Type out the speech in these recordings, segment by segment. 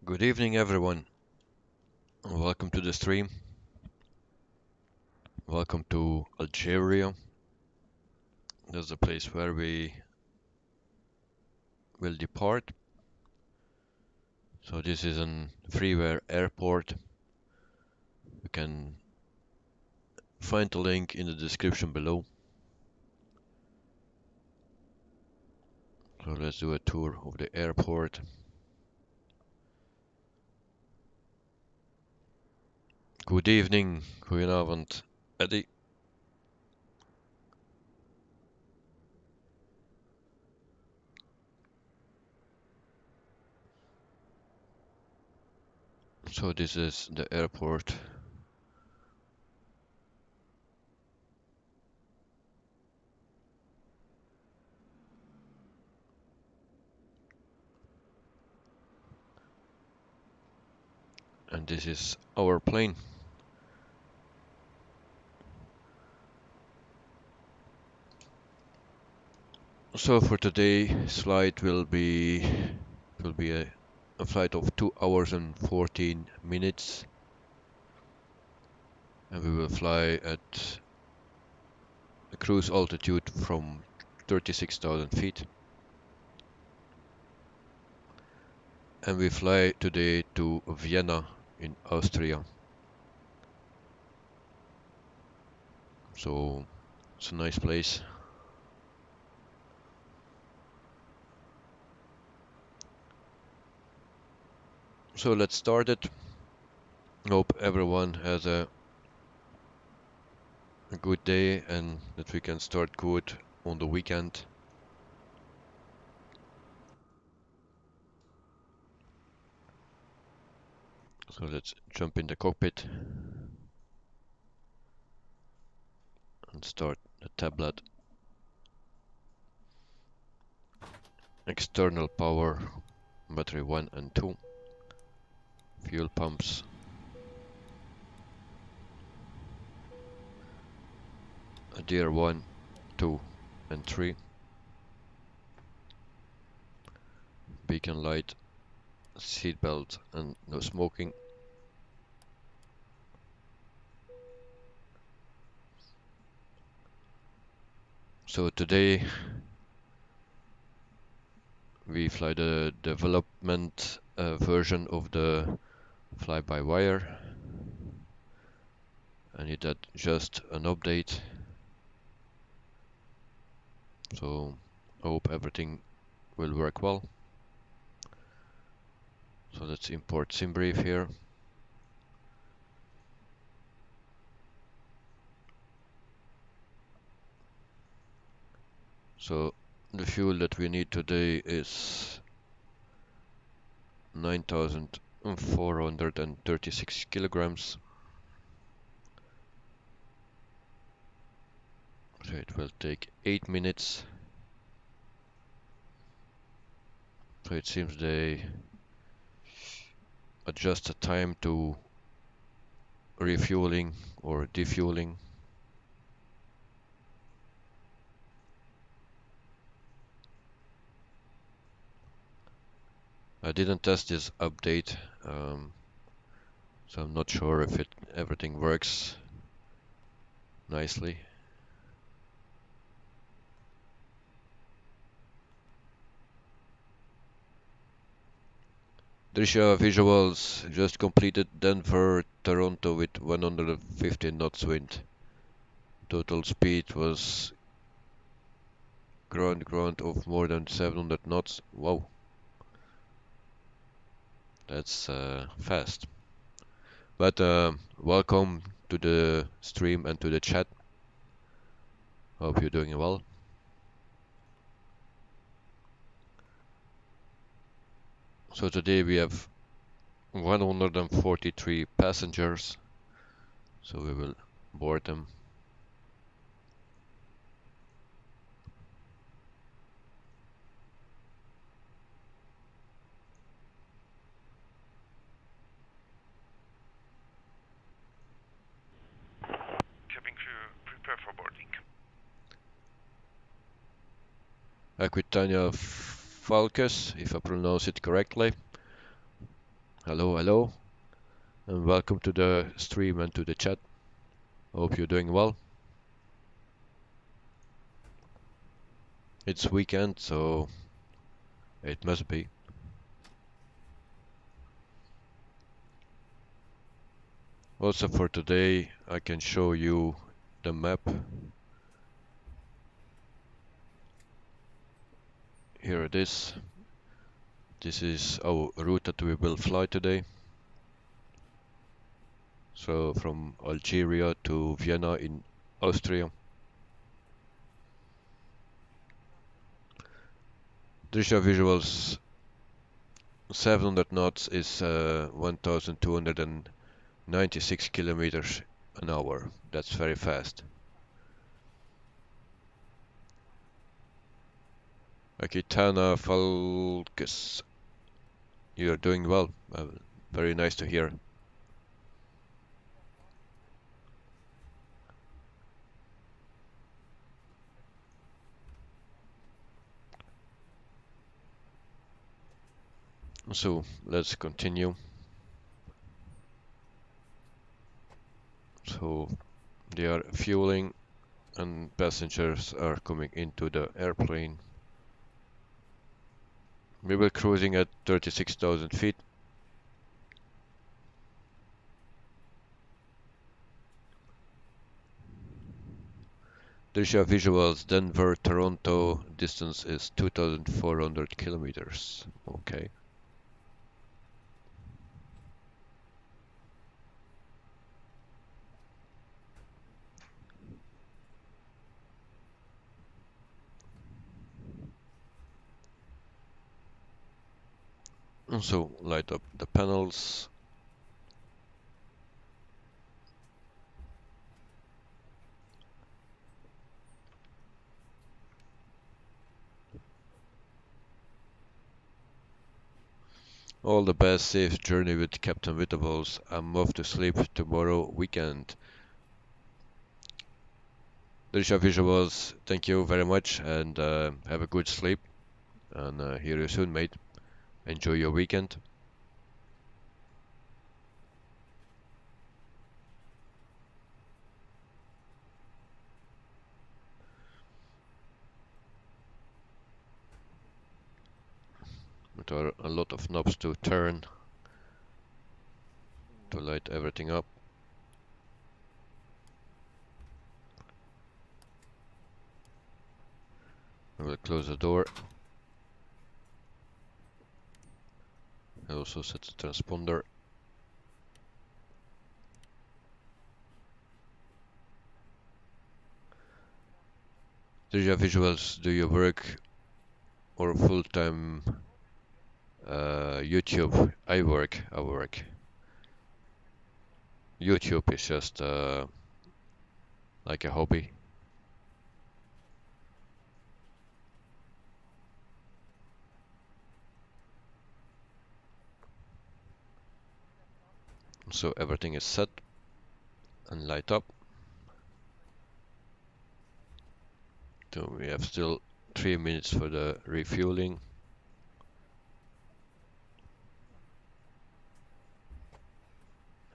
Good evening, everyone. Welcome to the stream. Welcome to Algeria. That's the place where we will depart. So this is an freeware airport. You can find the link in the description below. So let's do a tour of the airport. Good evening, goedenavond, Eddie. So this is the airport. And this is our plane. So for today's flight will be a flight of 2 hours and 14 minutes. And we will fly at a cruise altitude from 36,000 feet. And we fly today to Vienna in Austria. So it's a nice place. So let's start it. Hope everyone has a good day and that we can start good on the weekend. So let's jump in the cockpit and start the tablet. External power, battery 1 and 2, fuel pumps, gear 1, 2 and 3, beacon light, seat belt and no smoking. So today we fly the development version of the fly-by-wire. I need that just an update. So I hope everything will work well. So let's import SimBrief here. So the fuel that we need today is 9,436 kilograms. So it will take 8 minutes. So it seems they adjust the time to refueling or defueling. I didn't test this update, so I'm not sure if everything works nicely. Drisha visuals just completed Denver, Toronto with 115 knots wind. Total speed was ground of more than 700 knots. Wow, that's fast. But welcome to the stream and to the chat. Hope you're doing well. So today we have 143 passengers. So we will board them. Cabin crew, prepare for boarding. Aquitania Falcus, if I pronounce it correctly. Hello, hello, and welcome to the stream and to the chat. Hope you're doing well. It's weekend, so it must be. Also for today, I can show you the map. Here it is. This is our route that we will fly today. So from Algeria to Vienna in Austria. Drisha visuals 700 knots is 1296 kilometers an hour. That's very fast. Akitana Falkus, you are doing well. Very nice to hear. So let's continue. So they are fueling and passengers are coming into the airplane. We were cruising at 36,000 feet. Drisha visuals Denver, Toronto, distance is 2,400 kilometers. Okay. So light up the panels. All the best, safe journey with Captain Vitables. I'm off to sleep tomorrow weekend. Drisha visuals, thank you very much and have a good sleep. And hear you soon, mate. Enjoy your weekend. There are a lot of knobs to turn to light everything up. I will close the door. I also set the transponder. Drisha visuals, do you work or full-time YouTube? I work. YouTube is just like a hobby. So everything is set and light up. So we have still 3 minutes for the refueling.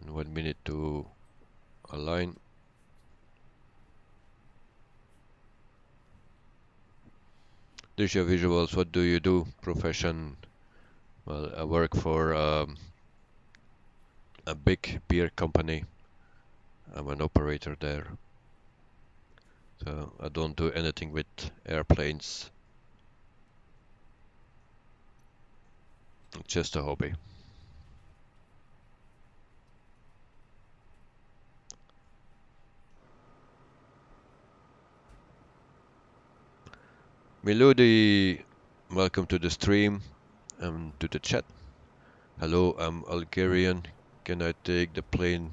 And 1 minute to align. Drisha visuals, what do you do? Profession? Well, I work for a big beer company. I'm an operator there. So I don't do anything with airplanes. It's just a hobby. Melody, welcome to the stream and to the chat. Hello, I'm Algerian. Can I take the plane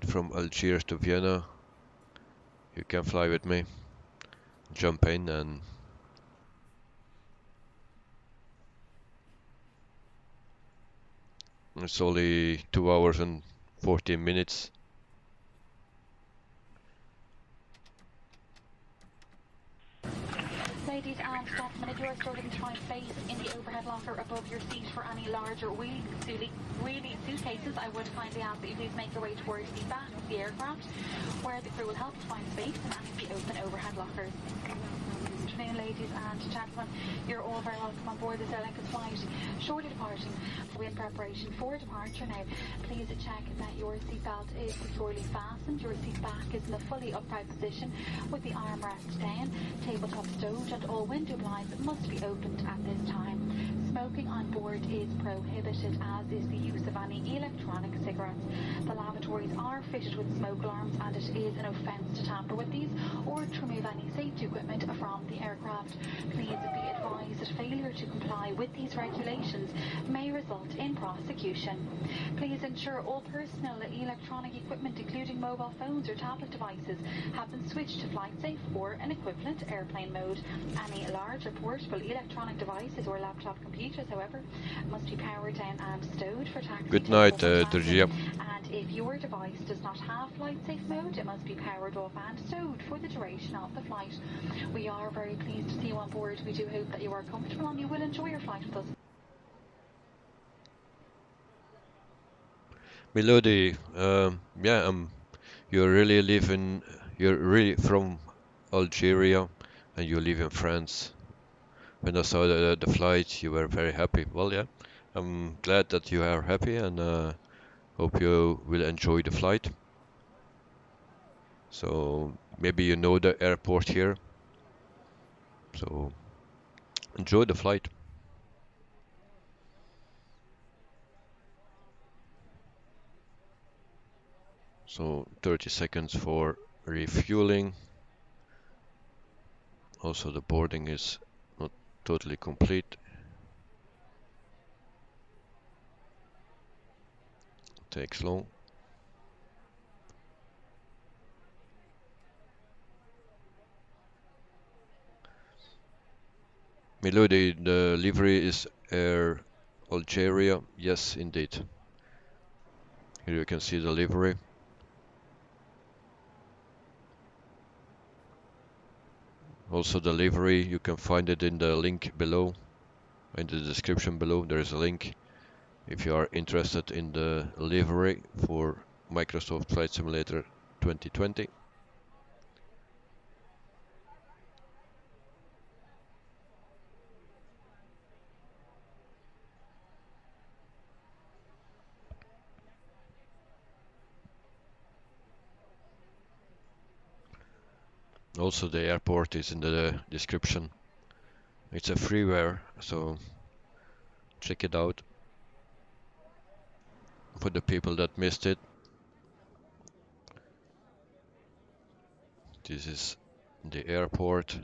from Algiers to Vienna? You can fly with me. Jump in and it's only 2 hours and 14 minutes. ladies and gentlemen, the doors starting to find space in the overhead locker above your seat for any larger wheelie suitcases. I would kindly ask that you please make your way towards the back of the aircraft, where the crew will help to find space in any of the open overhead lockers. Good afternoon, ladies and gentlemen. You're all very welcome on board this Aer Lingus flight. Shortly departing, we're in preparation for departure now. Please check that your seatbelt is securely fastened. Your seat back is in a fully upright position with the armrest down, tabletop stowed, and all window blinds must be opened at this time. Smoking on board is prohibited, as is the use of any electronic cigarettes. The lavatories are fitted with smoke alarms, and it is an offence to tamper with these or to remove any safety equipment from the aircraft. Please be advised that failure to comply with these regulations may result in prosecution. Please ensure all personal electronic equipment, including mobile phones or tablet devices, have been switched to flight safe or an equivalent airplane mode. Any large or portable electronic devices or laptop computers, however, must be powered down and stowed for taxi. Good night, Tergia. And if your device does not have flight safe mode, it must be powered off and stowed for the duration of the flight. We are very pleased to see you on board. We do hope that you are comfortable and you will enjoy your flight with us. Melody, you're really from Algeria and you live in France. When I saw the flight, you were very happy. Well, yeah, I'm glad that you are happy and hope you will enjoy the flight. So maybe you know the airport here. So enjoy the flight. So 30 seconds for refueling. Also the boarding is not totally complete. Takes long. Melody, the livery is Air Algeria. Yes, indeed. Here you can see the livery. Also the livery, you can find it in the link below. In the description below, there is a link if you are interested in the livery for Microsoft Flight Simulator 2020. Also the airport is in the description. It's a freeware, so check it out. For the people that missed it, this is the airport.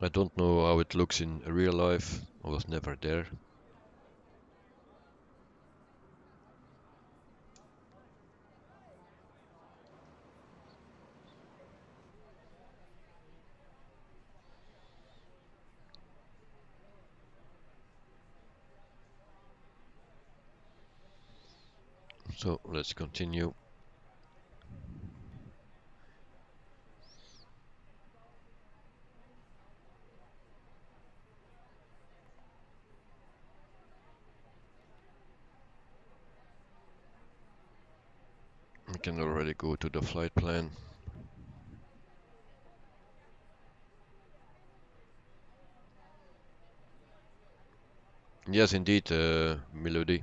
I don't know how it looks in real life. I was never there. So let's continue. We can already go to the flight plan. Yes, indeed, Melody.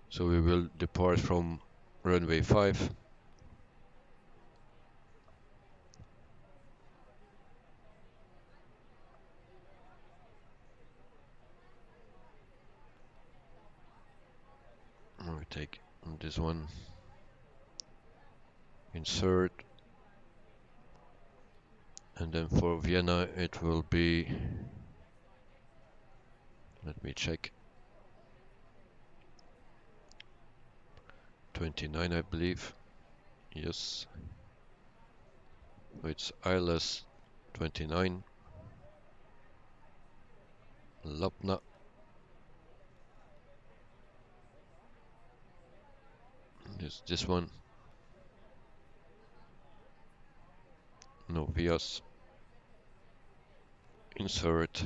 So we will depart from runway 5. We take this one. Insert. And then for Vienna it will be, let me check, 29 I believe. Yes. It's ILS 29. Lapna. This one. No Vias. Insert.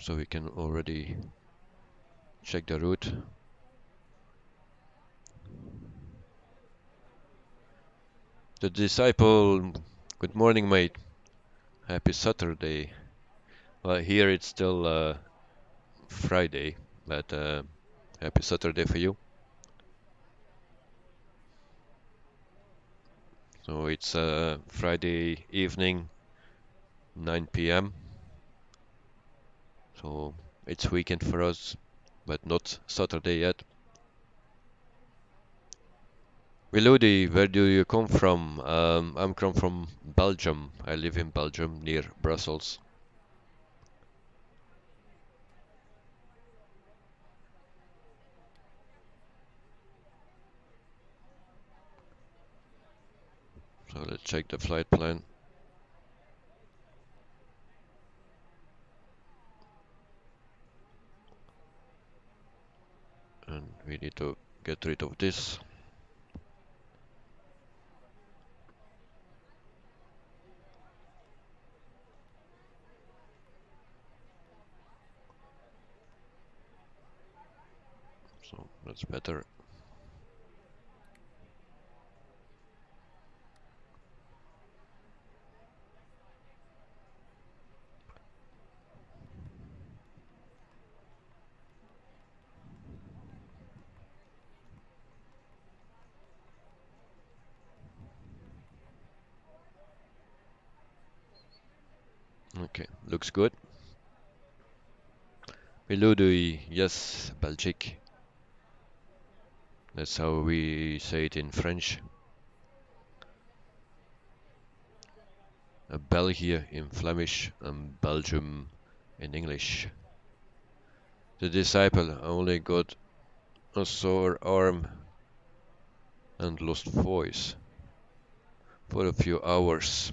So we can already check the route. The disciple. Good morning, mate. Happy Saturday. Well, here it's still Friday, but happy Saturday for you. So it's Friday evening, 9 p.m. So it's weekend for us, but not Saturday yet. Wiludi, where do you come from? I'm come from Belgium. I live in Belgium, near Brussels. So let's check the flight plan. And we need to get rid of this. So that's better. Okay, looks good. Wiludi, yes, Belgique. That's how we say it in French. België in Flemish and Belgium in English. The disciple only got a sore arm and lost voice for a few hours.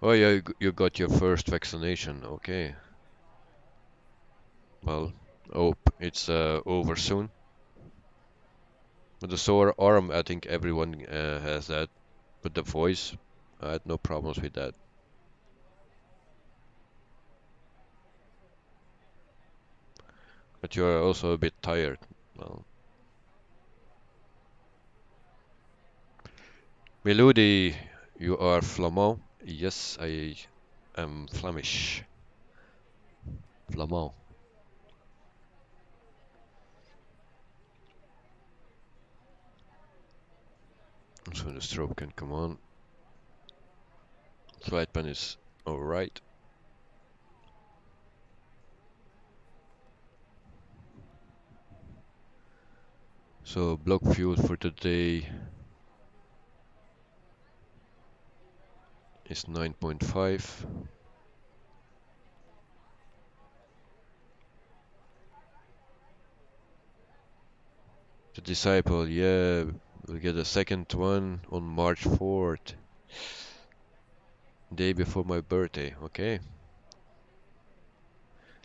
Oh yeah, you got your first vaccination, okay. Well, hope it's over soon. But the sore arm, I think everyone has that. But the voice, I had no problems with that. But you are also a bit tired. Well, Melody, you are Flamand? Yes, I am Flemish. Flamand. So the strobe can come on. Flight plan is alright. So block fuel for today is 9.5. The disciple, yeah, we'll get a second one on March 4th. Day before my birthday, okay.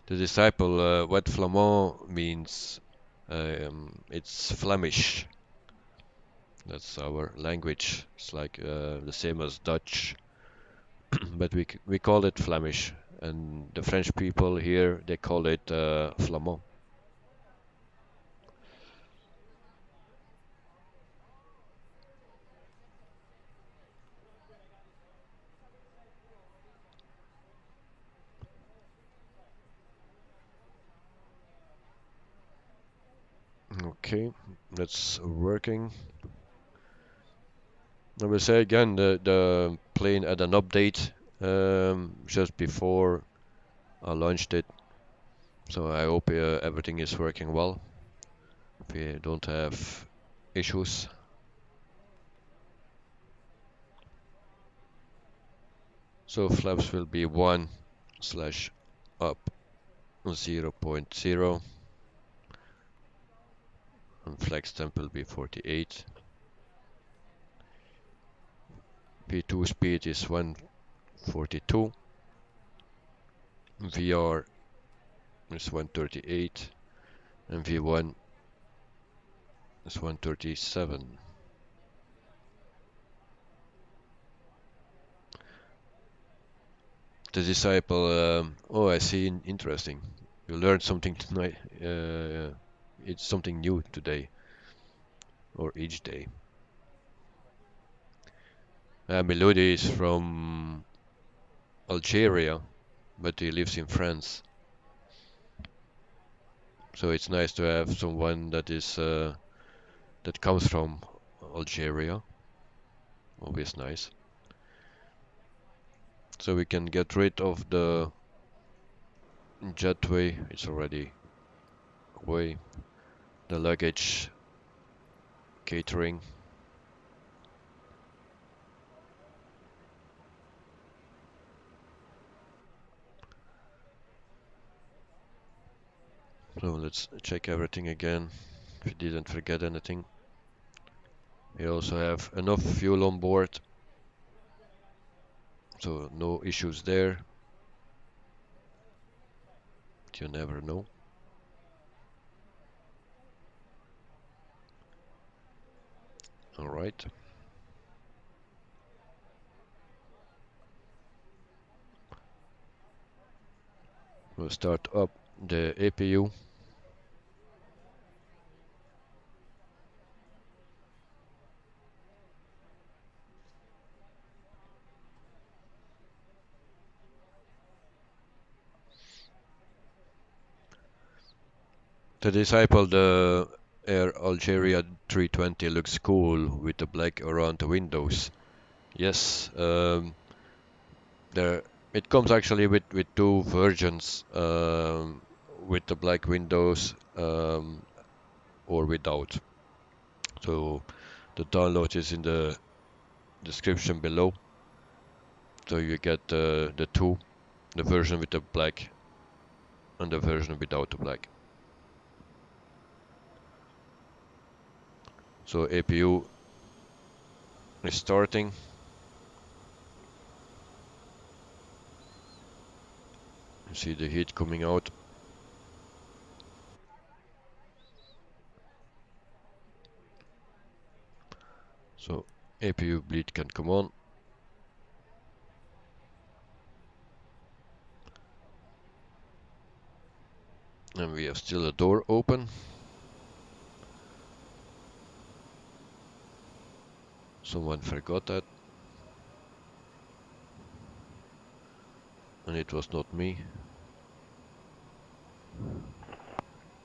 The disciple, what Flamand means, it's Flemish. That's our language. It's like the same as Dutch, but we call it Flemish, and the French people here they call it Flamand. Okay, that's working. I will say again, the plane had an update just before I launched it, so I hope everything is working well. We don't have issues. So flaps will be 1 slash up 0.0. and flex temp will be 48. P2 speed is 142. VR is 138 and V1 is 137. The disciple, oh, I see, interesting. You learned something tonight. It's something new today, or each day. Melody is from Algeria, but he lives in France. So it's nice to have someone that is that comes from Algeria. Always nice. So we can get rid of the jetway. It's already away. The luggage catering. So let's check everything again. If we didn't forget anything. We also have enough fuel on board. So no issues there. But you never know. Alright. We'll start up the APU. The disciple, the Algeria 320 looks cool with the black around the windows. Yes, there it comes actually with two versions, with the black windows or without. So the download is in the description below. So you get the two, the version with the black and the version without the black. So APU is starting. You see the heat coming out. So APU bleed can come on. And we have still a door open. Someone forgot that. And it was not me.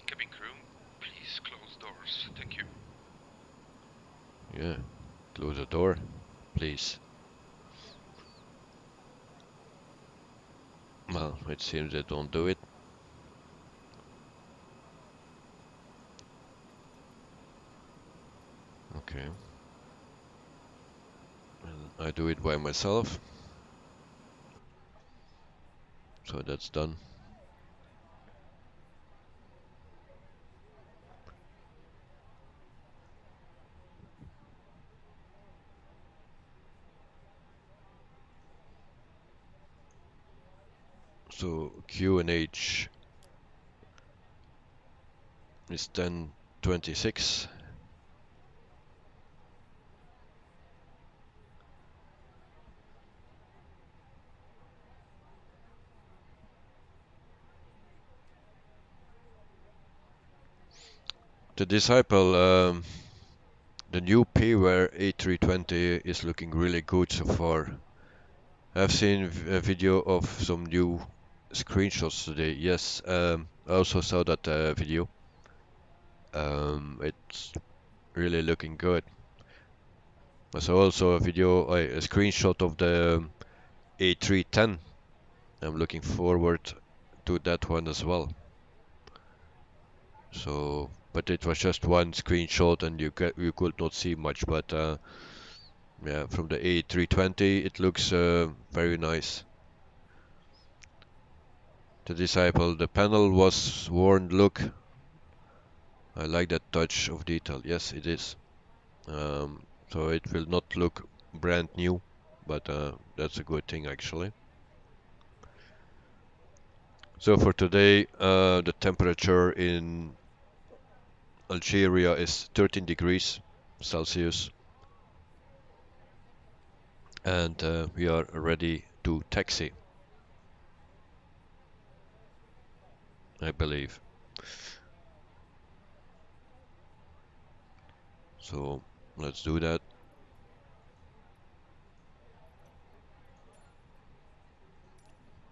Cabin crew, please close doors. Thank you. Yeah, close the door, please. Well, it seems they don't do it. Okay. And I do it by myself. So that's done. So QNH is 1026. The disciple, the new PWare A320 is looking really good so far. I've seen a video of some new screenshots today. Yes, I also saw that video. It's really looking good. I saw also a video, a screenshot of the A310. I'm looking forward to that one as well. So, but it was just one screenshot and you could not see much. But yeah, from the A320 it looks very nice. The disciple, the panel was worn look. I like that touch of detail. Yes, it is. So it will not look brand new, but that's a good thing actually. So for today, the temperature in Algeria is 13 degrees Celsius, and we are ready to taxi, I believe. So let's do that.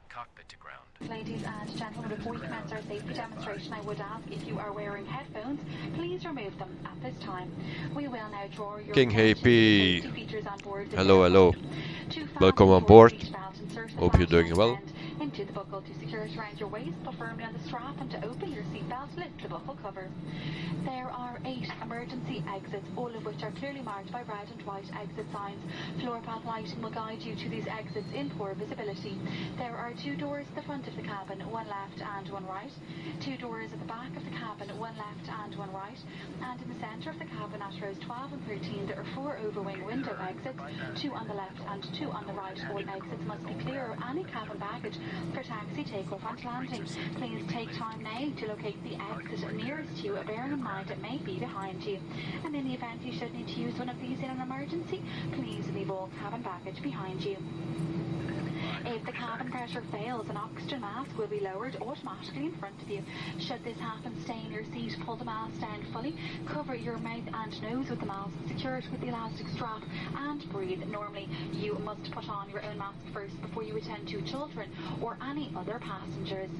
Cockpit to ground. Ladies and gentlemen, before we commence our safety demonstration, I would ask if you are wearing headphones, please remove them at this time. We will now draw your King attention to the Happy. safety features on board this Hello, hello. aircraft. To Welcome fasten on your board. seatbelt, insert the Hope you're doing fastening well. end into the buckle to secure it around your waist, but firmly on the strap, and to open your seatbelt, lift the buckle cover. There are 8 emergency exits, all of which are clearly marked by red and white exit signs. Floor path lighting will guide you to these exits in poor visibility. There are 2 doors at the front of the cabin, one left and one right. 2 doors at the back of the cabin, one left and one right. And in the centre of the cabin at rows 12 and 13, there are 4 overwing window exits, 2 on the left and 2 on the right. All exits must be clear of any cabin baggage for taxi, takeoff and landing. Please take time now to locate the exit nearest you, bearing in mind it may be behind you. And in the event you should need to use one of these in an emergency, please leave all cabin baggage behind you. If the cabin pressure fails, an oxygen mask will be lowered automatically in front of you. Should this happen, stay in your seat, pull the mask down fully, cover your mouth and nose with the mask, secure it with the elastic strap, and breathe normally. You must put on your own mask first before you attend to children or any other passengers.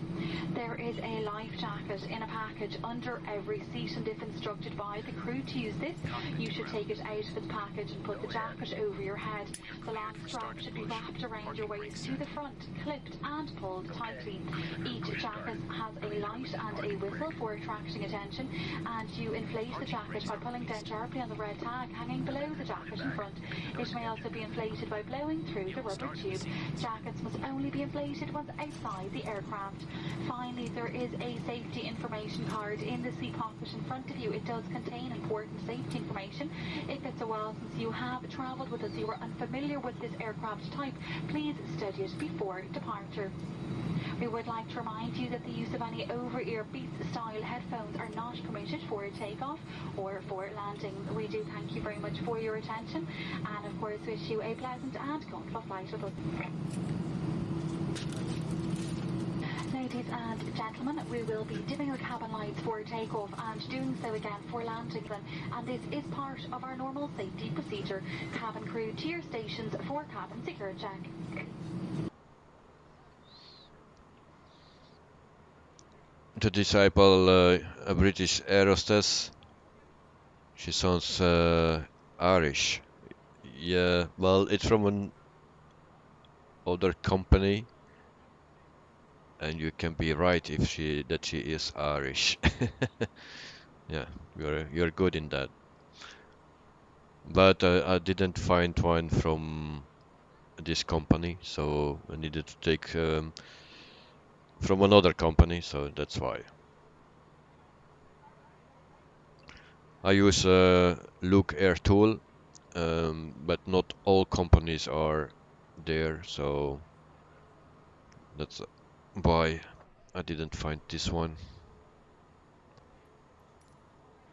There is a life jacket in a package under every seat, and if instructed by the crew to use this, you should take it out of its package and put the jacket over your head. The long strap should be wrapped around your waist to the front, clipped and pulled tightly. Each jacket has a light and a whistle for attracting attention, and you inflate the jacket by pulling down sharply on the red tag hanging below the jacket in front. It may also be inflated by blowing through the rubber tube. Jackets must only be inflated once outside the aircraft. Finally, there is a safety information card in the seat pocket in front of you. It does contain important safety information. If it's a while since you have travelled with us, you are unfamiliar with this aircraft type, please study it before departure. We would like to remind you that the use of any over-ear Beats-style headphones are not permitted for takeoff or for landing. We do thank you very much for your attention, and of course wish you a pleasant and comfortable flight with us. Ladies and gentlemen, we will be dimming the cabin lights for takeoff and doing so again for landing then, and this is part of our normal safety procedure. Cabin crew to your stations for cabin security check. To disciple a British air hostess. She sounds Irish. Yeah, well, it's from an other company, and you can be right if she is Irish. Yeah, you're good in that. But I didn't find one from this company, so I needed to take from another company, so that's why. I use Look Air tool, but not all companies are there, so that's why I didn't find this one.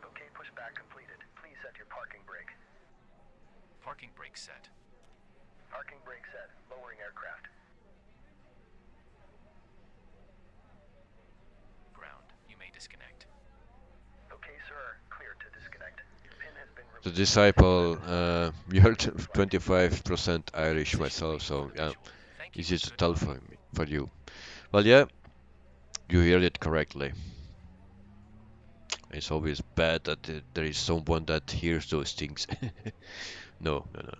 Okay, pushback completed. Please set your parking brake. Parking brake set. Parking brake set. Lowering aircraft. Ground. You may disconnect. Okay, sir. Clear to disconnect. Pin has been removed. The disciple, you're 25% Irish myself, so yeah, easy to tell for me, for you. Well, yeah, you heard it correctly. It's always bad that there is someone that hears those things. No, no, no,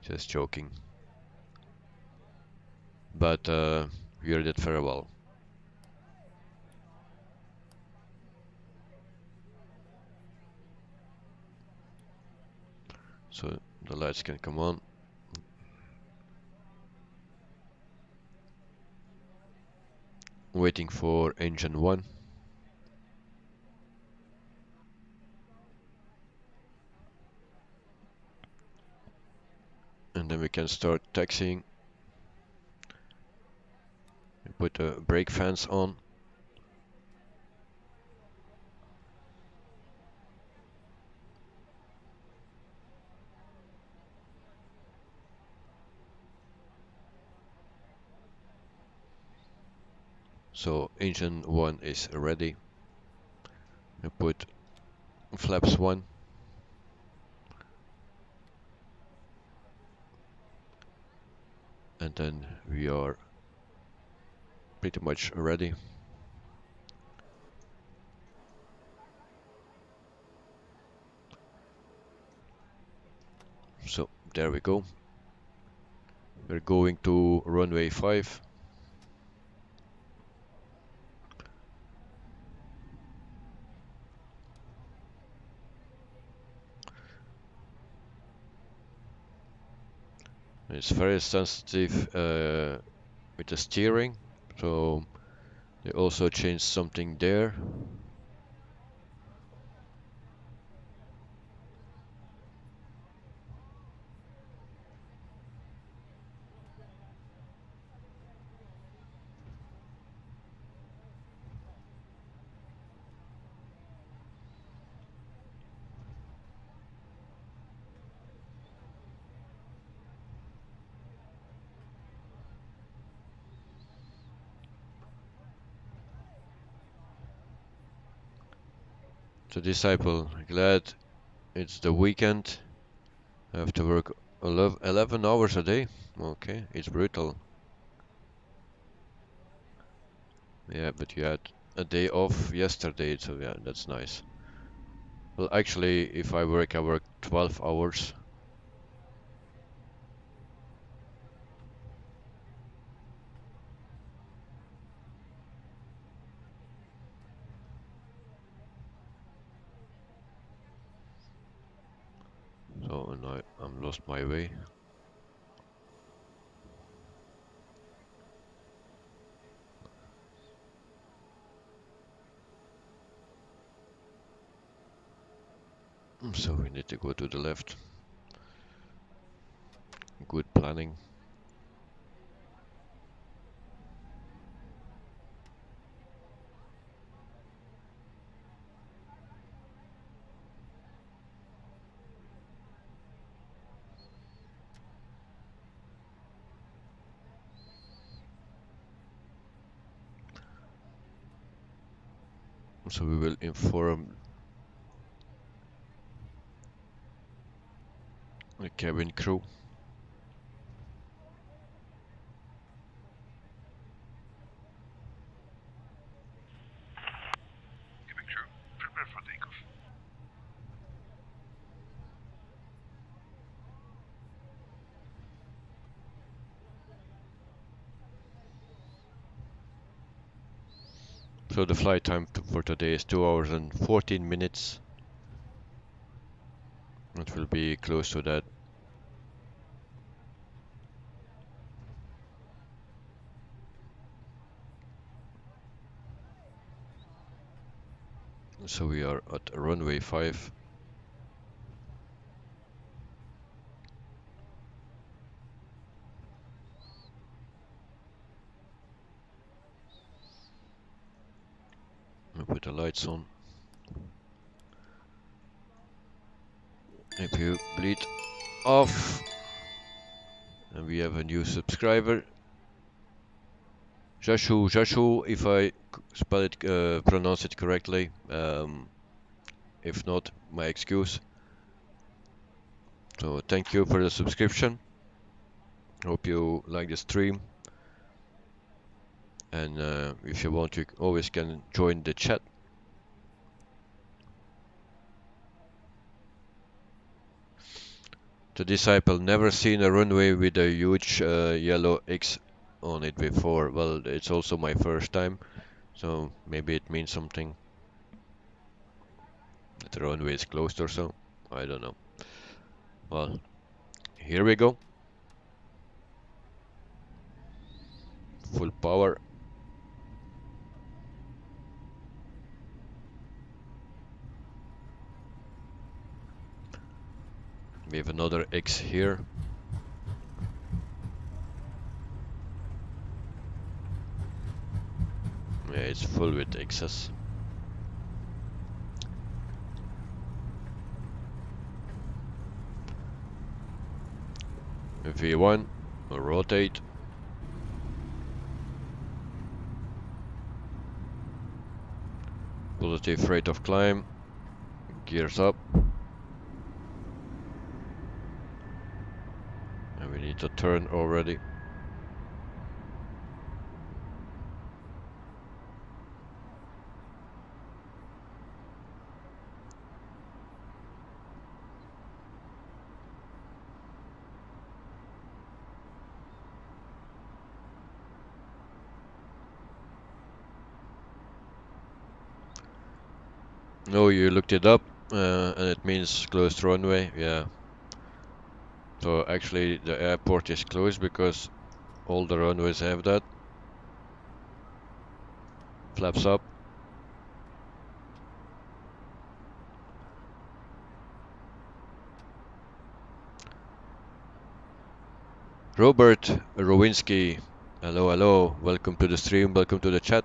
just joking. But you heard it very well. So the lights can come on. Waiting for engine 1. then we can start taxiing. Put the brake fans on. So engine 1 is ready. We put flaps 1. And then we are pretty much ready. So there we go. We're going to runway 5. It's very sensitive with the steering, so they also changed something there. So disciple, glad it's the weekend. I have to work 11 hours a day. Okay, it's brutal. Yeah, but you had a day off yesterday, so yeah, that's nice. Well, actually, if I work 12 hours. So now I'm lost my way. So we need to go to the left. Good planning. So we will inform the cabin crew. Cabin crew, prepare for takeoff. So the flight time for today is 2 hours and 14 minutes. It will be close to that. So we are at runway 5. We put the lights on. APU bleed off. And we have a new subscriber. Jashu, if I spell it, pronounce it correctly. If not, my excuse. So thank you for the subscription. Hope you like the stream. And if you want, you always can join the chat. The disciple never seen a runway with a huge yellow X on it before. Well, it's also my first time, so maybe it means something. That the runway is closed or so. I don't know. Well, here we go. Full power. We have another X here. Yeah, it's full with excess. V1, rotate. Positive rate of climb. Gears up. And we need to turn already. No, you looked it up, and it means closed runway, yeah. So actually the airport is closed because all the runways have that. Flaps up. Robert Rowinski, hello, hello, welcome to the stream, welcome to the chat.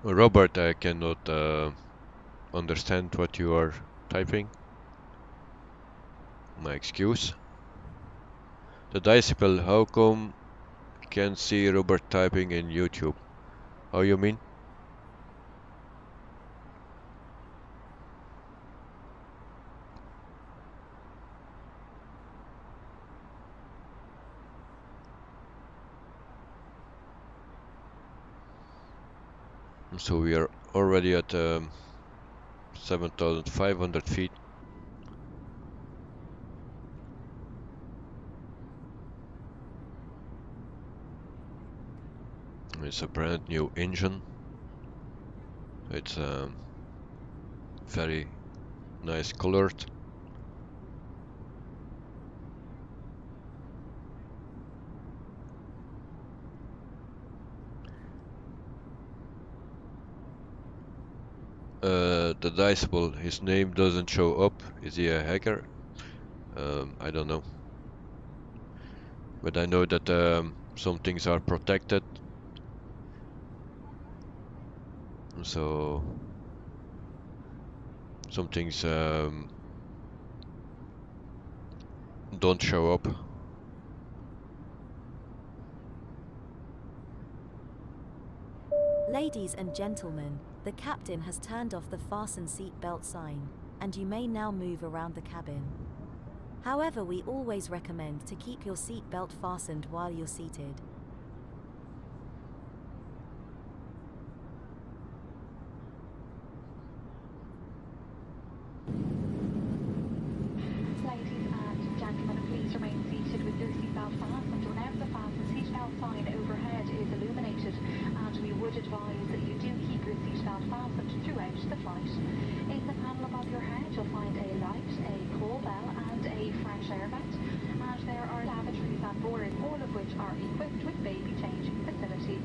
Robert, I cannot understand what you are typing. My excuse. The Decibel, how come can't see Robert typing in YouTube? How you mean? So we are already at 7,500 feet. It's a brand new engine. It's very nice colored. The Decibel, his name doesn't show up. Is he a hacker? I don't know. But I know that some things are protected. So some things don't show up. Ladies and gentlemen, the captain has turned off the fasten seat belt sign, and you may now move around the cabin. However, we always recommend to keep your seat belt fastened while you're seated. Ladies and gentlemen, please remain seated with your seatbelt fastened. Whenever the fasten seatbelt sign overhead is illuminated, and we would advise that you do keep your seatbelt fastened throughout the flight. In the panel above your head, you'll find a light, a call bell, and a fresh air vent. And there are lavatories on board, all of which are equipped with baby changing facilities.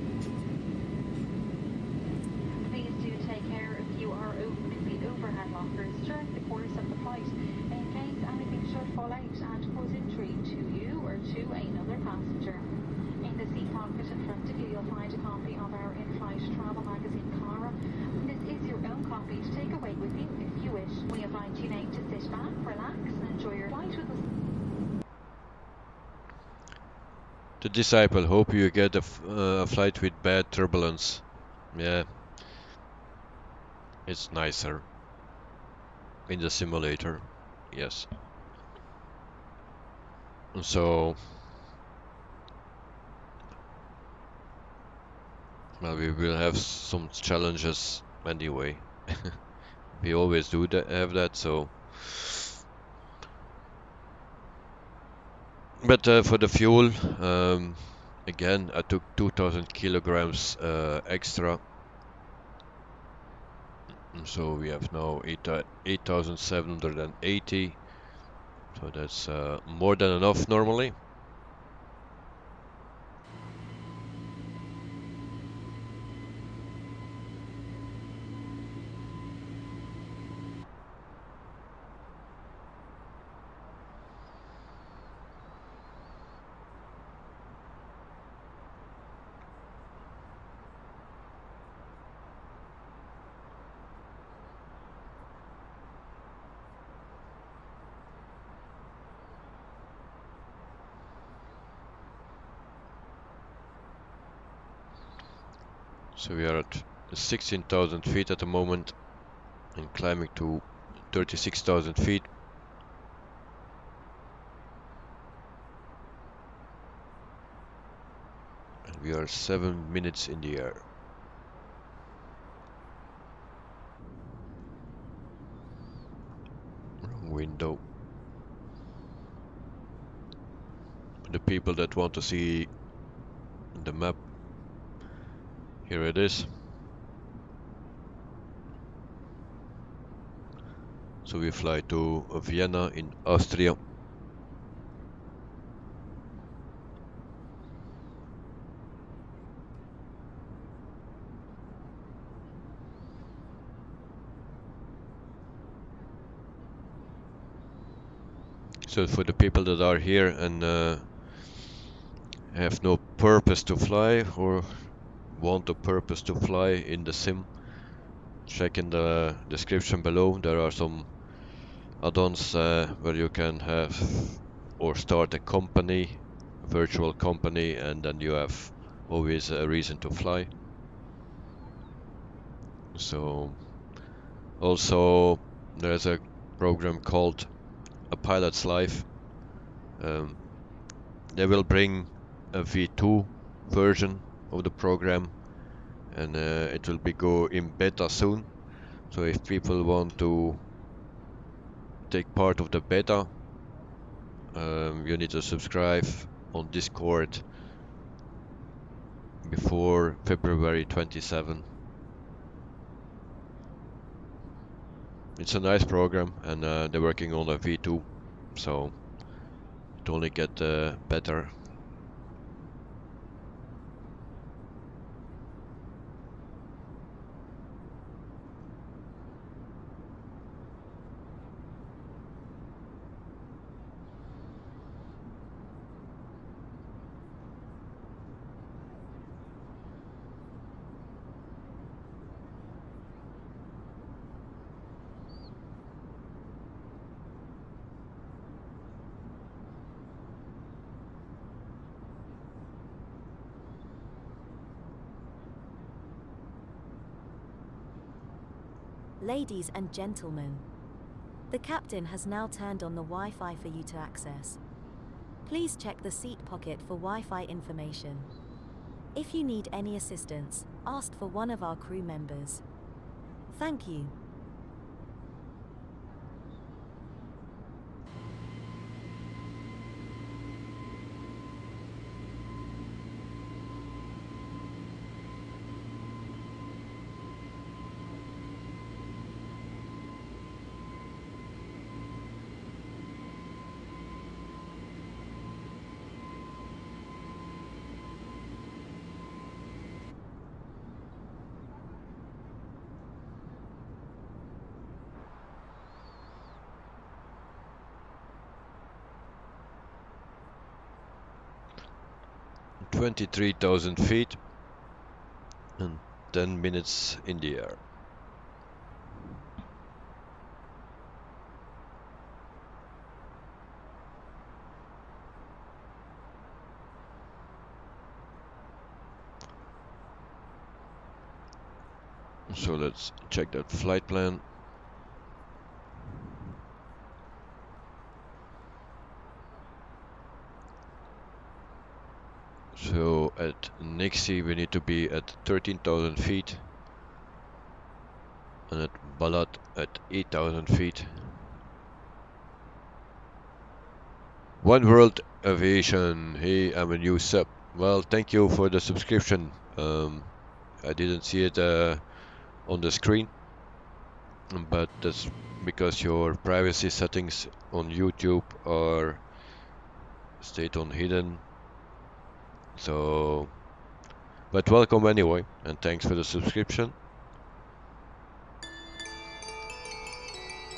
Please do take care if you are opening the overhead lockers during the course of the flight, in case anything should fall out and cause injury to you or to another passenger. In the seat pocket in front of you, you'll find a copy of our in-flight travel magazine, Cara. This is your own copy to take away with you if you wish. We invite you now to sit back, relax, and enjoy your flight with us. The Disciple, hope you get a flight with bad turbulence. Yeah, it's nicer in the simulator. Yes. So, well, we will have some challenges anyway. We always do that, have that, so. But for the fuel, again, I took 2000 kilograms extra. So we have now 8,780. So that's more than enough normally. So we are at 16,000 feet at the moment and climbing to 36,000 feet. And we are 7 minutes in the air. Wrong window. The people that want to see the map, here it is. So we fly to Vienna in Austria. So for the people that are here and have no purpose to fly or want a purpose to fly in the sim, check in the description below. There are some add-ons where you can have or start a company, a virtual company, and then you have always a reason to fly. So also there's a program called A Pilot's Life. They will bring a V2 version of the program, and it will be go in beta soon. So if people want to take part of the beta, you need to subscribe on Discord before February 27. It's a nice program, and they're working on a V2, so it only get better. Ladies and gentlemen, the captain has now turned on the Wi-Fi for you to access. Please check the seat pocket for Wi-Fi information. If you need any assistance, ask for one of our crew members. Thank you. — 23,000 feet and 10 minutes in the air. So let's check that flight plan. So at Nixie we need to be at 13,000 feet and at Balat at 8,000 feet. One World Aviation, hey, I'm a new sub. Well, thank you for the subscription. I didn't see it on the screen, but that's because your privacy settings on YouTube are stayed on hidden. So, but welcome anyway, and thanks for the subscription.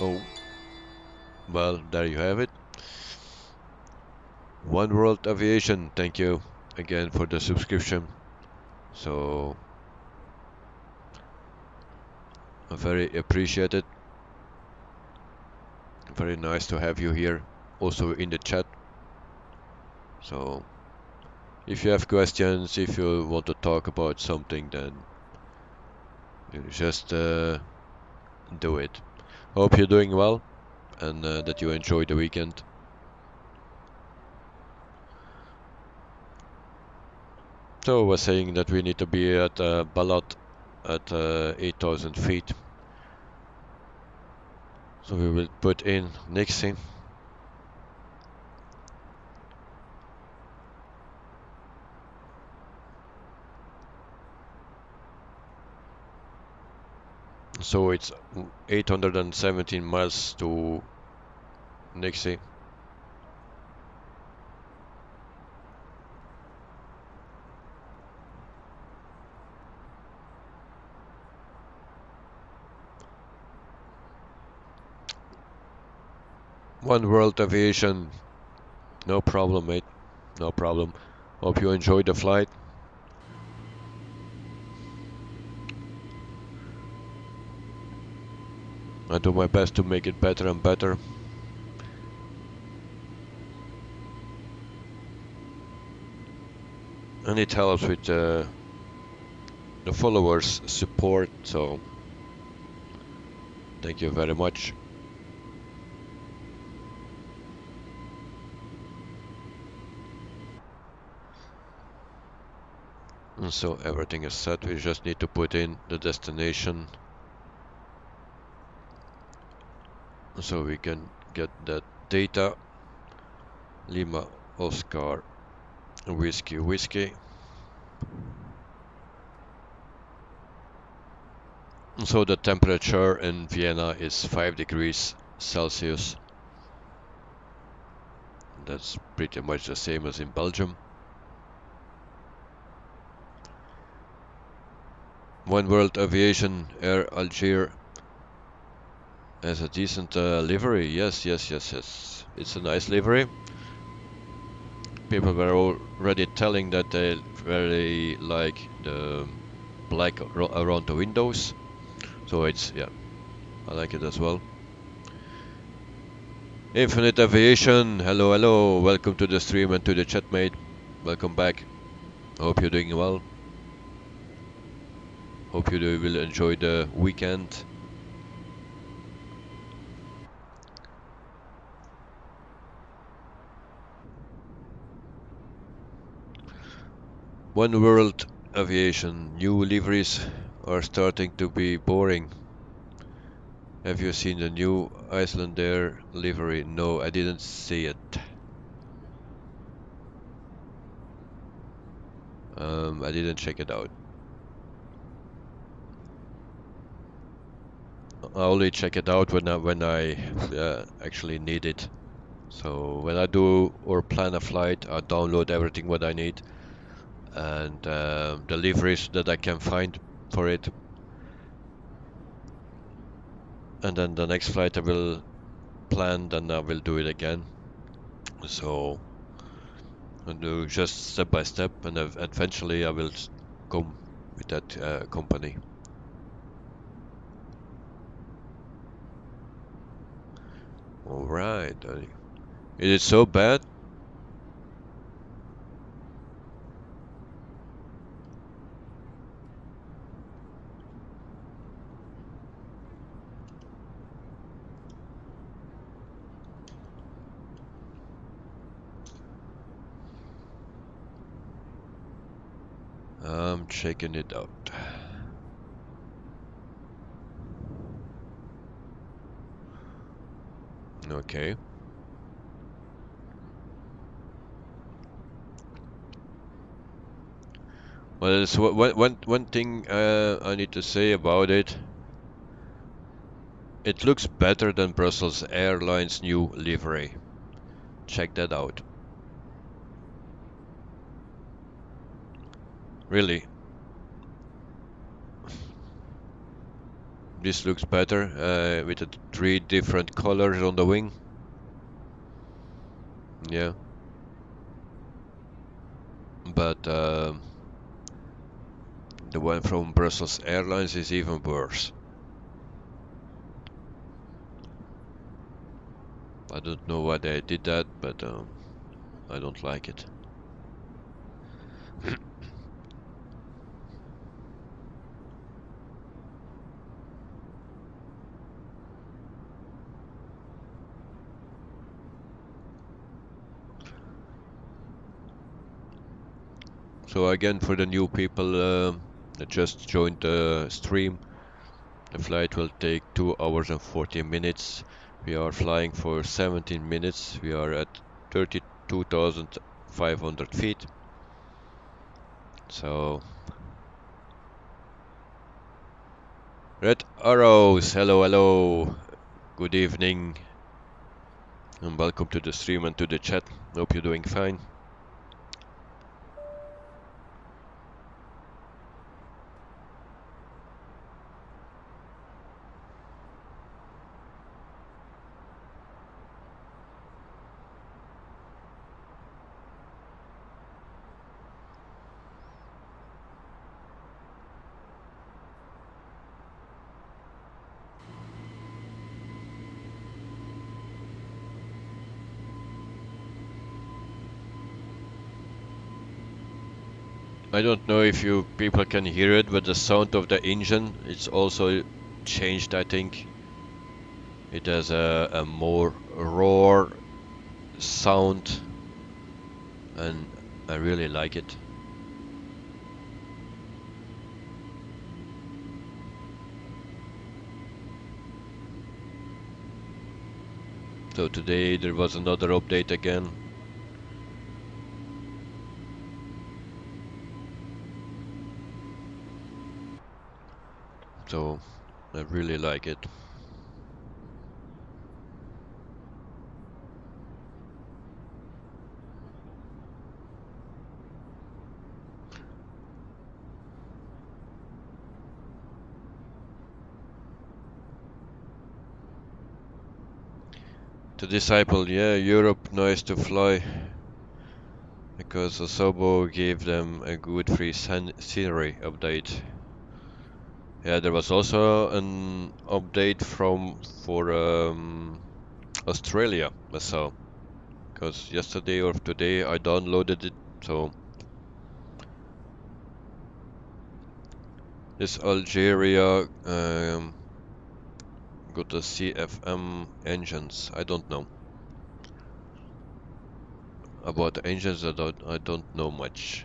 Oh, well, there you have it. One World Aviation, thank you again for the subscription. So, very appreciated. Very nice to have you here, also in the chat. So, if you have questions, if you want to talk about something, then you just do it. Hope you're doing well and that you enjoy the weekend. So I was saying that we need to be at Balat at 8,000 feet. So we will put in Nixie. So it's 817 miles to Nixie. One World Aviation, no problem, mate, no problem. Hope you enjoyed the flight. I do my best to make it better and better. And it helps with the followers' support, so thank you very much. And so everything is set, we just need to put in the destination so we can get that data. Lima Oscar Whiskey Whiskey. So the temperature in Vienna is 5 degrees Celsius. That's pretty much the same as in Belgium. One World Aviation Air Algiers has a decent livery. Yes. It's a nice livery. People were already telling that they very like the black around the windows. So it's, yeah, I like it as well. Infinite Aviation, hello, welcome to the stream and to the chat, mate. Welcome back. Hope you're doing well. Hope you will enjoy the weekend. One World Aviation, new liveries are starting to be boring. Have you seen the new Icelandair livery? No, I didn't see it. I didn't check it out. I only check it out when I actually need it. So when I do or plan a flight, I download everything what I need and the liveries that I can find for it. And then the next flight I will plan, then I will do it again. So I do just step by step, and eventually I will come with that company. All right. Is it so bad? I'm checking it out. Okay. Well, so one thing I need to say about it. It looks better than Brussels Airlines' new livery. Check that out. Really. This looks better with the 3 different colors on the wing. Yeah. But the one from Brussels Airlines is even worse. I don't know why they did that, but I don't like it. So again, for the new people that just joined the stream, the flight will take 2 hours and 40 minutes. We are flying for 17 minutes. We are at 32,500 feet. So, Red Arrows, hello, hello. Good evening. And welcome to the stream and to the chat. Hope you're doing fine. I don't know if you people can hear it, but the sound of the engine, it's also changed, I think. It has a more roar sound, and I really like it. So today there was another update again. So I really like it. The Disciple, yeah, Europe nice to fly. Because Asobo gave them a good free scenery update. Yeah, there was also an update for Australia, I saw. Because yesterday or today I downloaded it, so this Algeria got the CFM engines. I don't know about the engines. I don't know much.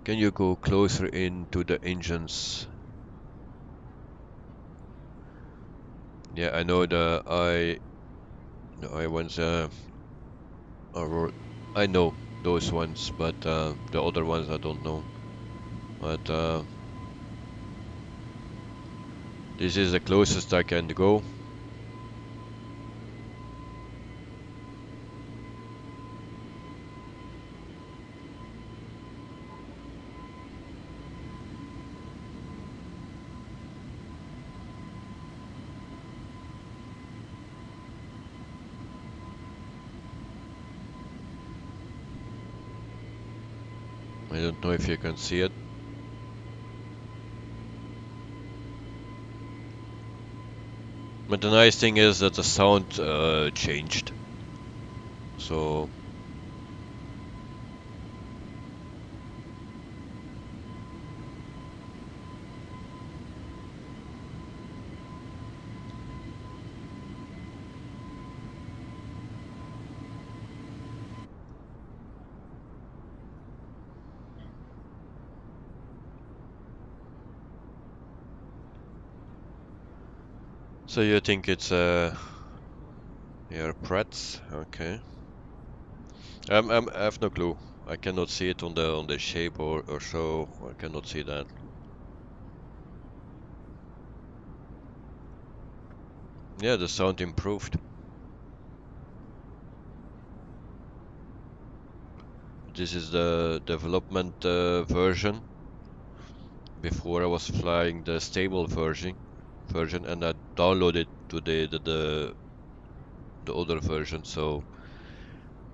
Can you go closer into the engines? Yeah, I know the I ones. I know those ones, but the other ones I don't know. But this is the closest I can go. I don't know if you can see it. But the nice thing is that the sound changed. So So you think it's yeah, Pratt's? Okay. I have no clue. I cannot see it on the shape or so. I cannot see that. Yeah, the sound improved. This is the development version. Before I was flying the stable version, and I downloaded today the other version. So,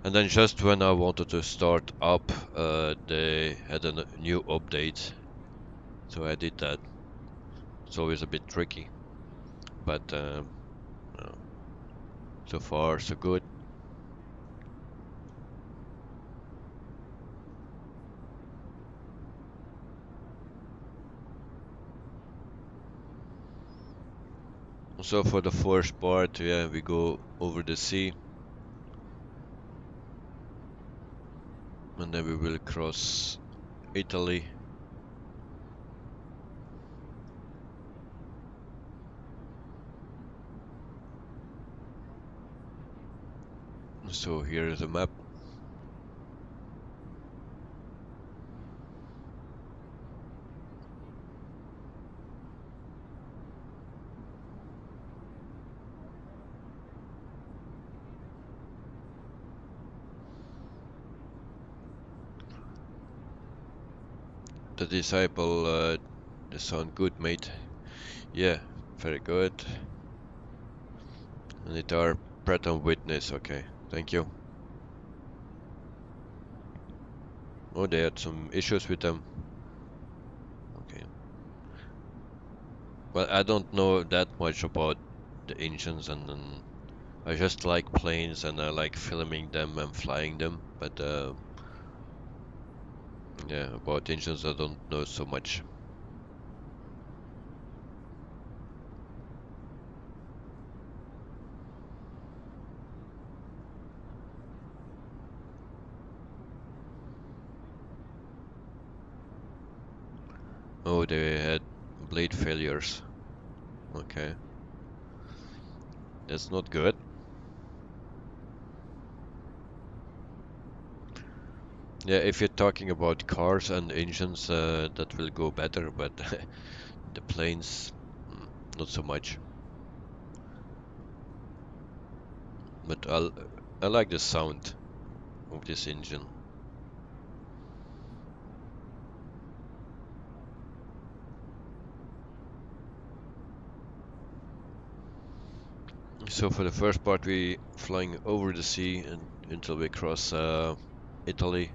and then just when I wanted to start up, they had a new update, so I did that. It's always a bit tricky, but uh, so far so good. So for the first part, yeah, we go over the sea, and then we will cross Italy. So here is a map. The disciple, they sound good, mate. Yeah, very good. And it are Pratt and Witness, okay, thank you. Oh, they had some issues with them. Okay. Well, I don't know that much about the engines, and I just like planes and I like filming them and flying them, but yeah, about engines I don't know so much. Oh, they had blade failures. Okay. That's not good. Yeah, if you're talking about cars and engines, that will go better, but the planes, not so much. But I like the sound of this engine. So for the first part, we flying over the sea and until we cross Italy.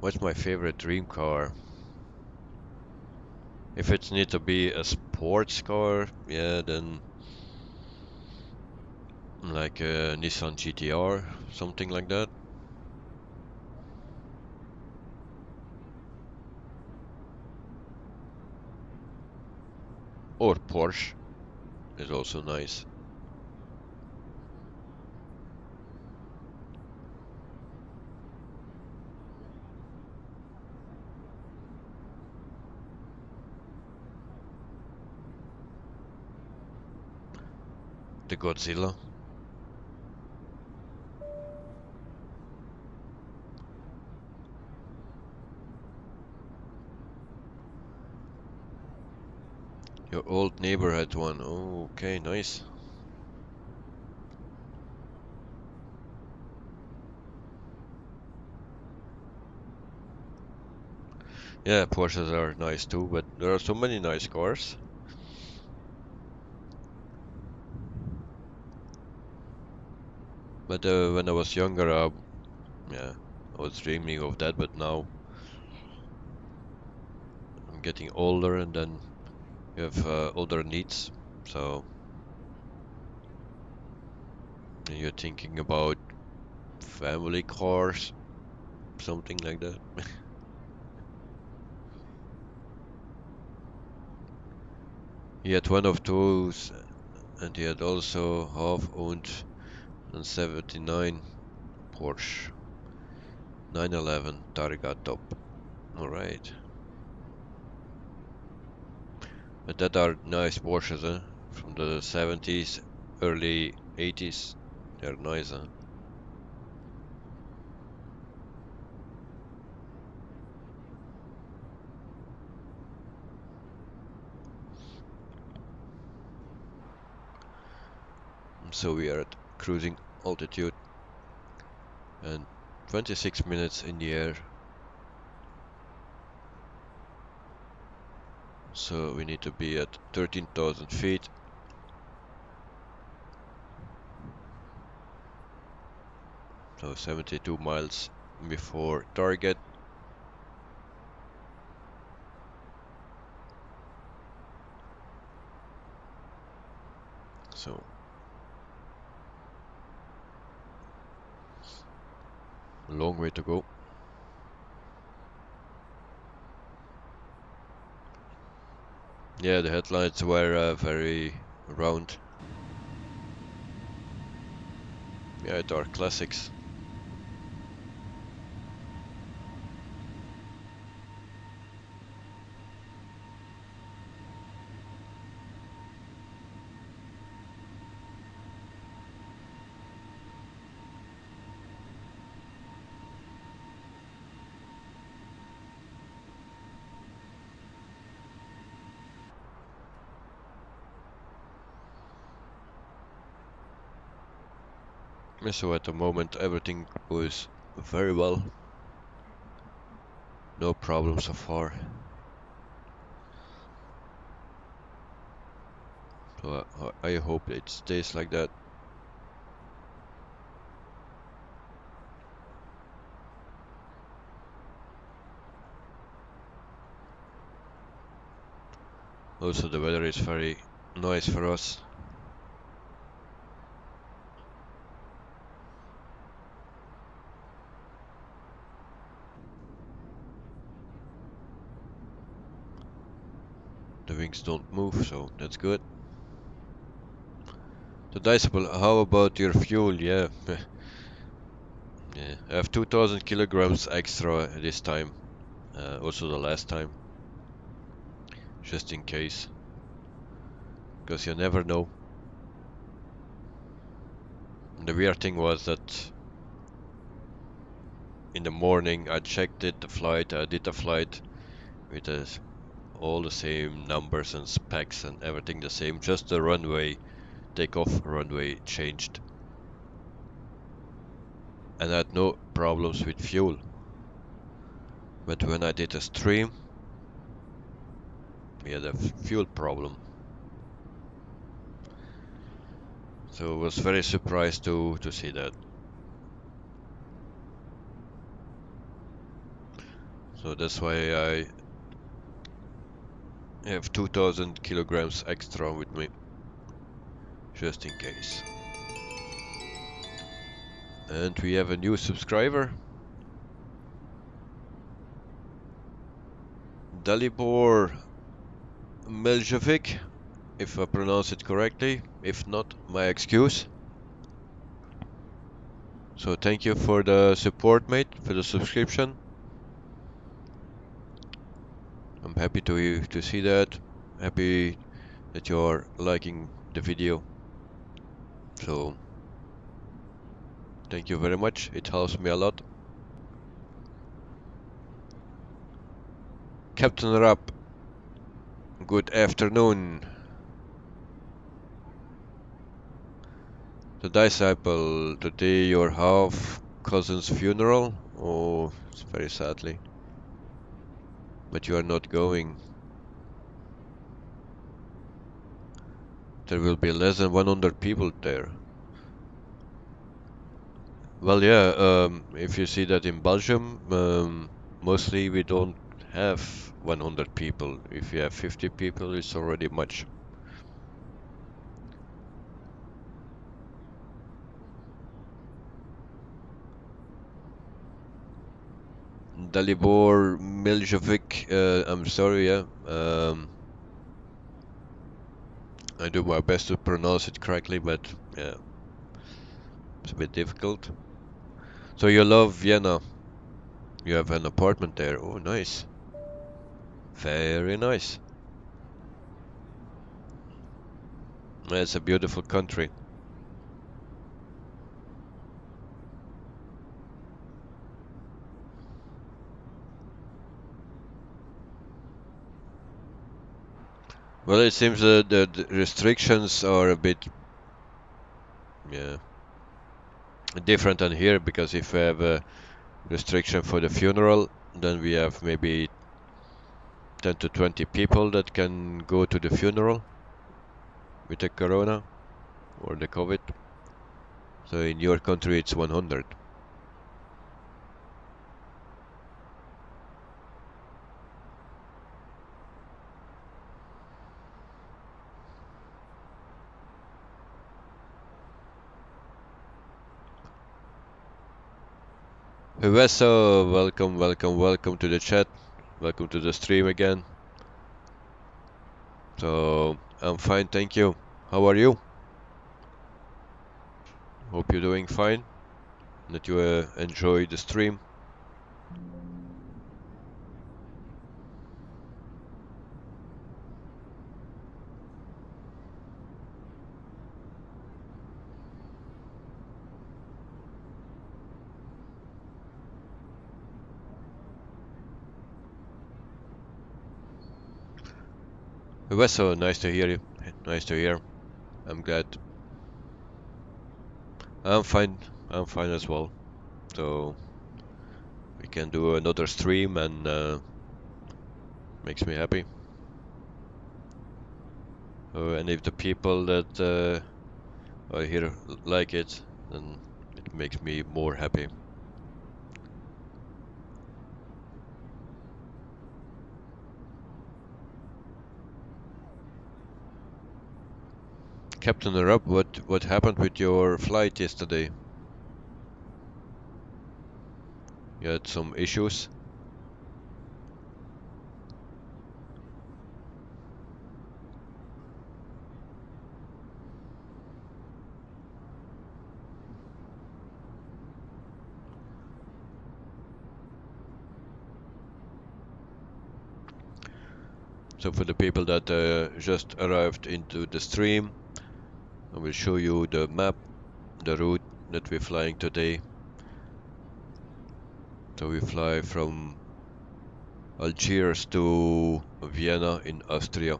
What's my favorite dream car? If it need to be a sports car, yeah, then like a Nissan GTR, something like that. Or Porsche is also nice. The Godzilla. Your old neighbor had one. Oh, okay, nice. Yeah, Porsches are nice too, but there are so many nice cars. But when I was younger, yeah, I was dreaming of that, but now I'm getting older and then you have other needs, so you're thinking about family cars, something like that. He had one of those, and he had also half-owned and 79 Porsche. 911 Targa top. Alright. But that are nice Porsches, eh? From the 70s, early 80s. They're nice, huh? So we are at cruising altitude and 26 minutes in the air. So we need to be at 13,000 feet. So 72 miles before target. So a long way to go. Yeah, the headlights were very round. Yeah, it are classics. So at the moment everything goes very well. No problem so far. So I hope it stays like that. Also the weather is very nice for us. The wings don't move, so that's good. So Decibel, how about your fuel? Yeah. Yeah, I have 2000 kilograms extra this time. Also the last time. Just in case. Because you never know. The weird thing was that in the morning I checked it, the flight, I did the flight with all the same numbers and specs and everything the same, just the runway, takeoff runway changed. And I had no problems with fuel. But when I did a stream, we had a fuel problem. So I was very surprised to see that. So that's why I have 2000 kilograms extra with me, just in case. And we have a new subscriber, Dalibor Meljevic, if I pronounce it correctly. If not, my excuse. So thank you for the support, mate, for the subscription. I'm happy to see that. Happy that you're liking the video. So thank you very much. It helps me a lot. Captain Rapp, good afternoon. The disciple, today your half cousin's funeral? Oh, it's very sadly. But you are not going. There will be less than 100 people there. Well, yeah, if you see that in Belgium, mostly we don't have 100 people. If you have 50 people, it's already much. Dalibor Miljevic, I'm sorry, yeah. I do my best to pronounce it correctly, but yeah, it's a bit difficult. So you love Vienna? You have an apartment there. Oh, nice. Very nice. It's a beautiful country. Well, it seems that the restrictions are a bit, yeah, different than here, because if we have a restriction for the funeral, then we have maybe 10 to 20 people that can go to the funeral with the corona or the COVID. So in your country it's 100. Hueso, welcome, welcome, welcome to the chat. Welcome to the stream again. So, I'm fine, thank you. How are you? Hope you're doing fine. That you enjoy the stream. Hueso, nice to hear you. Nice to hear. I'm glad. I'm fine. I'm fine as well. So, we can do another stream, and makes me happy. And if the people that are here like it, then it makes me more happy. Captain Rob, what happened with your flight yesterday? You had some issues? So for the people that just arrived into the stream, I will show you the map, the route that we're flying today. So we fly from Algiers to Vienna in Austria.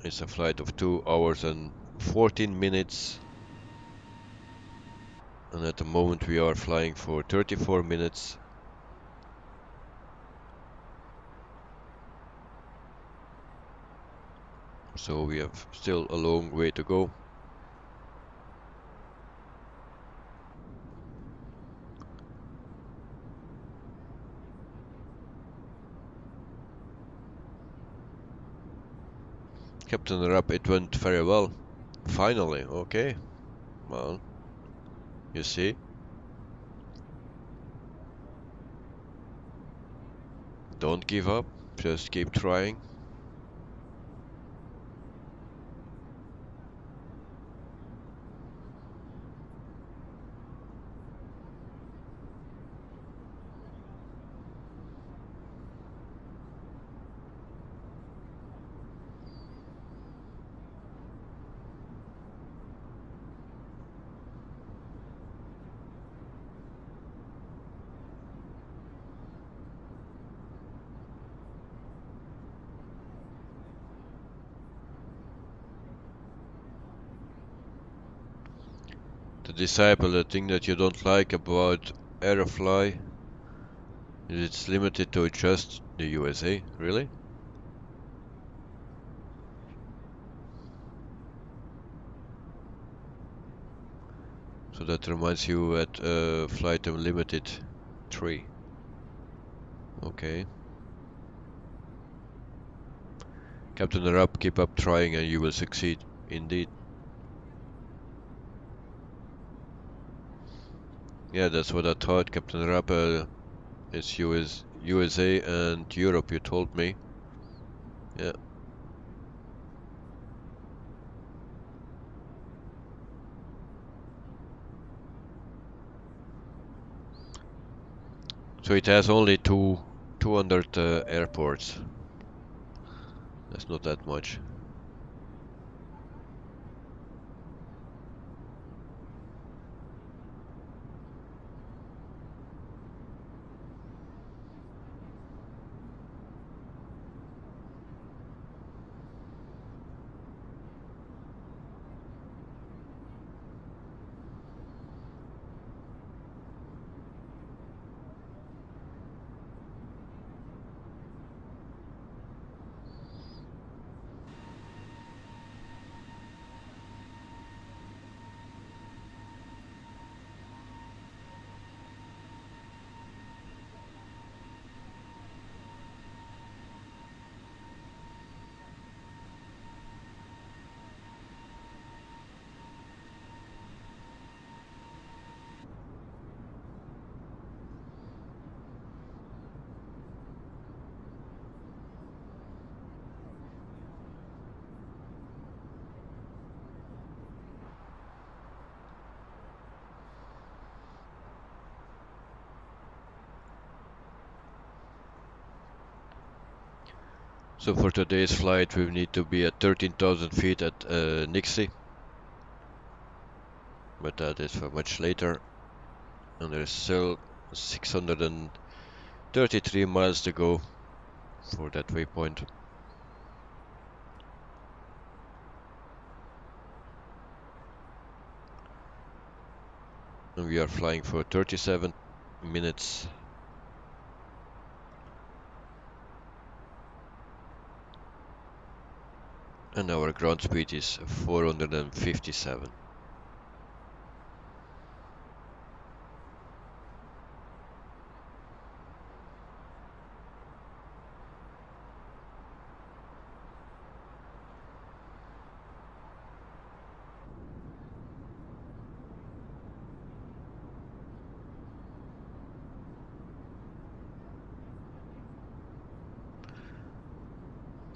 It's a flight of 2 hours and 14 minutes. And at the moment we are flying for 34 minutes. So we have still a long way to go. Captain Rapp, it went very well. Finally, okay. Well, you see. Don't give up, just keep trying. The disciple, the thing that you don't like about Aerofly is it's limited to just the USA, really? So that reminds you at Flight Unlimited 3. Okay. Captain Rapp, keep up trying and you will succeed, indeed. Yeah, that's what I thought, Captain Rapp. It's USA and Europe, you told me. Yeah. So it has only 200 airports. That's not that much. So for today's flight we need to be at 13,000 feet at Nixie. But that is for much later. And there is still 633 miles to go for that waypoint. And we are flying for 37 minutes. And our ground speed is 457.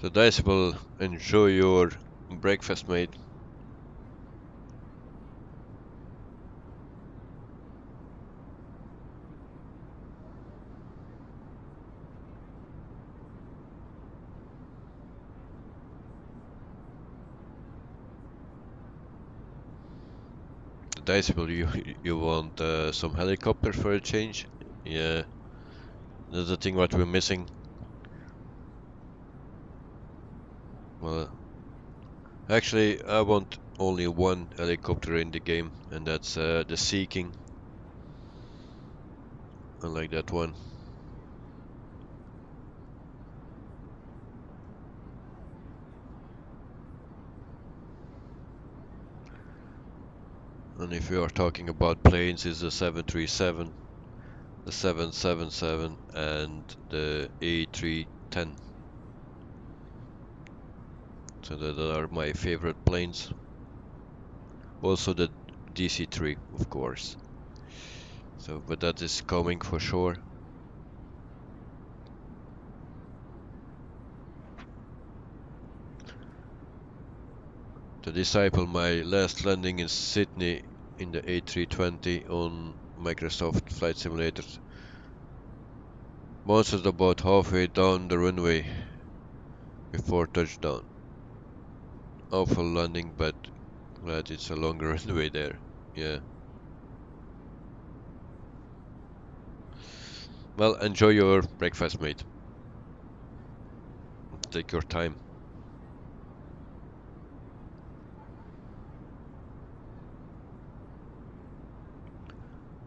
So guys, will enjoy your breakfast, mate. Decibel, you want some helicopter for a change? Yeah, that's the thing what we're missing. Well, actually, I want only one helicopter in the game, and that's the Sea King. I like that one. And if we are talking about planes, it's the 737, the 777, and the A310. So that are my favorite planes. Also the DC-3, of course. So, but that is coming for sure. To disciple my last landing in Sydney in the A320 on Microsoft Flight Simulator. Monsters about halfway down the runway before touchdown. Awful landing, but glad it's a longer runway there. Yeah. Well, enjoy your breakfast, mate. Take your time.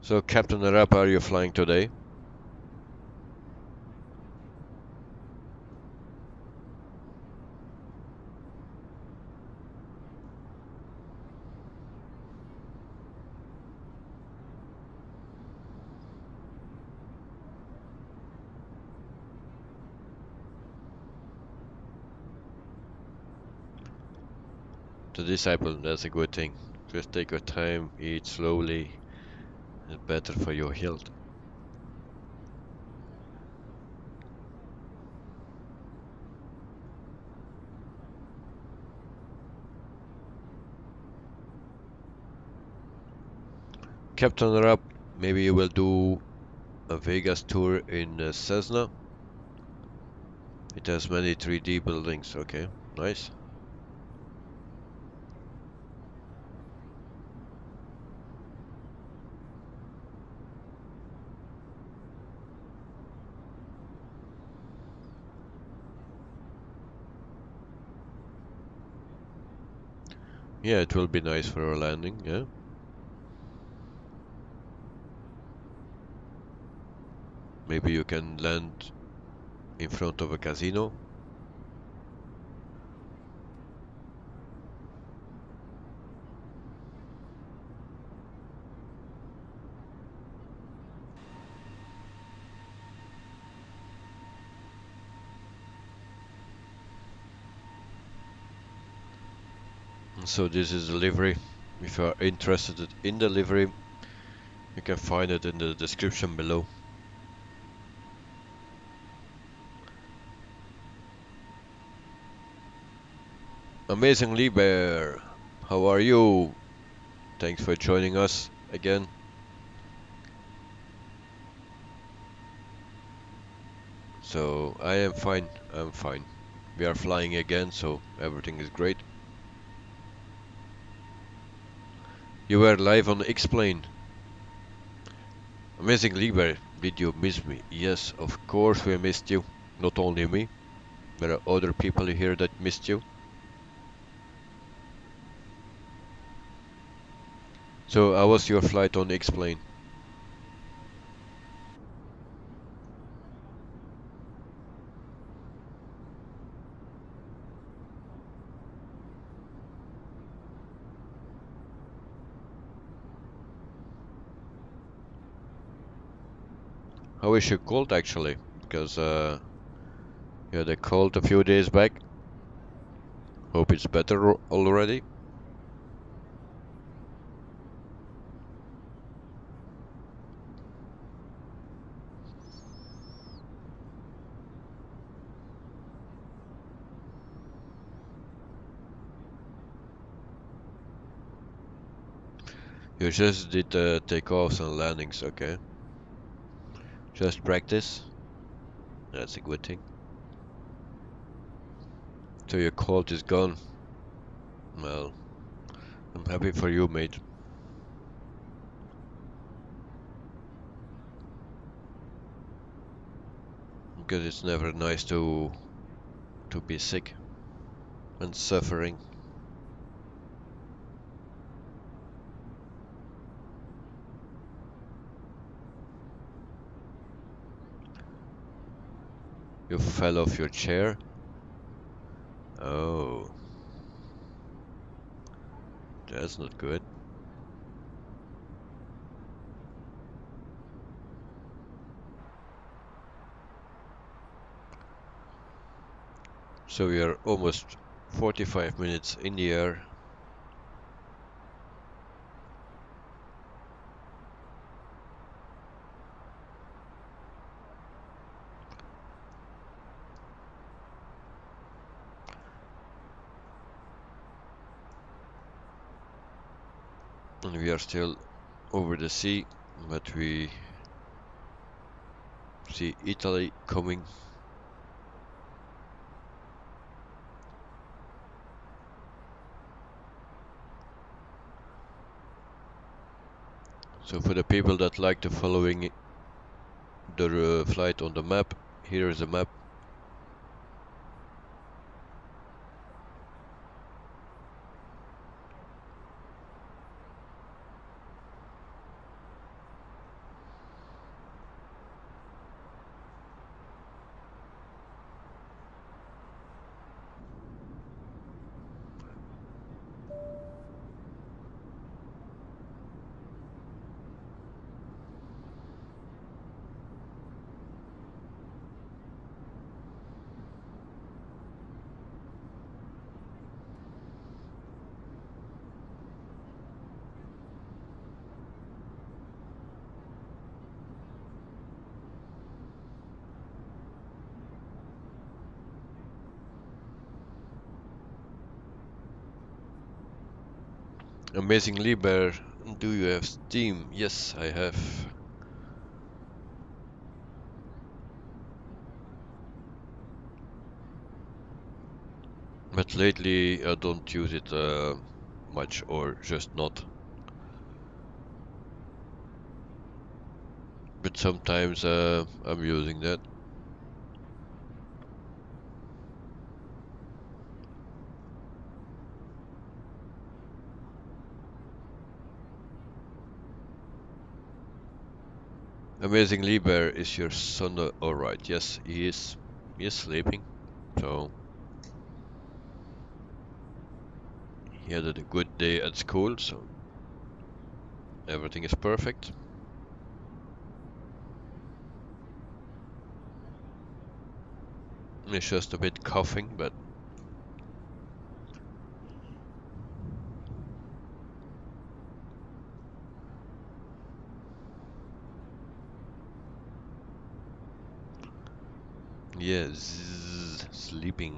So, Captain Arap, are you flying today? To disciple, that's a good thing. Just take your time, eat slowly. It's better for your health. Captain Arap, maybe you will do a Vegas tour in Cessna. It has many 3D buildings. Okay, nice. Yeah, it will be nice for a landing, yeah. Maybe you can land in front of a casino. So this is the livery. If you are interested in the livery, you can find it in the description below. Amazingly Bear, how are you? Thanks for joining us again. So I am fine, I'm fine. We are flying again, so everything is great. You were live on X-Plane. Amazing Lieber, did you miss me? Yes, of course we missed you. Not only me, there are other people here that missed you. So how was your flight on X-Plane? How is your cold actually? Because you had a cold a few days back. Hope it's better already. You just did takeoffs and landings, okay. Just practice. That's a good thing. So your cold is gone. Well, I'm happy for you, mate. Because it's never nice to be sick and suffering. You fell off your chair? Oh, that's not good. So we are almost 45 minutes in the air. And we are still over the sea, but we see Italy coming. So for the people that like to following the flight on the map, here is a map. Amazingly, Bear, do you have Steam? Yes, I have. But lately I don't use it much, or just not. But sometimes I'm using that. Amazing Lieber, is your son alright? Yes, he is. He is sleeping. So he had a good day at school, so everything is perfect. He's just a bit coughing, but yeah, sleeping.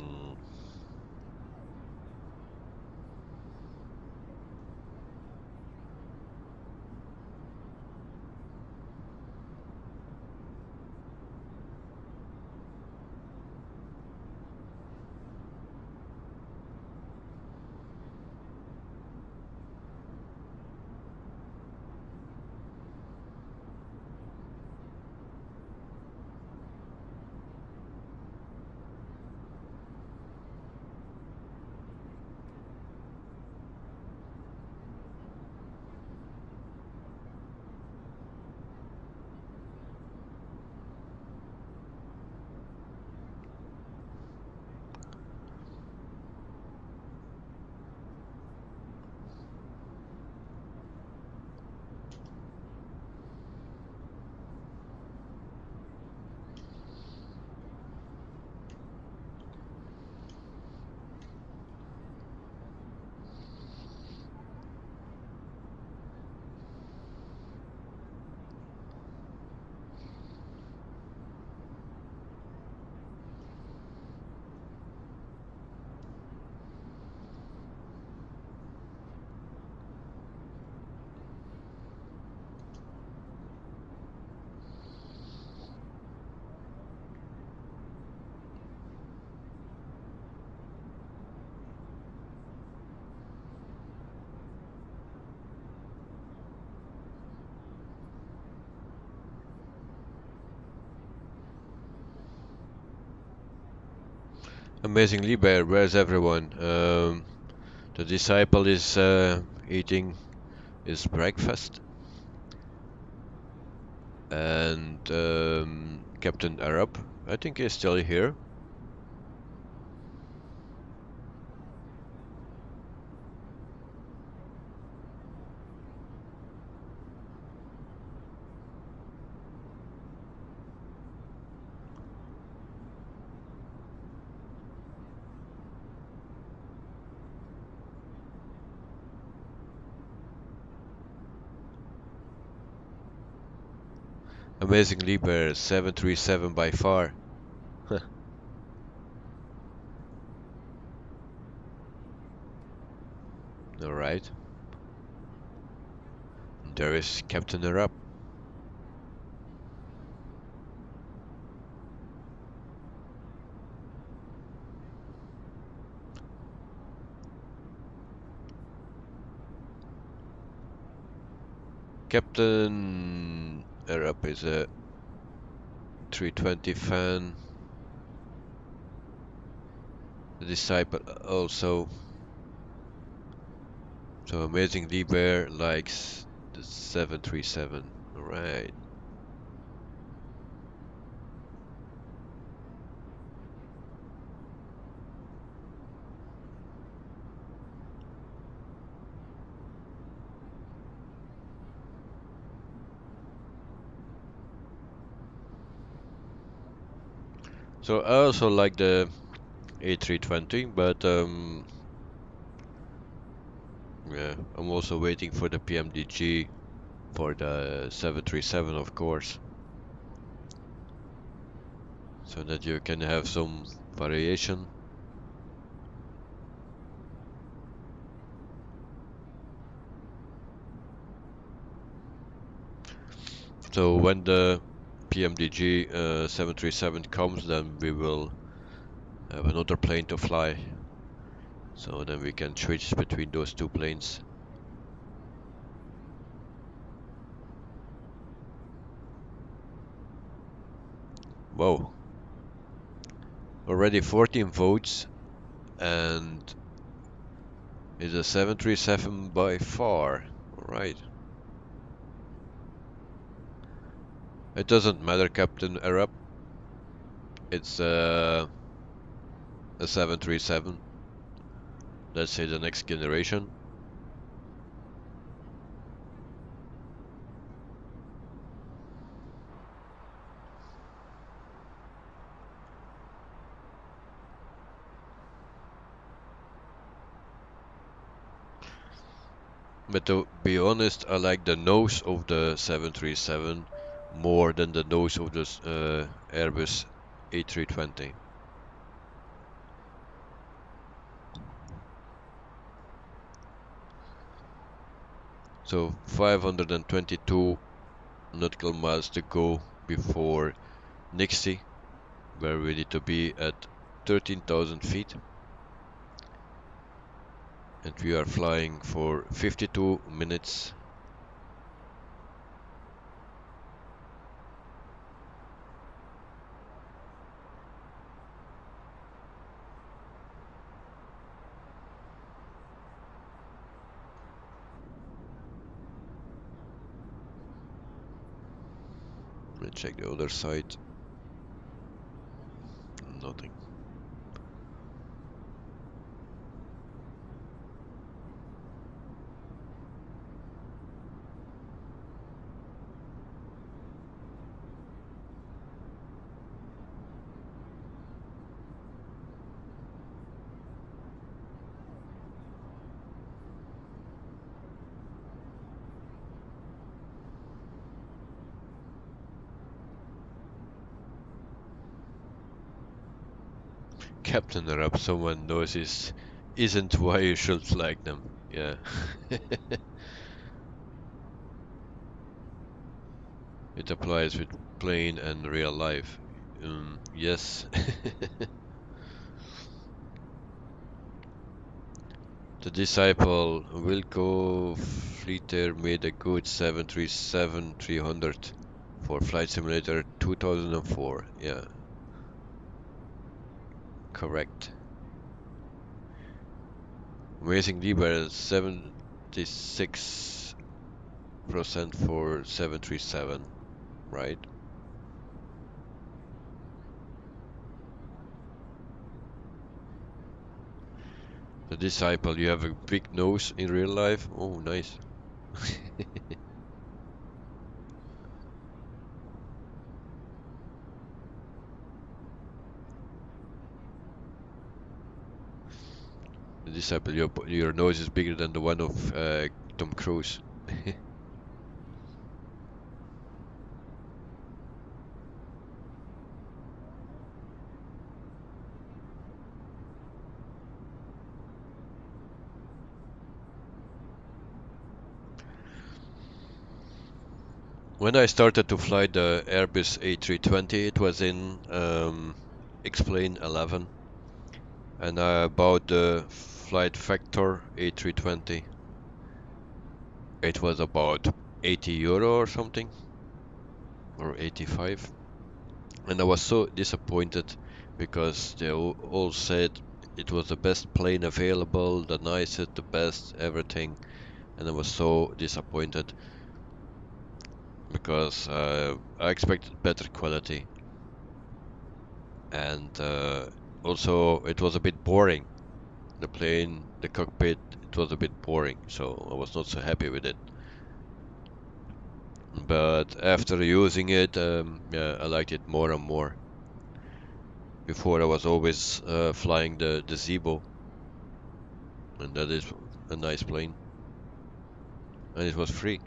Amazing Lieber, where's everyone? The disciple is eating his breakfast, and Captain Arab, I think he's still here. Amazing Lieber, 737 by far. Alright. There is Captain Arab. Captain Arab is a 320 fan. The disciple also. So Amazing Lieber likes the 737. Alright. So I also like the A320, but yeah, I'm also waiting for the PMDG for the 737, of course, so that you can have some variation. So when the PMDG 737 comes, then we will have another plane to fly. So then we can switch between those two planes. Whoa. Already 14 votes, and it's a 737 by far. Alright. It doesn't matter, Captain Arab. It's a 737. Let's say the next generation. But to be honest, I like the nose of the 737 more than the nose of the Airbus A320. So 522 nautical miles to go before Nixie, where we need to be at 13,000 feet. And we are flying for 52 minutes. Let's check the other side. Nothing. Captain Arab, someone knows this isn't why you should flag them. Yeah. It applies with plane and real life. Yes. The disciple Wilco Fleeter made a good 737-300 for Flight Simulator 2004. Yeah. Correct. Amazingly, we're at 76% for 737, right? The disciple, you have a big nose in real life? Oh, nice. The disciple, your nose is bigger than the one of Tom Cruise. When I started to fly the Airbus A320, it was in Explain 11, and I bought the Flight Factor A320. It was about 80 euro or something, or 85, and I was so disappointed because they all said it was the best plane available, the nicest, the best, everything, and I was so disappointed because I expected better quality, and also it was a bit boring. The plane, the cockpit, it was a bit boring, so I was not so happy with it. But after using it, yeah, I liked it more and more. Before I was always flying the Zibo, and that is a nice plane, and it was free.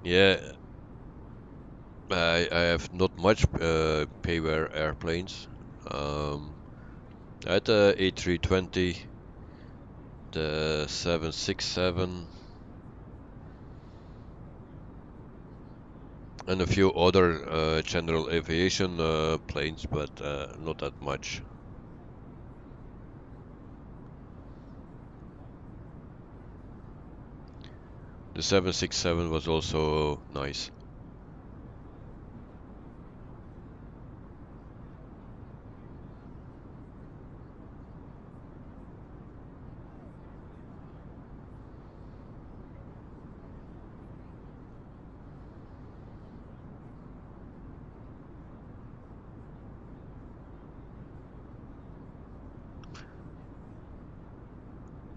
Yeah, I have not much payware airplanes. I had the A320, the 767, and a few other general aviation planes, but not that much. The 767 was also nice.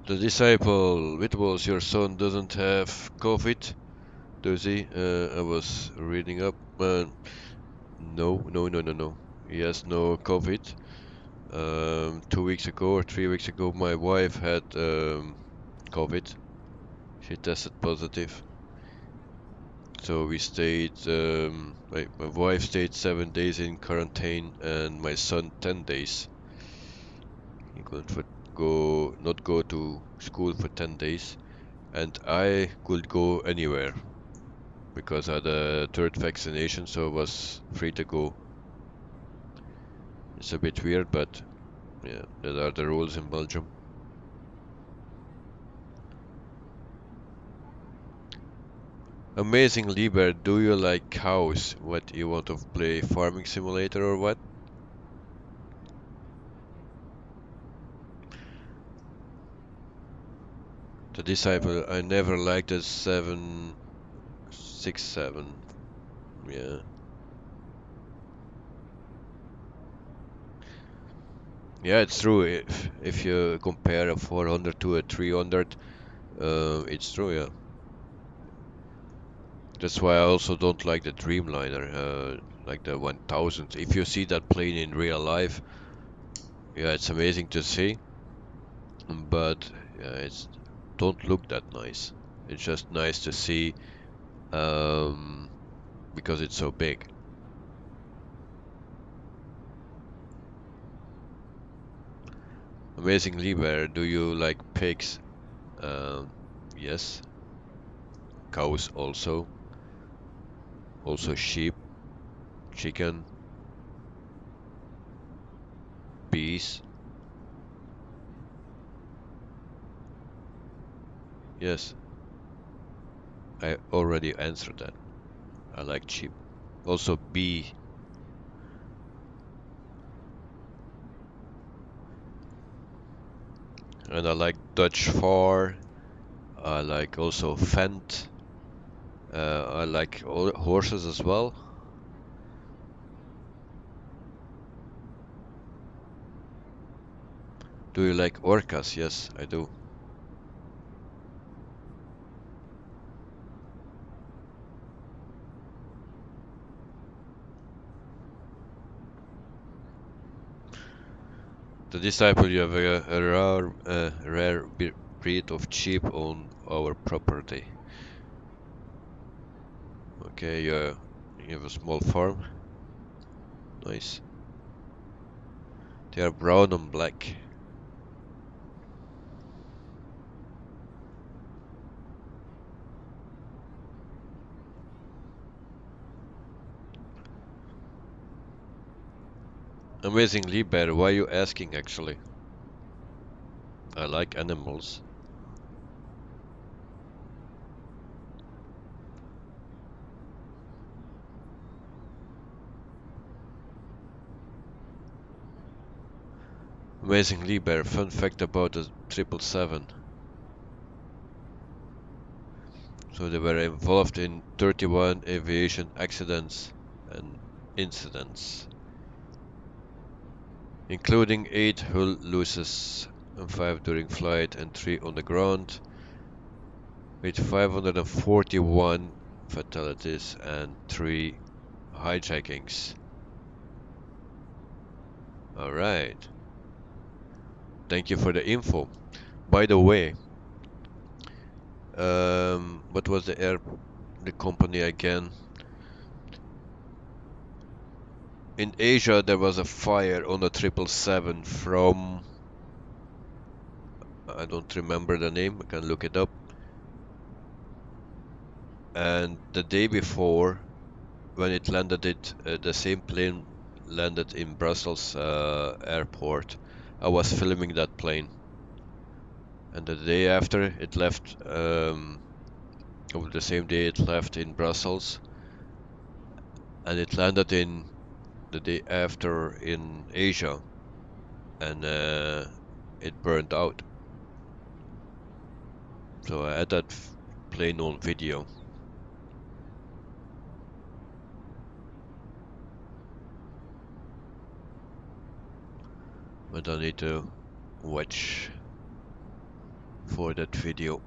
The disciple, it was your son doesn't have COVID, does he? I was reading up. No, no, no, no, no. He has no COVID. 2 weeks ago or 3 weeks ago, my wife had COVID. She tested positive. So we stayed, my wife stayed 7 days in quarantine and my son 10 days. He couldn't not go to school for 10 days. And I could go anywhere because I had a third vaccination, so I was free to go. It's a bit weird, but yeah, that are the rules in Belgium. Amazing Lieber, do you like cows? What, you want to play farming simulator or what? The disciple, I never liked the 767. Yeah. Yeah, it's true. If you compare a 400 to a 300, it's true, yeah. That's why I also don't like the Dreamliner, like the 1000. If you see that plane in real life, yeah, it's amazing to see, but yeah, it's don't look that nice. It's just nice to see, um, because it's so big. Amazing Lieber, do you like pigs? Yes. Cows also. Also sheep, chicken, bees. Yes, I already answered that. I like sheep. Also bee. And I like Dutch far. I like also Fent. I like horses as well. Do you like orcas? Yes, I do. The disciple, you have a rare breed of sheep on our property. Okay, you have a small farm. Nice. They are brown and black. Amazing Lieber, why are you asking actually? I like animals. Amazing Lieber, fun fact about the 777. So they were involved in 31 aviation accidents and incidents, including 8 hull losses and 5 during flight and 3 on the ground, with 541 fatalities and 3 hijackings. Alright. Thank you for the info. By the way, what was the the company again. In Asia there was a fire on a 777 from, I don't remember the name, I can look it up. And the day before, when it landed, the same plane landed in Brussels airport. I was filming that plane, and the day after it left, over the same day it left in Brussels, and it landed in the day after in Asia, and it burned out. So I had that plane on video. But I need to watch for that video.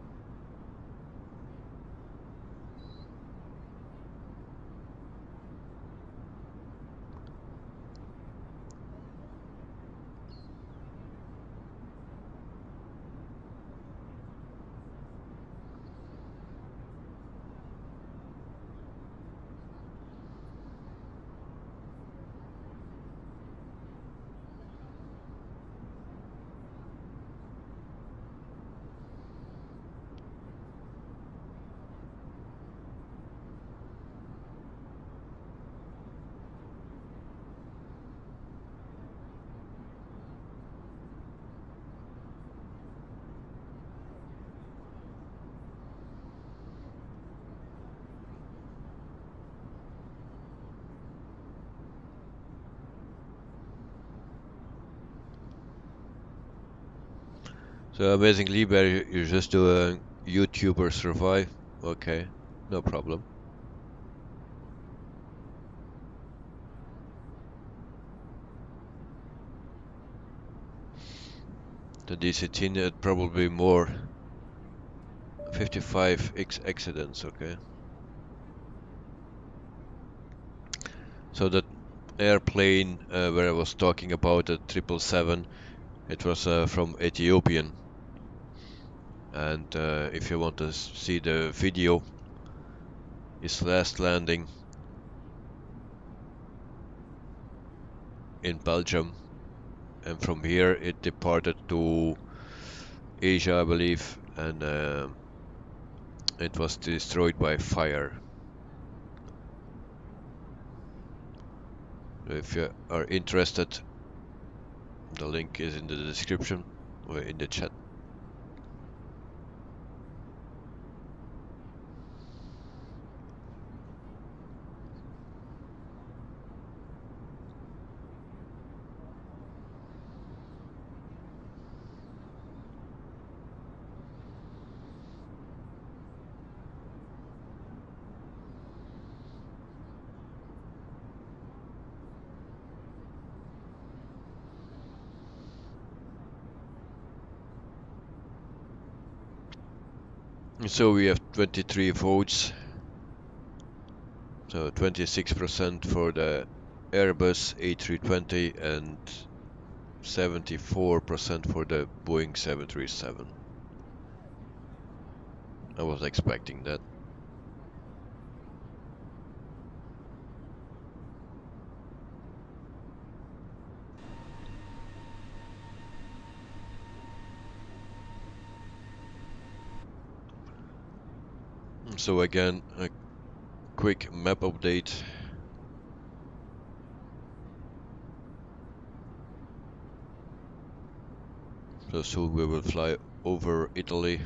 So amazingly, where you just do a YouTuber survive. Okay, no problem. The DC-10 had probably more. 55 accidents, okay. So that airplane where I was talking about, the 777, it was from Ethiopian. And if you want to see the video, his last landing in Belgium, and from here it departed to Asia, I believe, and it was destroyed by fire. If you are interested, the link is in the description or in the chat. So we have 23 votes, so 26% for the Airbus A320 and 74% for the Boeing 737. I was expecting that. So again, a quick map update. So soon we will fly over Italy.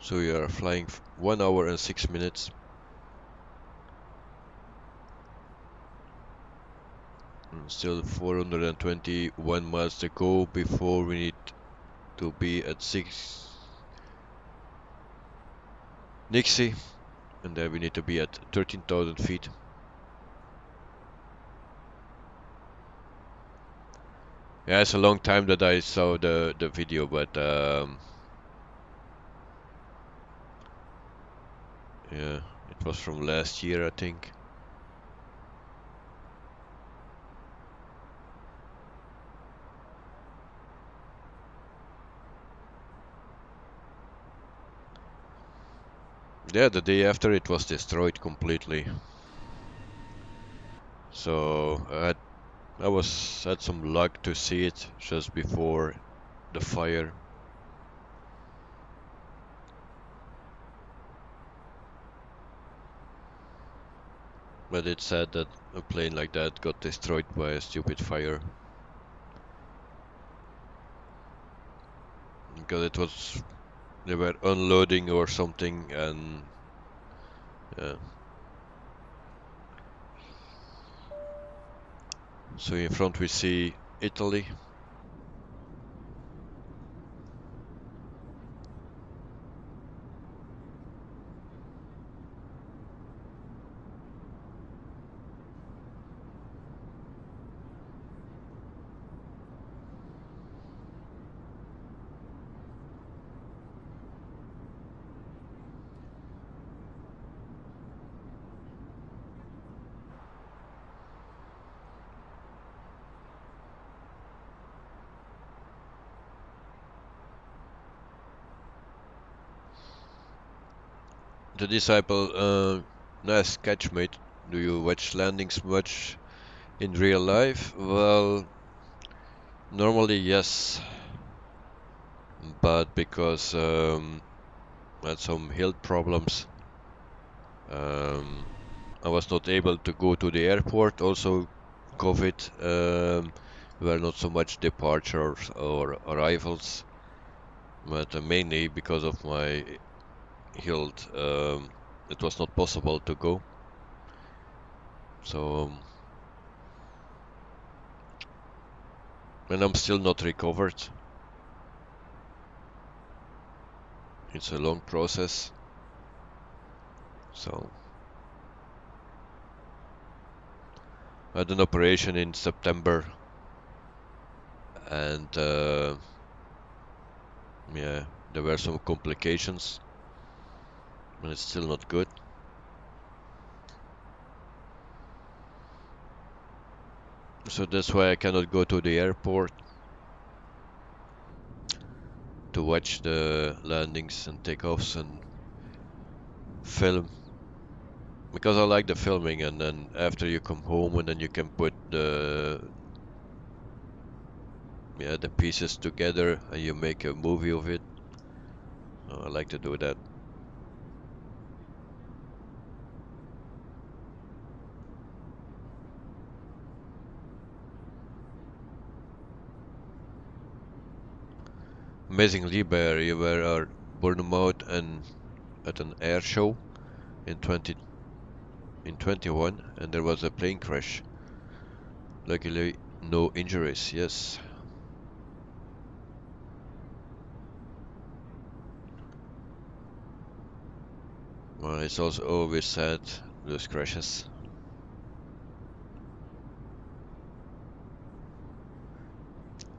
So we are flying 1 hour and 6 minutes. And still 421 miles to go before we need to be at 6 Nixie, and then we need to be at 13,000 feet. Yeah, it's a long time that I saw the video, but yeah, it It was from last year, I think. Yeah, the day after it was destroyed completely. So I had some luck to see it just before the fire. But it's sad that a plane like that got destroyed by a stupid fire. Because they were unloading or something, and yeah. So in front we see Italy. The disciple, nice catch, mate. Do you watch landings much in real life? Well, normally yes, but because I had some health problems, um, I was not able to go to the airport. Also, COVID, were not so much departures or arrivals, but mainly because of my health, it was not possible to go. So, and I'm still not recovered. It's a long process. So, I had an operation in September, and yeah, there were some complications, and it's still not good. So that's why I cannot go to the airport to watch the landings and takeoffs and film. Because I like the filming, and then after you come home and then you can put the pieces together and you make a movie of it. I like to do that. Amazingly, Bear, you were at Bournemouth and at an air show in 21, and there was a plane crash. Luckily, no injuries. Yes. Well, it's also always sad, those crashes.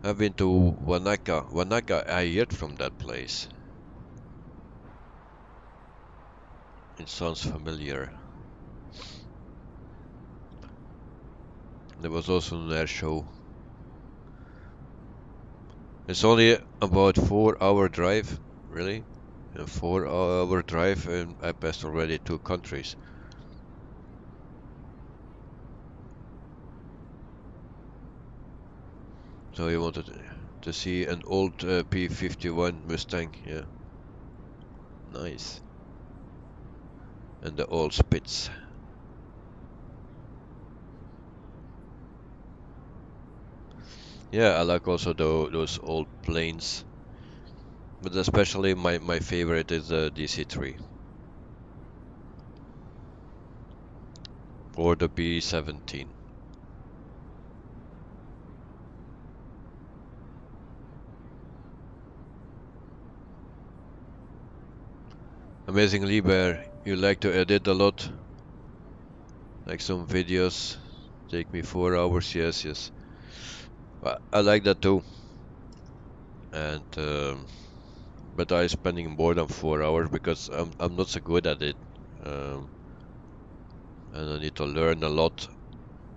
I've been to Wanaka. Wanaka, I heard from that place. It sounds familiar. There was also an air show. It's only about 4-hour drive, really? A 4-hour drive, and I passed already 2 countries. So you wanted to see an old P51 Mustang, yeah. Nice. And the old Spitz. Yeah, I like also those old planes. But especially my favorite is the DC-3. Or the B-17. Amazingly, Bear, you like to edit a lot? Like some videos take me 4 hours, yes. I like that too. And but I'm spending more than 4 hours because I'm not so good at it. and I need to learn a lot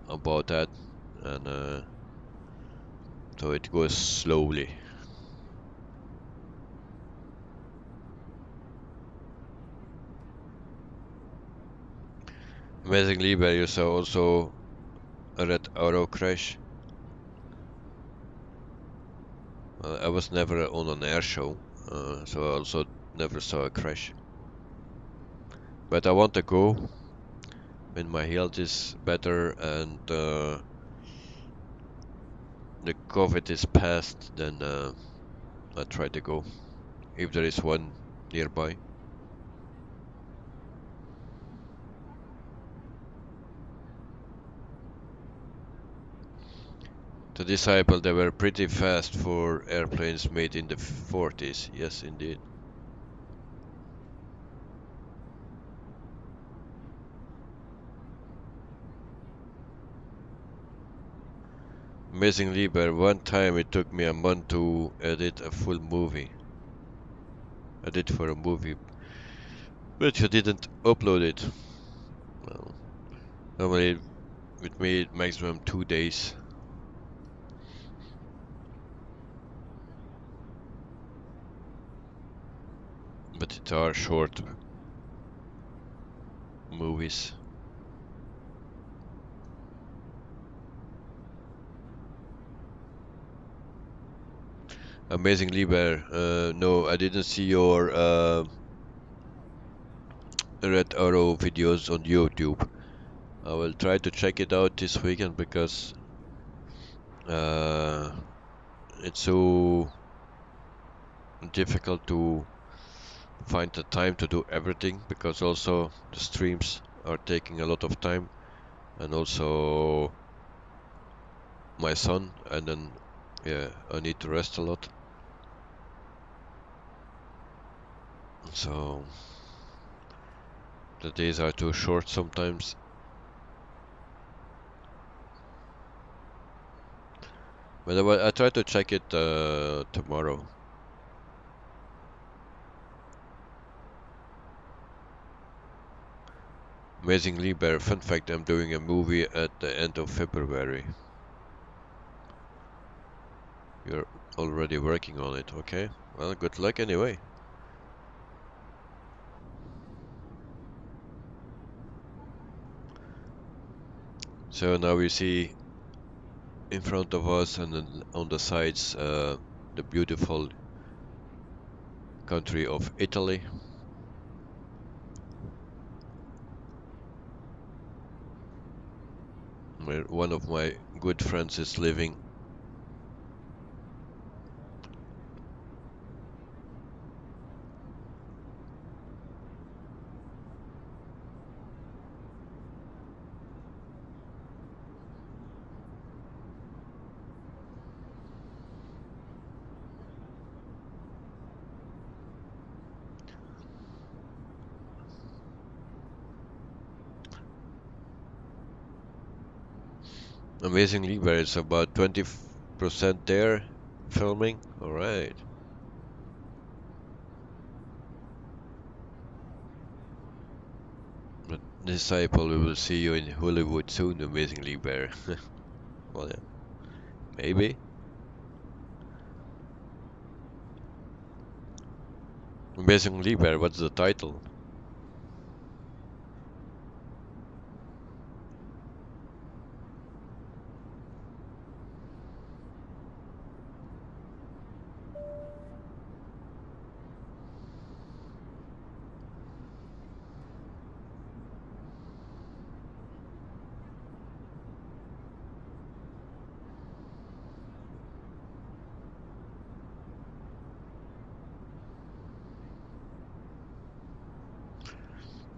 about that, and so it goes slowly. Amazingly, where you saw also a red arrow crash. I was never on an air show, so I also never saw a crash. But I want to go when my health is better and the COVID is past, then I try to go if there is one nearby. The Disciple, they were pretty fast for airplanes made in the 40s, yes indeed. Amazingly, but one time it took me a month to edit a full movie. Edit for a movie, but you didn't upload it. Well, normally with me maximum 2 days. But it are short movies. Amazingly, Bear. No, I didn't see your Red Arrow videos on YouTube. I will try to check it out this weekend because it's so difficult to find the time to do everything, because also the streams are taking a lot of time, and also my son, and then yeah, I need to rest a lot. So the days are too short sometimes. But I try to check it tomorrow. Amazingly, Bear, fun fact, I'm doing a movie at the end of February. You're already working on it, okay? Well, good luck anyway. So now we see in front of us and then on the sides the beautiful country of Italy. Where one of my good friends is living. Amazingly, where it's about 20% there filming. Alright. But Disciple, we will see you in Hollywood soon, amazingly, Bear. Well, yeah. Maybe. Amazingly, Bear, what's the title?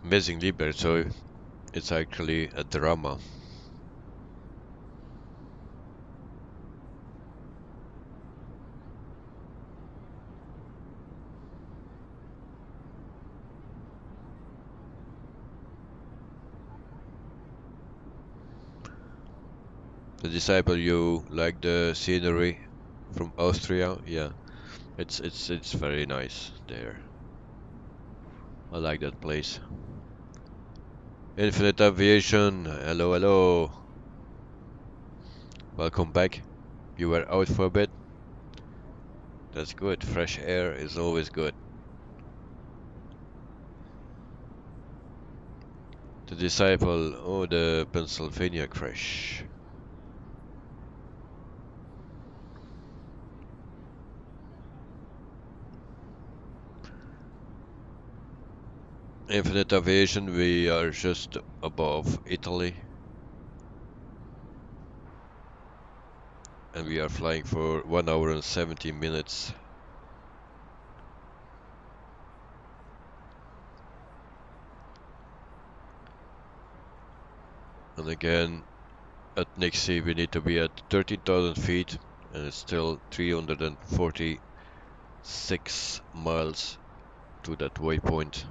Amazingly, Bear, so it's actually a drama. The Disciple, you like the scenery from Austria? Yeah, it's very nice there. I like that place. Infinite Aviation, hello, hello. Welcome back. You were out for a bit. That's good. Fresh air is always good. The Disciple, oh, the Pennsylvania crash. Infinite Aviation, we are just above Italy. And we are flying for 1 hour and 70 minutes. And again, at Nixie we need to be at 13,000 feet and it's still 346 miles to that waypoint.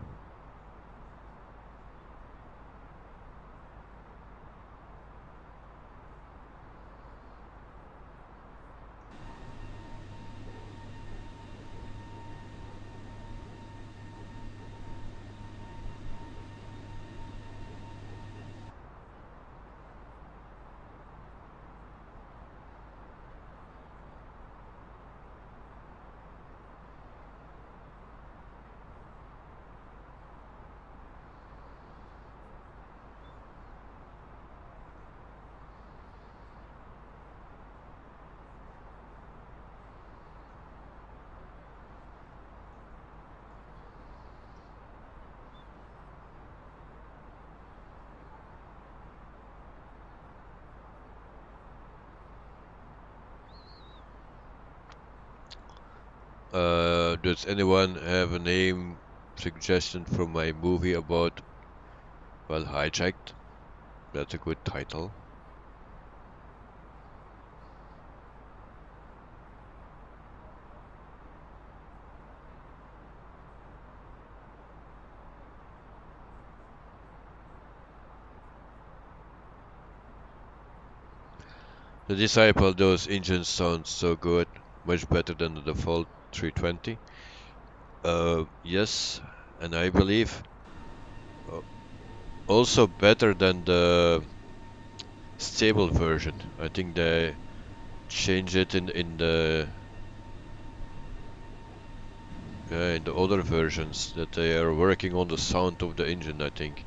Does anyone have a name suggestion from my movie about, well, hijacked? That's a good title. The Disciple, those engines sound so good, much better than the default 320. Yes, and I believe also better than the stable version. I think they changed it in the other versions that they are working on the sound of the engine, I think.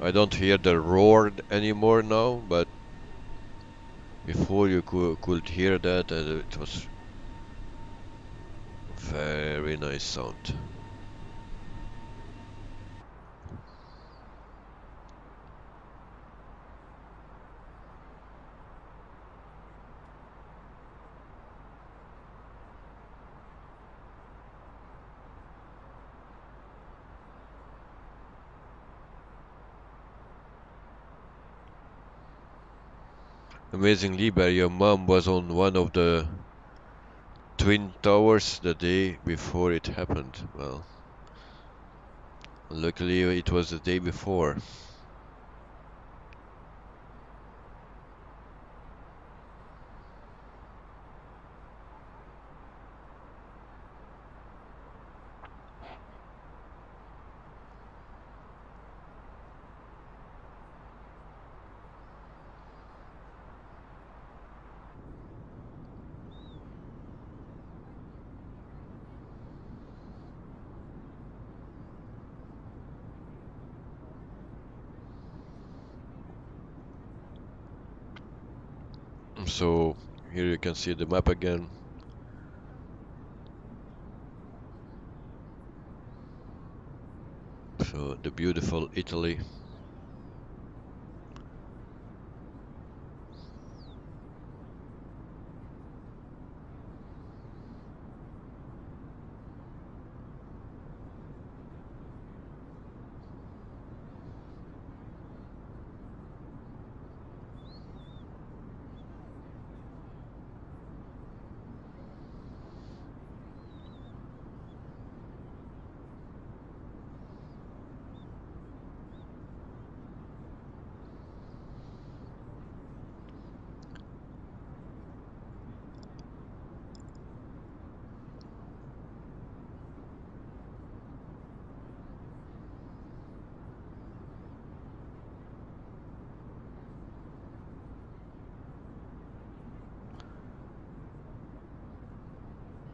I don't hear the roar anymore now, but before you could hear that, and it was very nice sound. Amazingly, but your mom was on one of the Twin Towers the day before it happened. Well, luckily it was the day before. So here you can see the map again. So the beautiful Italy.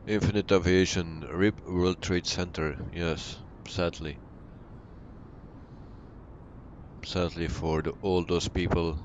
Infinite Aviation, RIP World Trade Center. Yes, sadly. Sadly for all those people.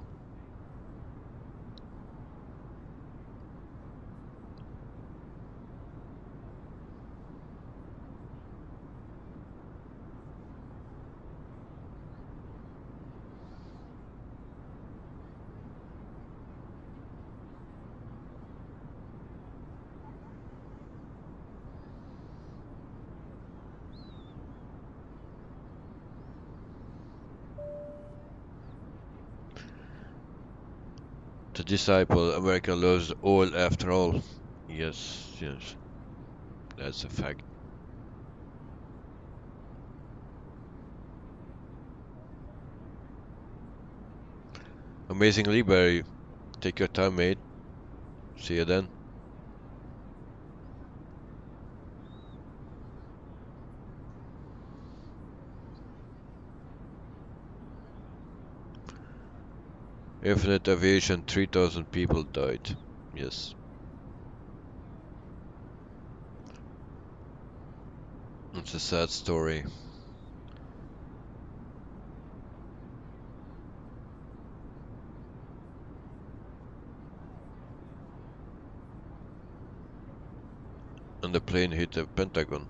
The disciple, America loves oil after all. Yes, yes, that's a fact. Amazingly, Barry. Take your time, mate. See you then. Infinite Aviation, 3,000 people died. Yes. It's a sad story. And the plane hit the Pentagon.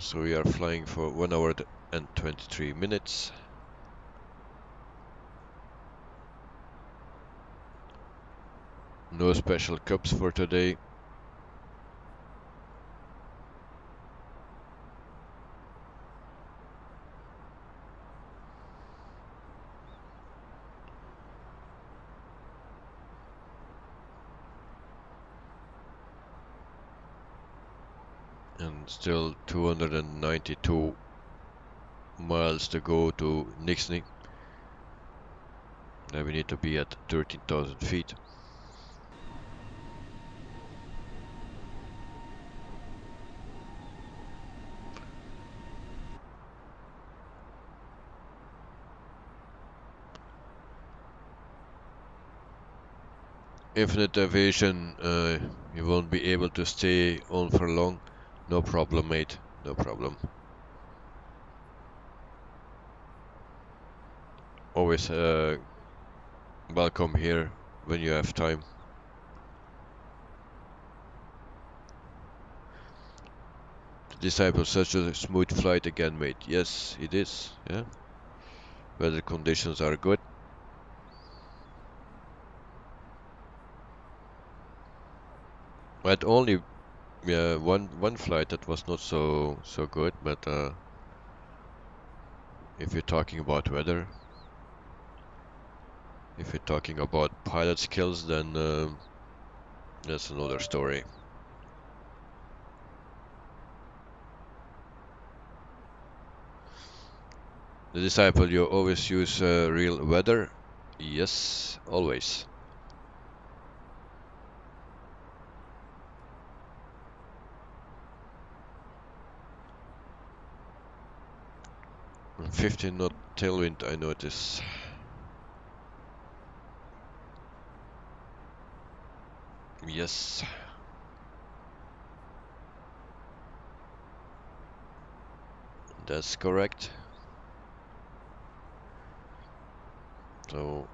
So we are flying for 1 hour and 23 minutes. No special cups for today. And still 292 miles to go to Nixney. Then we need to be at 13,000 feet. Infinite Aviation, you won't be able to stay on for long. No problem, mate. No problem. Always welcome here when you have time. The Disciple, such a smooth flight again, mate. Yes, it is. Yeah. Weather conditions are good. But only one flight that was not so good, but if you're talking about weather, if you're talking about pilot skills, then that's another story. The Disciple, you always use real weather? Yes, always. And 15 knot tailwind, I notice. Yes. That's correct. So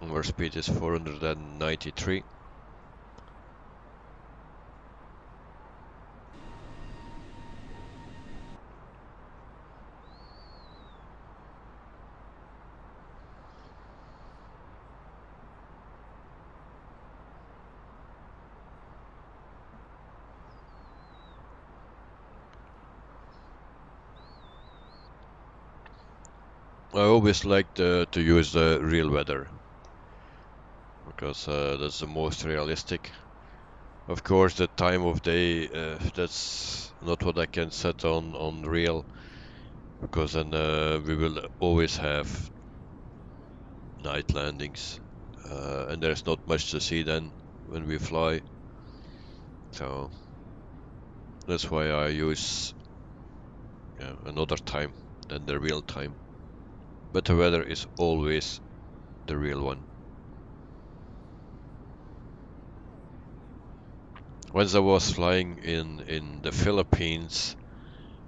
our speed is 493. I always like to use the real weather because that's the most realistic. Of course, the time of day, that's not what I can set on real, because then we will always have night landings, and there's not much to see then when we fly. So that's why I use another time than the real time. But the weather is always the real one. Once I was flying in the Philippines,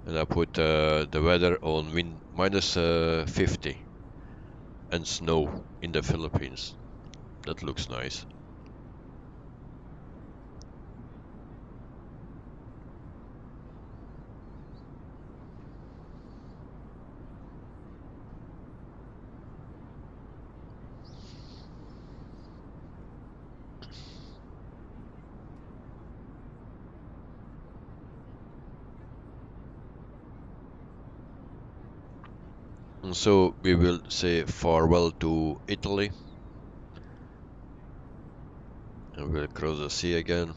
and I put the weather on minus 50 and snow in the Philippines. That looks nice. And so we will say farewell to Italy, and we'll cross the sea again.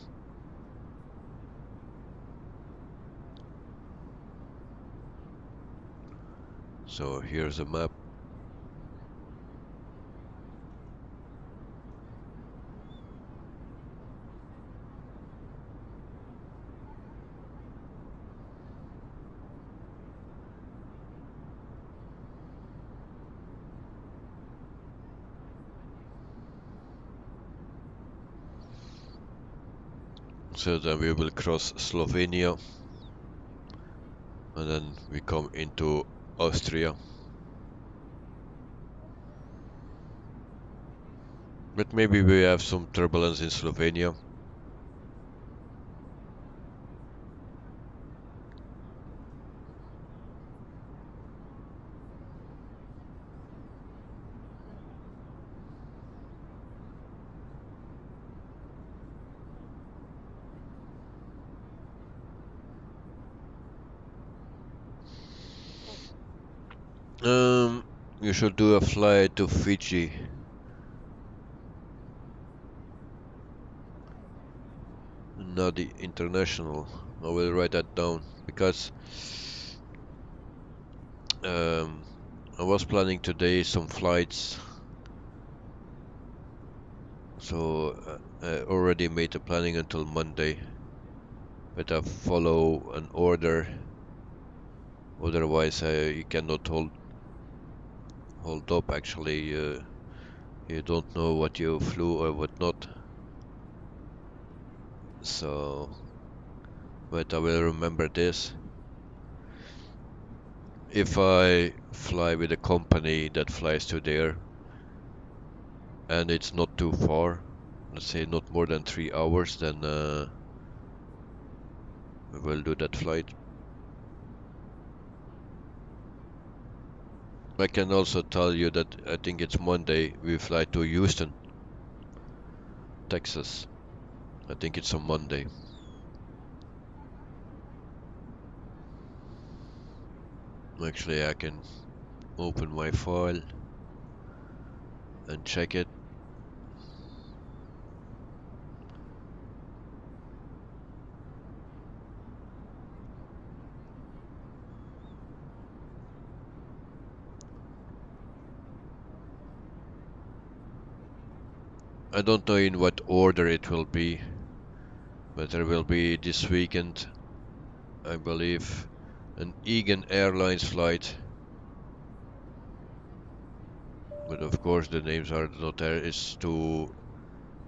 So here's a map. So then we will cross Slovenia, and then we come into Austria. But maybe we have some turbulence in Slovenia. You should do a flight to Fiji. Not the international. I will write that down because I was planning today some flights. So I already made the planning until Monday. But I follow an order. Otherwise, you cannot hold up. Actually, you don't know what you flew or what not. So, but I will remember this. If I fly with a company that flies to there, and it's not too far, let's say not more than 3 hours, then we will do that flight. I can also tell you that I think it's Monday we fly to Houston, Texas. I think it's on Monday. Actually, I can open my file and check it. I don't know in what order it will be, but there will be this weekend, I believe, an Egan Airlines flight. But of course the names are not there. It's to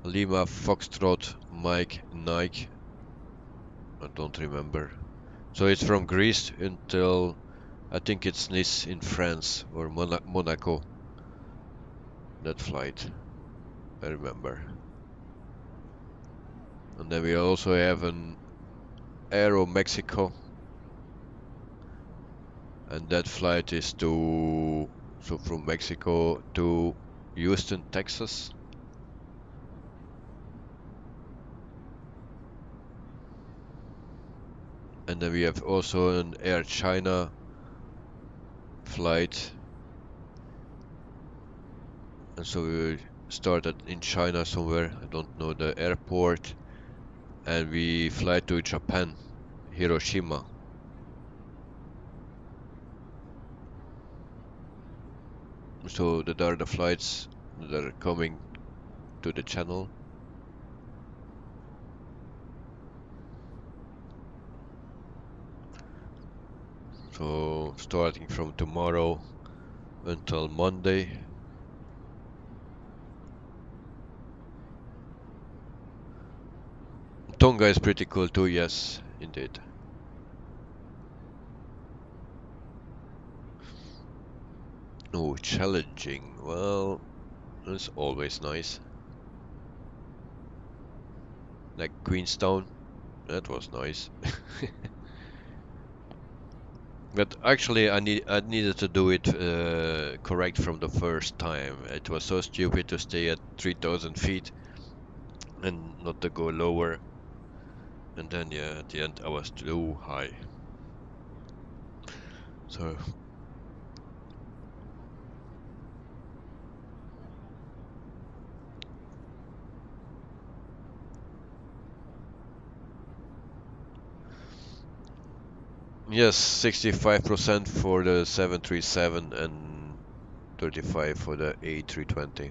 Lima Foxtrot Mike Nike. I don't remember. So it's from Greece until I think it's Nice in France or Monaco. That flight, I remember. And then we also have an Aero Mexico, and that flight is from Mexico to Houston, Texas. And then we have also an Air China flight, and so we started in China somewhere. I don't know the airport. and we fly to Japan, Hiroshima. So that are the flights that are coming to the channel. So starting from tomorrow until Monday. Tonga is pretty cool too, yes, indeed. Oh, challenging. Well, it's always nice. Like Queenstown, that was nice. But actually, I needed to do it correct from the first time. It was so stupid to stay at 3,000 feet and not to go lower. And then, yeah, at the end I was too high. So yes, 65% for the 737 and 35 for the A320.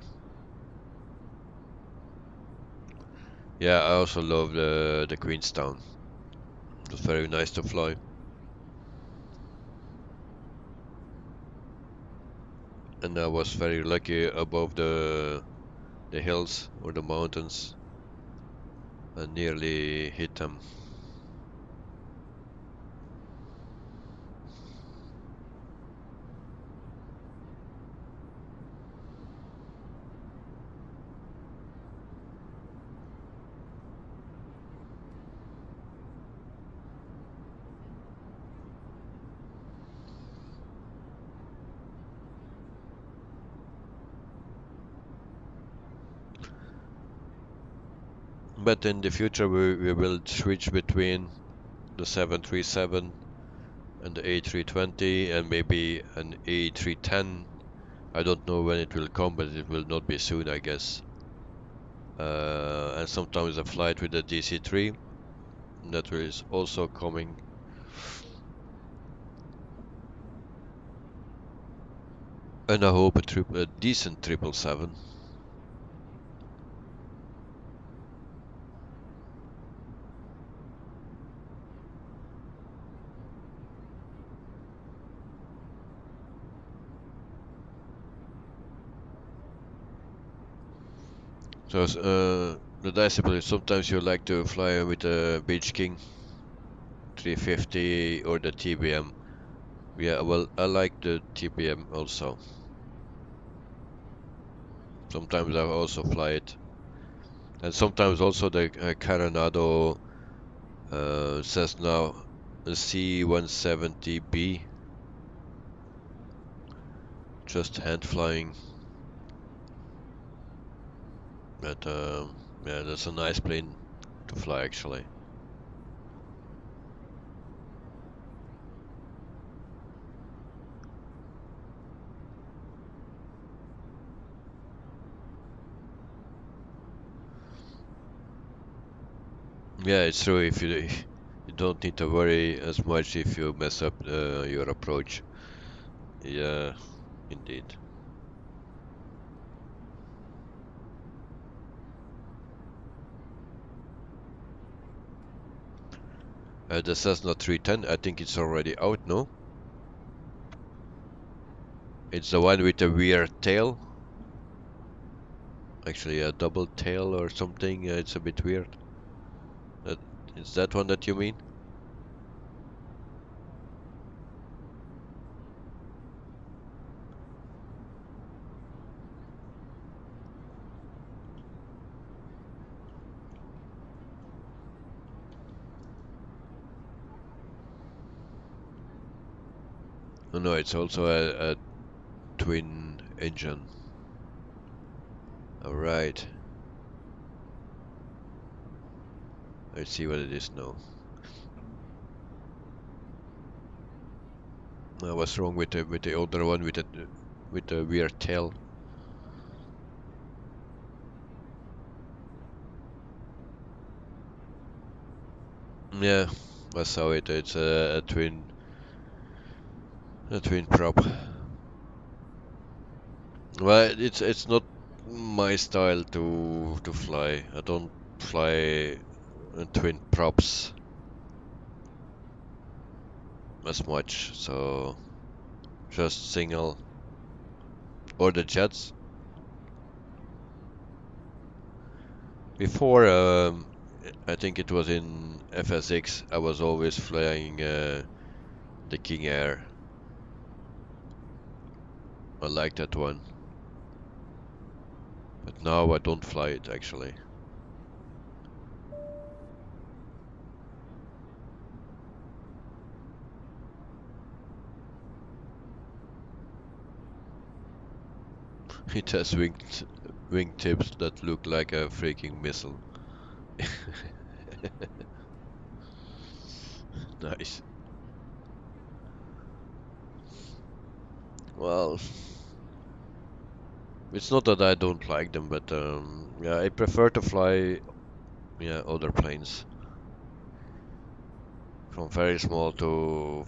Yeah, I also love the Queenstown. It was very nice to fly. And I was very lucky above the hills or the mountains. I nearly hit them. But in the future we will switch between the 737 and the A320 and maybe an A310. I don't know when it will come, but it will not be soon, I guess. And sometimes a flight with the DC-3 that is also coming. And I hope a decent 777. So the decibel is sometimes you like to fly with the Beach King 350 or the TBM. Yeah, well, I like the TBM also. Sometimes I also fly it. And sometimes also the Coronado Cessna C-170B. Just hand flying. But yeah, that's a nice plane to fly actually. Yeah, it's true. If you don't need to worry as much if you mess up your approach. Yeah, indeed. The Cessna 310, I think it's already out, no? It's the one with the weird tail. Actually, a double tail or something. It's a bit weird. That, is that one that you mean? Oh, no, it's also a twin engine. Alright. Let's see what it is now. I was wrong with the older one with the weird tail. Yeah, I saw it. It's a twin prop. Well, it's not my style to fly. I don't fly twin props as much, so just single or the jets. Before, I think it was in FSX, I was always flying the King Air. I like that one, but now I don't fly it actually. It has wingtips that look like a freaking missile. Nice. Well, it's not that I don't like them, but yeah, I prefer to fly other planes from very small to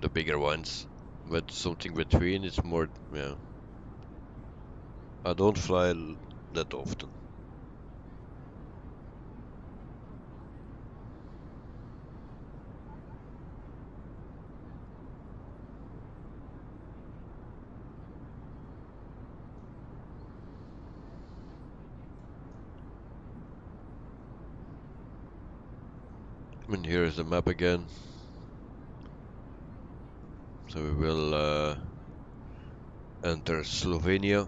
the bigger ones. But something between, it's more yeah. I don't fly that often. And here is the map again. So we will enter Slovenia.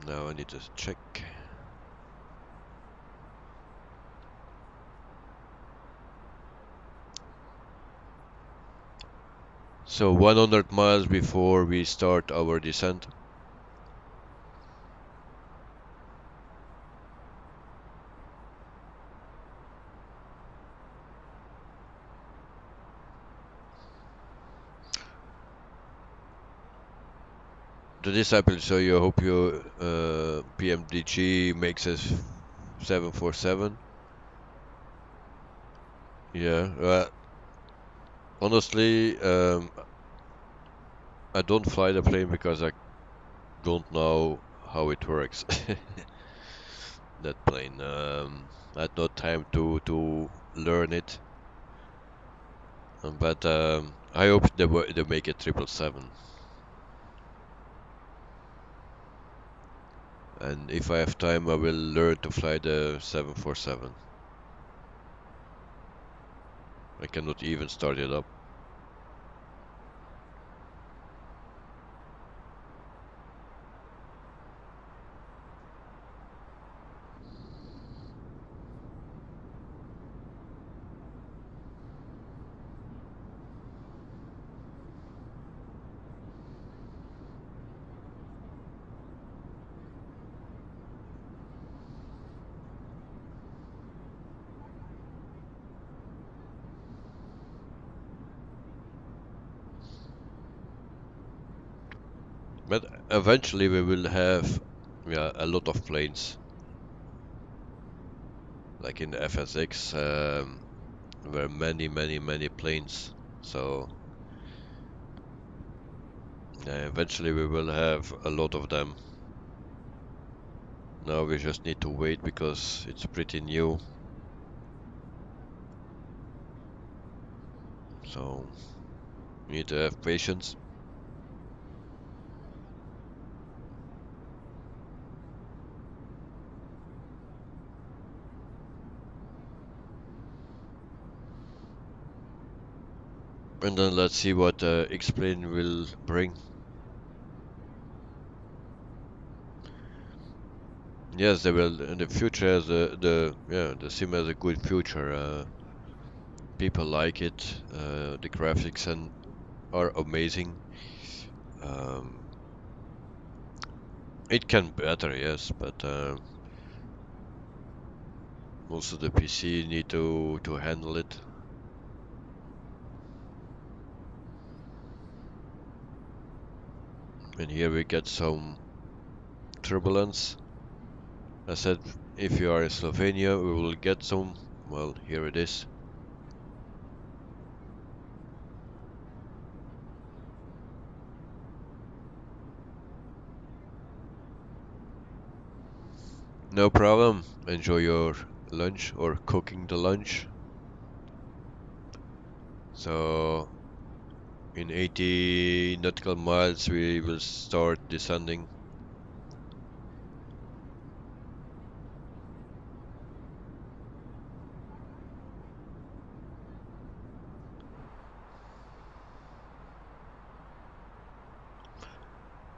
Now I need to check. So 100 miles before we start our descent. The disciple, so you hope your PMDG makes us 747. Yeah, honestly, I don't fly the plane because I don't know how it works. That plane. I had no time to learn it. But I hope they make it 777. And if I have time, I will learn to fly the 747. I cannot even start it up. But eventually we will have a lot of planes. Like in the FSX, there are many planes. So eventually we will have a lot of them. Now we just need to wait because it's pretty new. So we need to have patience. And then let's see what X-Plane will bring. Yes, they will in the future. Has the sim has a good future. People like it. The graphics are amazing. Um, it can better, yes, but most of the PC need to handle it. And here we get some turbulence. I said if you are in Slovenia, we will get some. Well, here it is. No problem. Enjoy your lunch or cooking the lunch. So, in 80 nautical miles, we will start descending.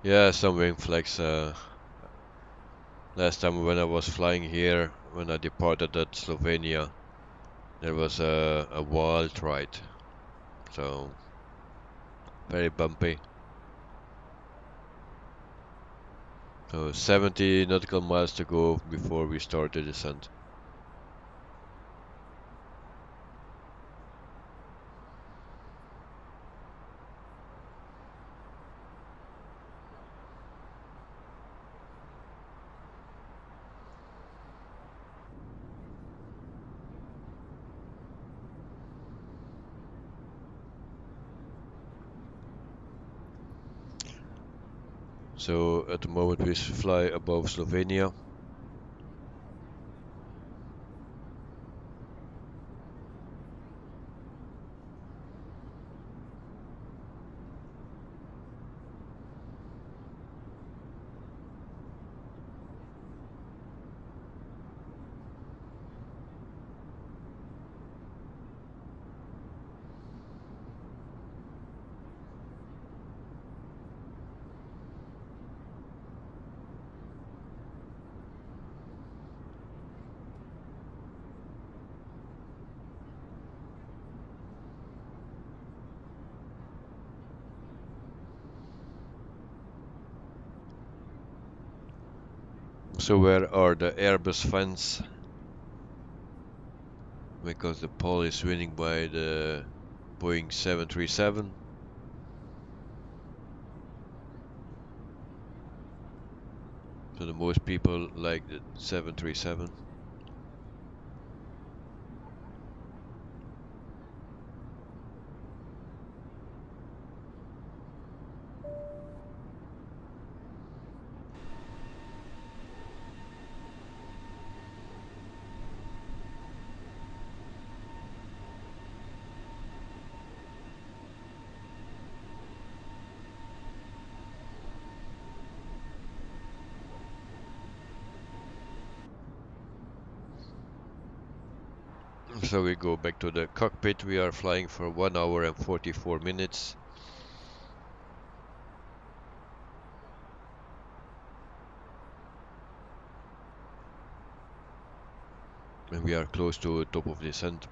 Yeah, some wing flags. Last time when I was flying here, when I departed at Slovenia, there was a wild ride. So, very bumpy. So 70 nautical miles to go before we start the descent. So at the moment we fly above Slovenia. So where are the Airbus fans? Because the pole is winning by the Boeing 737. So the most people like the 737. So we go back to the cockpit. We are flying for 1 hour and 44 minutes. And we are close to top of descent.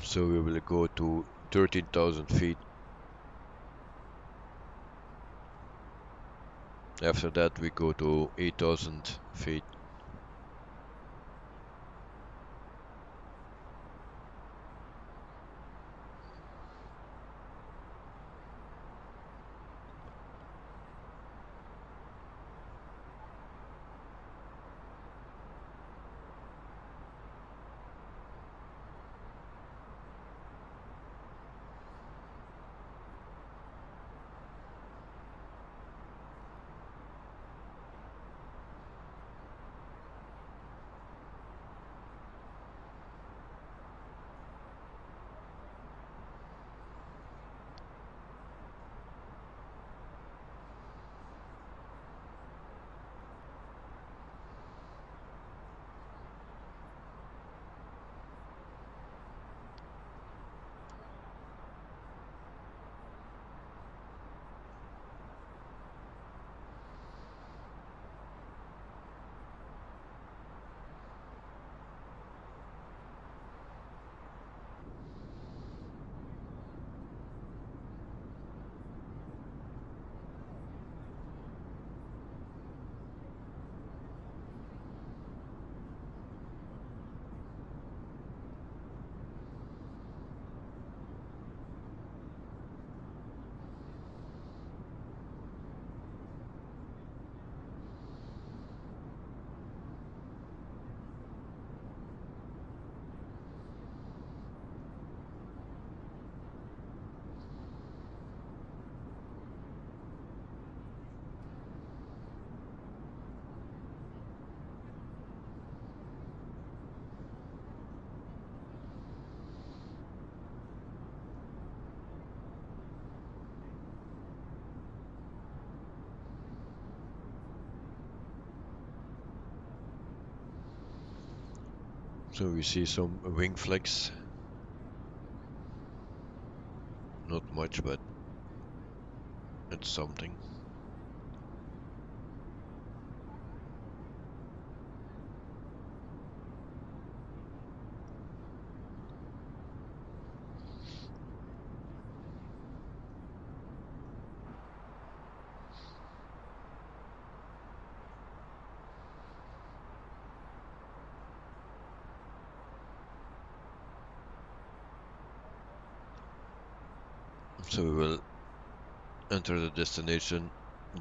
So we will go to 13,000 feet. After that we go to 8,000 feet. So we see some wing flex. Not much, but it's something. So we will enter the destination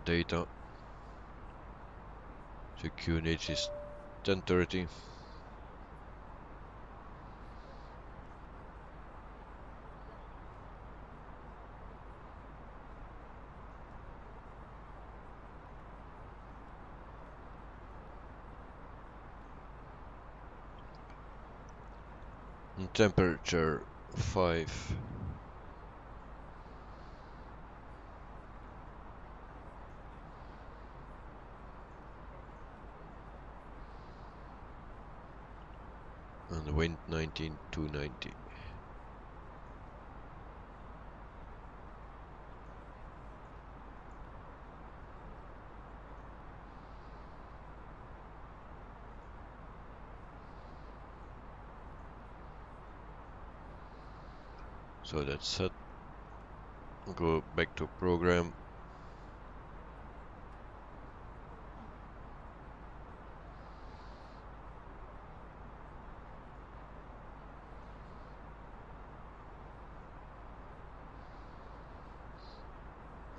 data. So QNH is 10:30. And temperature 5. And the wind 19 to 90. So that's set. Go back to program.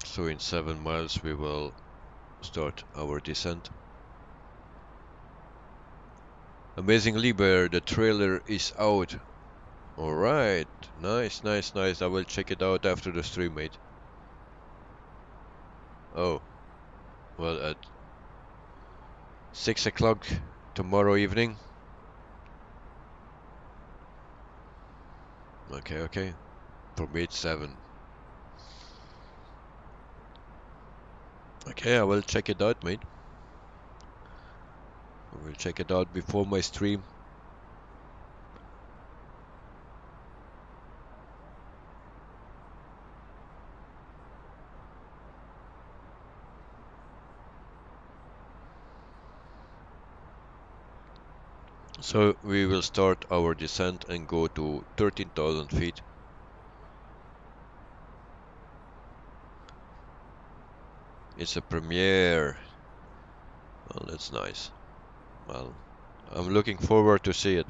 So in 7 miles we will start our descent. Amazingly, where the trailer is out. Alright, nice, nice, nice. I will check it out after the stream, mate. Oh, well, at 6 o'clock tomorrow evening. Okay, okay. For me it's 7. Okay, I will check it out, mate. I will check it out before my stream. So we will start our descent and go to 13,000 feet. It's a premiere. Well, that's nice. Well, I'm looking forward to see it.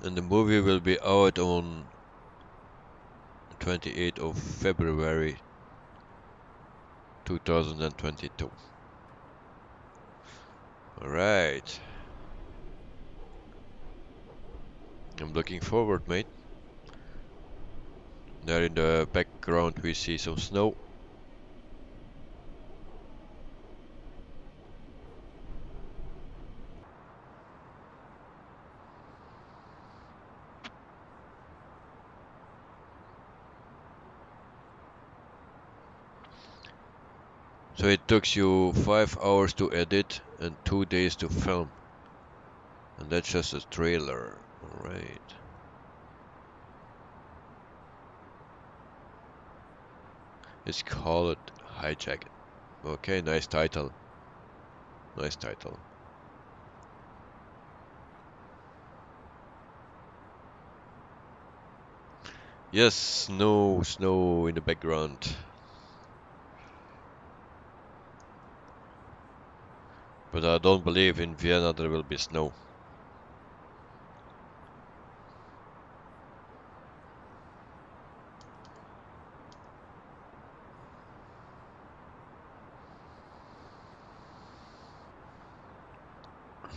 And the movie will be out on 28th of February 2022. Alright. I'm looking forward, mate. There in the background we see some snow. So it took you 5 hours to edit and 2 days to film. And that's just a trailer. Alright. It's called Hijack. Okay, nice title. Nice title. Yes, snow, snow in the background. But I don't believe in Vienna there will be snow.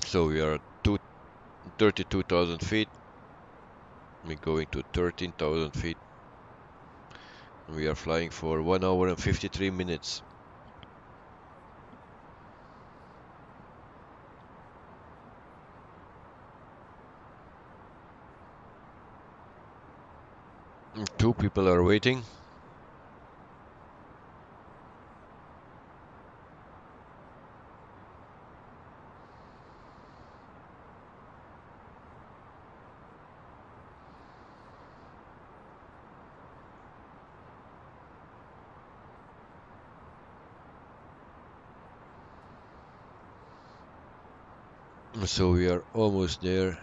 So we are 32,000 feet. We're going to 13,000 feet. We are flying for 1 hour and 53 minutes. Two people are waiting. So we are almost there.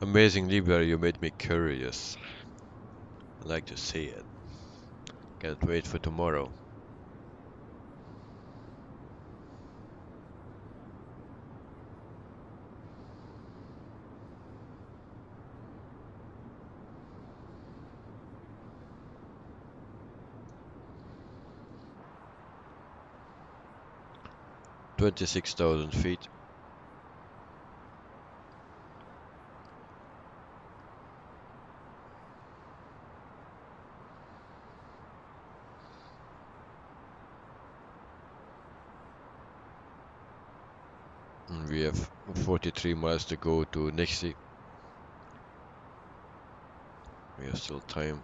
Amazing, Libya, you made me curious. I like to see it. Can't wait for tomorrow. $26,000 feet. And we have 43 miles to go to Nixie. We have still time.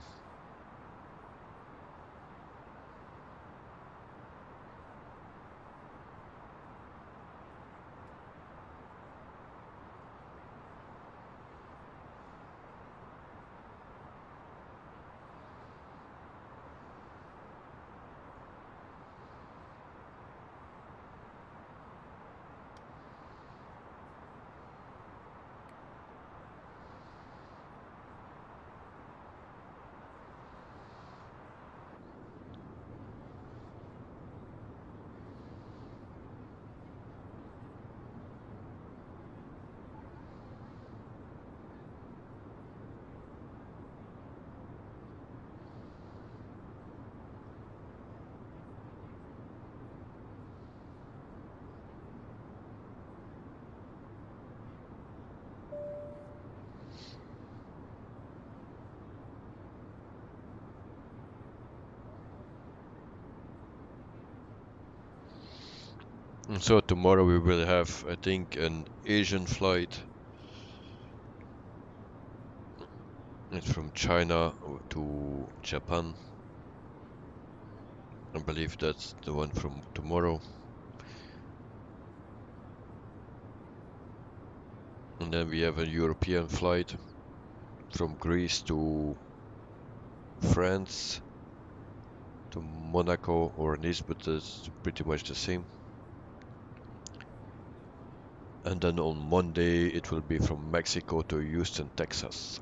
And so tomorrow we will have, I think, an Asian flight. It's from China to Japan. I believe that's the one from tomorrow. And then we have a European flight from Greece to France, to Monaco or Nice, but it's pretty much the same. And then on Monday it will be from Mexico to Houston, Texas.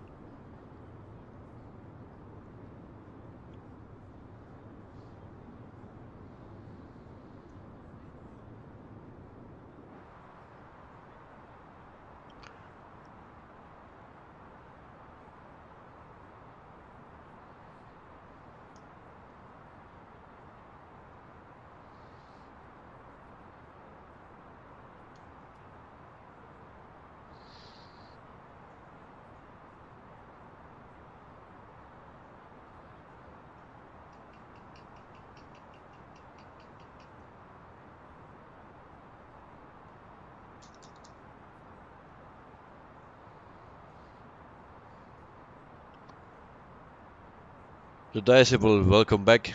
The Decibel, welcome back.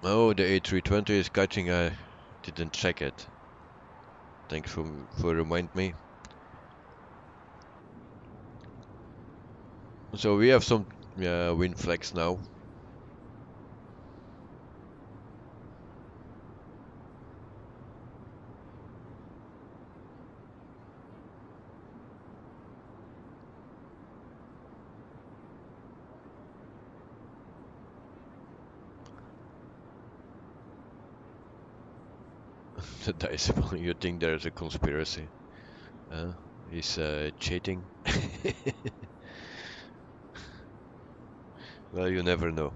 Oh, the A320 is catching. I didn't check it. Thanks for remind me. So we have some wind flags now. The Decibel, you think there's a conspiracy? He's cheating. Well, you never know.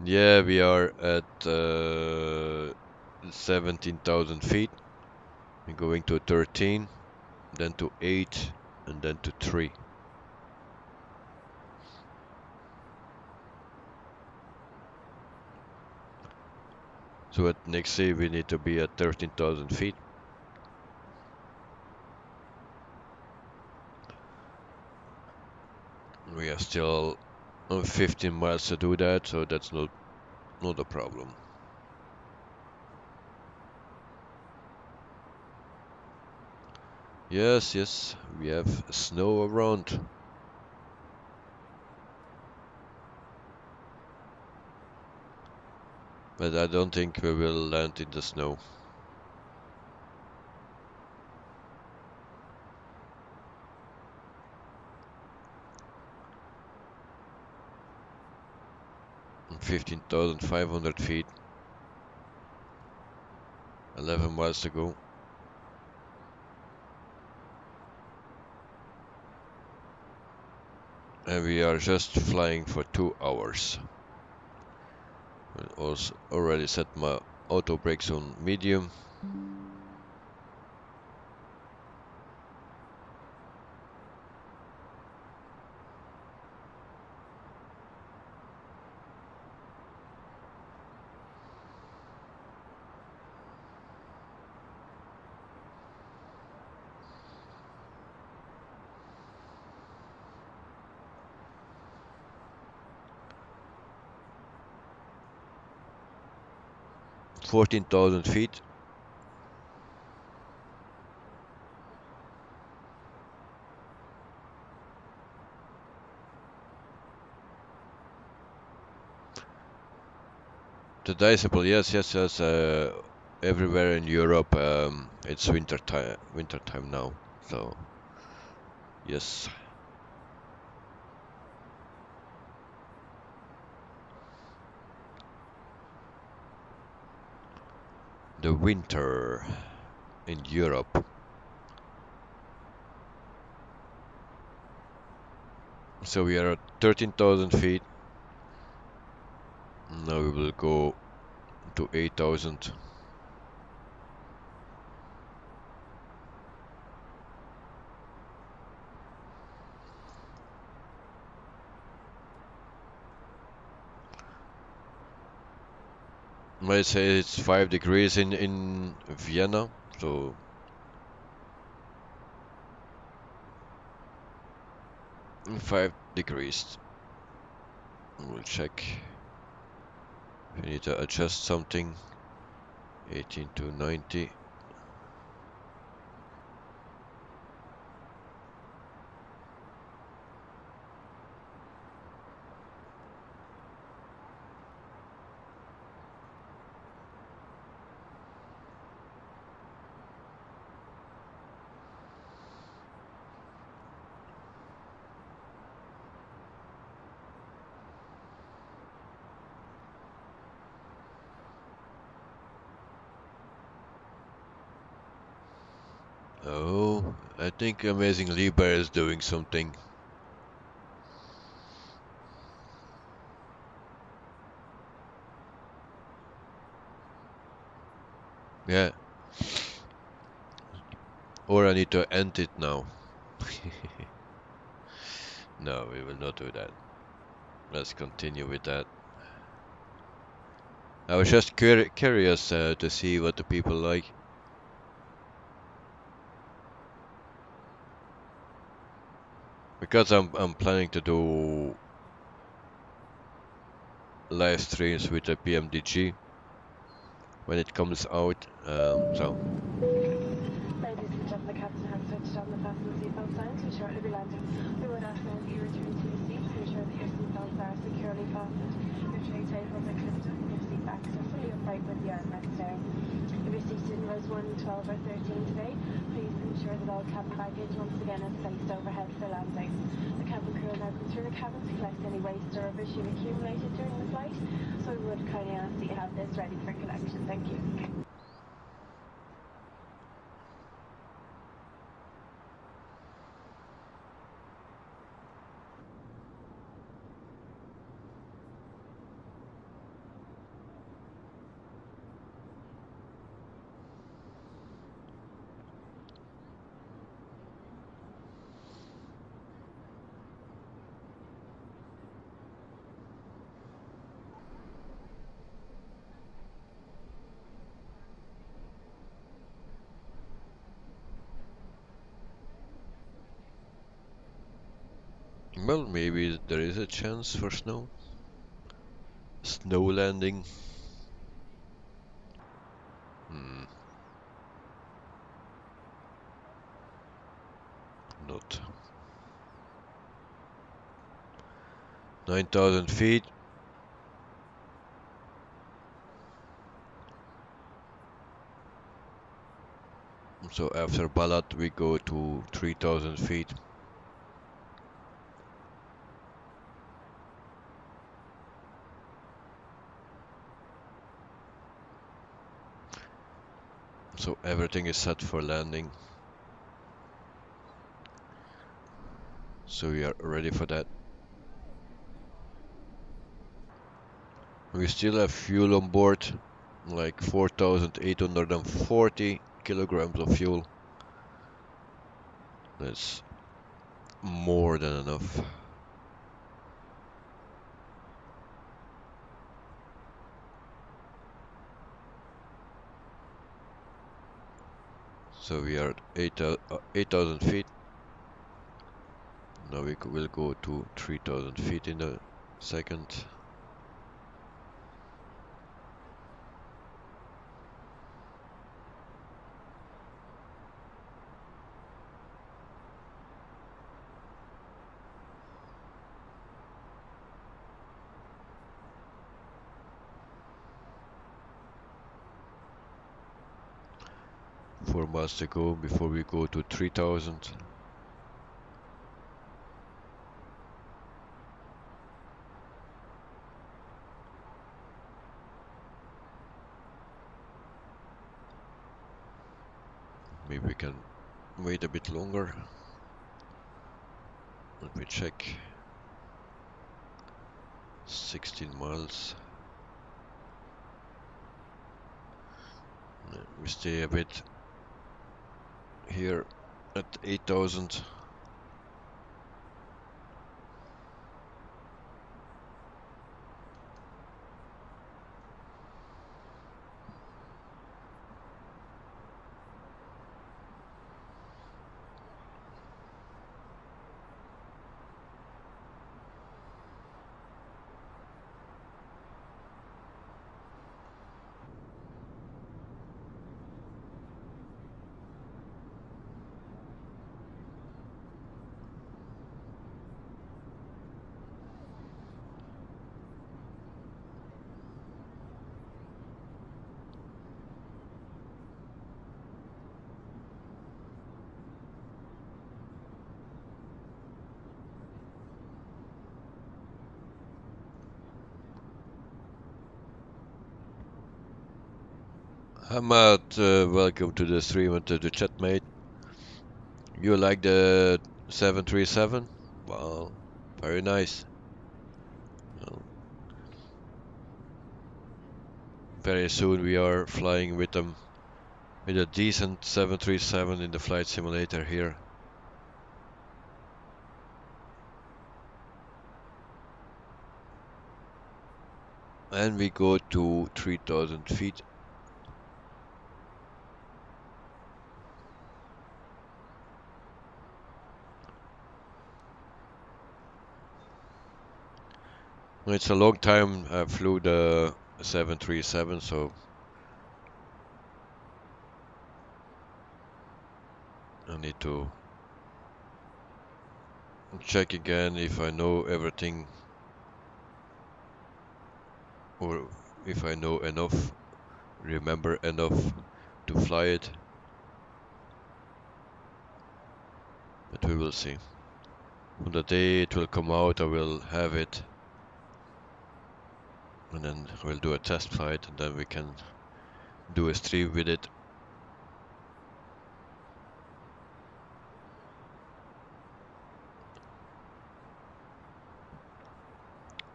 Yeah, we are at 17,000 feet. We're going to 13, then to 8, and then to 3. So at next day we need to be at 13,000 feet. We are still 15 miles to do that, so that's not a problem. Yes, we have snow around. But I don't think we will land in the snow. On 15,500 feet. 11 miles to go. And we are just flying for 2 hours. I also already set my auto brakes on medium. $14,000 feet. The Decibel, yes. Everywhere in Europe, it's winter time now. So, yes. The winter in Europe. So we are at 13,000 feet. Now we will go to 8,000. I say it's 5 degrees in Vienna, so 5 degrees. We'll check if we need to adjust something. 18 to 90. Oh, I think Amazing Liber is doing something. Yeah. Or I need to end it now. No, we will not do that. Let's continue with that. I was just curious to see what the people like. because I'm planning to do live streams with the PMDG when it comes out. So Ladies and gentlemen, the captain has switched on the fasten seatbelt sign to shortly be landing. We would ask now that you return to your seats to ensure that your seatbelts are securely fastened, your tray tables are clipped up, and your seat backs are fully upright with the armrests down. If you're seated in rows 1, 12 or 13 today, please ensure that all cabin baggage once again is placed overhead for landing. The cabin crew will now come through the cabin to collect any waste or rubbish you've accumulated during the flight, so we would kindly ask that you have this ready for collection. Thank you. well, maybe there is a chance for snow. Snow landing. Not 9,000 feet. So after Balat we go to 3,000 feet. So everything is set for landing. So we are ready for that. We still have fuel on board, like 4,840 kilograms of fuel. That's more than enough. So we are at 8,000 feet. Now we will go to 3,000 feet in a second. Four miles to go before we go to 3,000. Maybe we can wait a bit longer. Let me check. 16 miles. We stay a bit here at 8,000. Hamad, welcome to the stream and to the chat, mate. You like the 737? Well, very nice. Well, very soon we are flying with them, with a decent 737 in the flight simulator here. And we go to 3,000 feet. It's a long time I flew the 737, so I need to check again if I know everything or if I know enough, remember enough to fly it. But we will see. On the day it will come out, I will have it, and then we'll do a test flight, and then we can do a stream with it.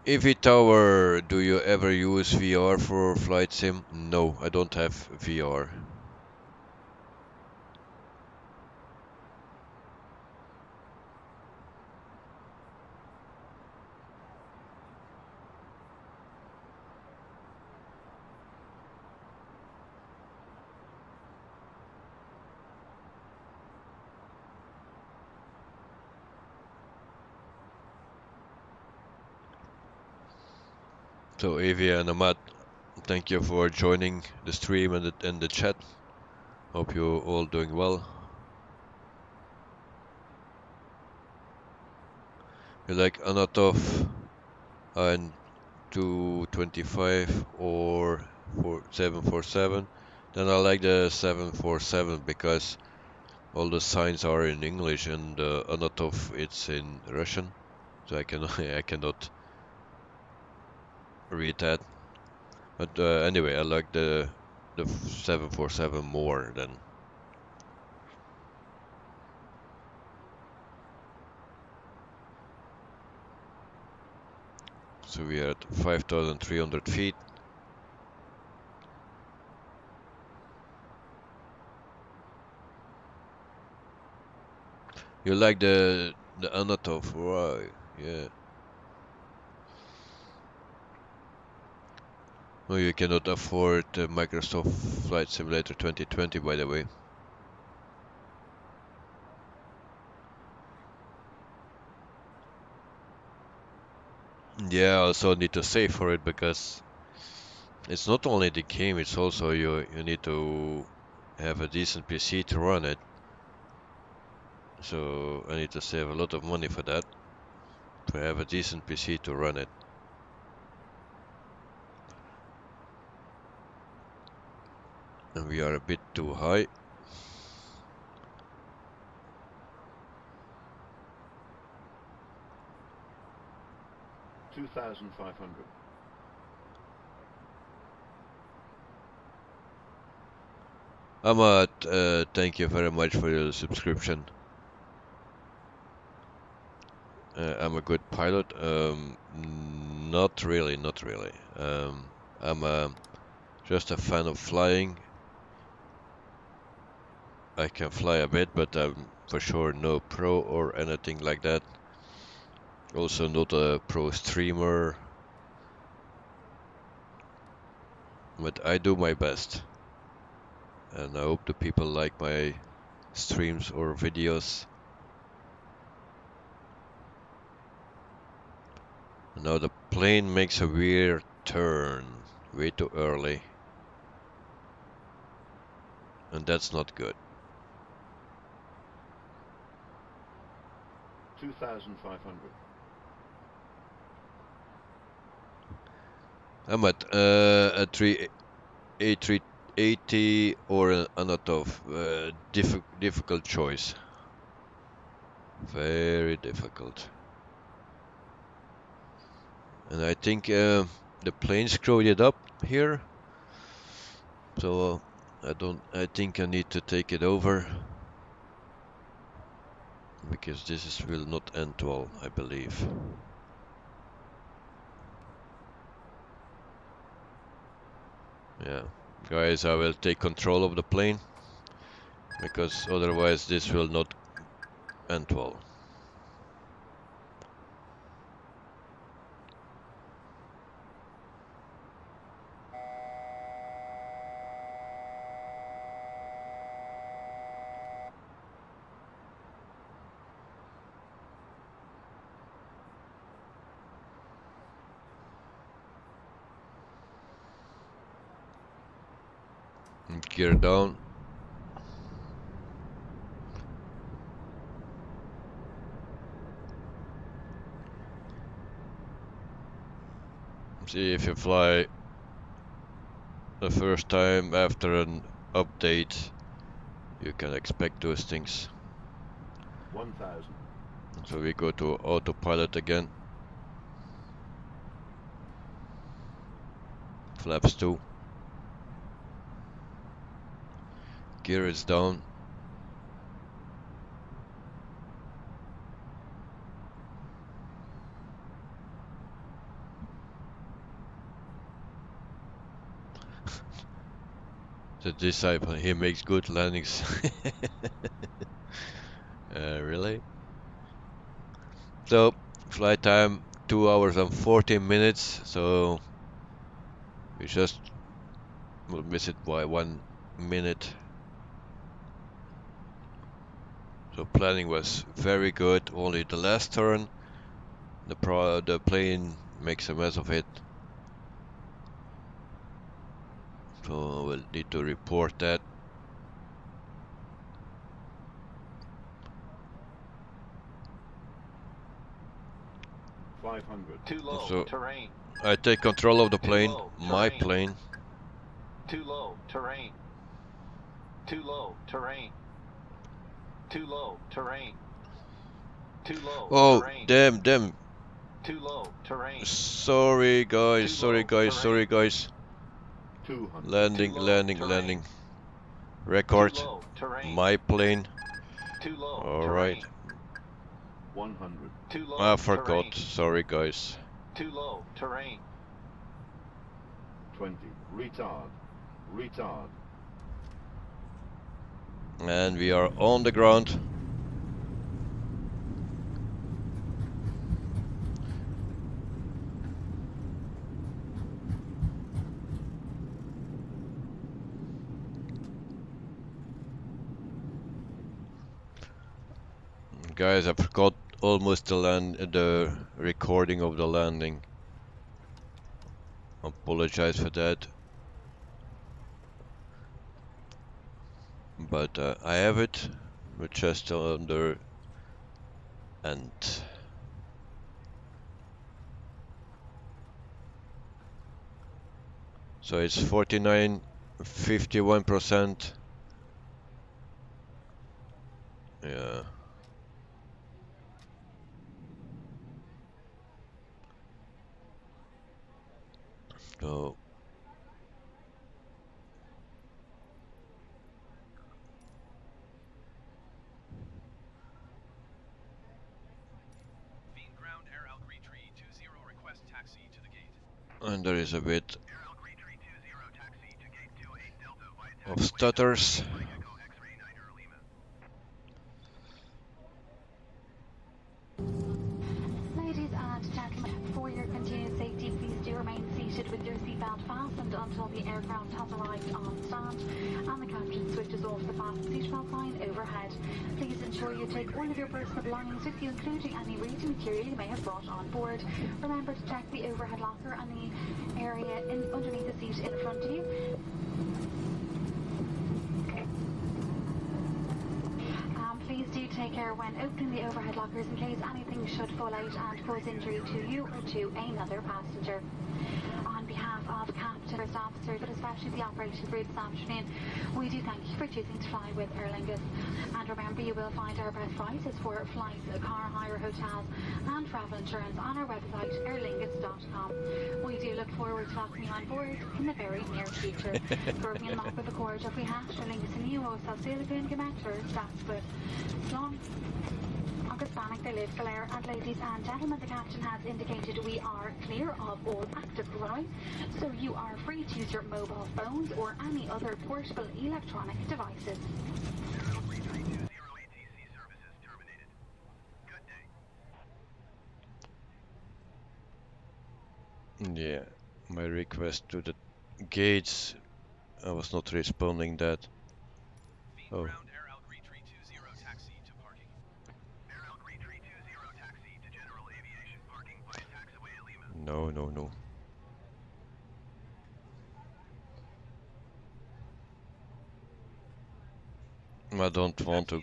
EV Tower, do you ever use VR for flight sim? No, I don't have VR. So Evie and Ahmad, thank you for joining the stream and the chat. Hope you all doing well. You like Anatov and 225 or 747? Then I like the 747 because all the signs are in English and Anatov it's in Russian, so I can I cannot read that. But anyway, I like the 747 more than. So we are at 5,300 feet. You like the Anatov, right? Yeah. No, you cannot afford the Microsoft Flight Simulator 2020, by the way. Yeah, I also need to save for it because it's not only the game, it's also you need to have a decent PC to run it. So I need to save a lot of money for that, to have a decent PC to run it. And we are a bit too high. $2,500. Ahmad, thank you very much for your subscription. I'm a good pilot. Not really, not really. I'm just a fan of flying. I can fly a bit, but I'm for sure no pro or anything like that. Also not a pro streamer. But I do my best. And I hope the people like my streams or videos. Now the plane makes a weird turn way too early. And that's not good. 2,500. I'm at a 380 or an Anatov. Difficult choice. Very difficult. And I think the plane screwed it up here. So I think I need to take it over. Because will not end well, I believe. Yeah. Guys, I will take control of the plane. Because otherwise this will not end well. And gear down. See if you fly the first time after an update, you can expect those things. 1000. So we go to autopilot again. Flaps 2. Gear is down. The disciple, he makes good landings. Really? So, flight time 2 hours and 14 minutes, so we just will miss it by 1 minute. So planning was very good, only the last turn the plane makes a mess of it. So we'll need to report that. Too low. So Terrain. I take control of the plane, low, my terrain. plane. Too low. Terrain. Too low. Terrain. Too low. Terrain. Too low. Oh, Terrain. damn. Too low. Terrain. Sorry guys, Too sorry low, guys, terrain. sorry guys. 200. Landing, Too low, landing, terrain. landing. Record, Too low. Terrain. my plane. Too low. Alright. Terrain. 100. Too low. I forgot, Terrain. sorry guys. Too low. Terrain. 20. Retard. Retard. And we are on the ground. Guys, I forgot almost the recording of the landing. Apologize for that. But I have it. We're just under and so it's 51%. Yeah. So Ground Air Algerie 320 request taxi to the gate. and there is a bit Air Algerie 320 taxi to gate 28 Delta via of taxiway stutters. Mike Echo X-ray 9 Lima. Ladies and gentlemen, for your continued safety, please do remain seated with your seatbelt fastened until the aircraft has arrived on stand and the captain switches off the fasten seatbelt sign overhead. Please ensure you take all of your personal belongings with you, including any reading material you may have brought on board. Remember to check the overhead locker and the area underneath the seat in front of you. Please do take care when opening the overhead lockers in case anything should fall out and cause injury to you or to another passenger. On behalf of Captain, First Officer, but especially the operation crew this afternoon, we do thank you for choosing to fly with Aer Lingus. And remember, you will find our best prices for flights, car hire, hotels and travel insurance on our website, airlingus.com. We do look forward to welcoming you on board in the very near future. Brogan Lock with the Court of we have Aer Lingus and you also Silicon Gemetter, Statsbus, Slon, August Bannock, they live Galera, and ladies and gentlemen, the captain has indicated we are clear of all active runway, so you are free to use your mobile phones or any other portable electronic devices. Air Algerie 320 ATC services terminated. Good day. Yeah, my request to the gates, I was not responding that. Oh, Ground Air Algerie 320 taxi to parking. Air Algerie 320 taxi to general aviation parking via taxiway Lima. no. I don't want to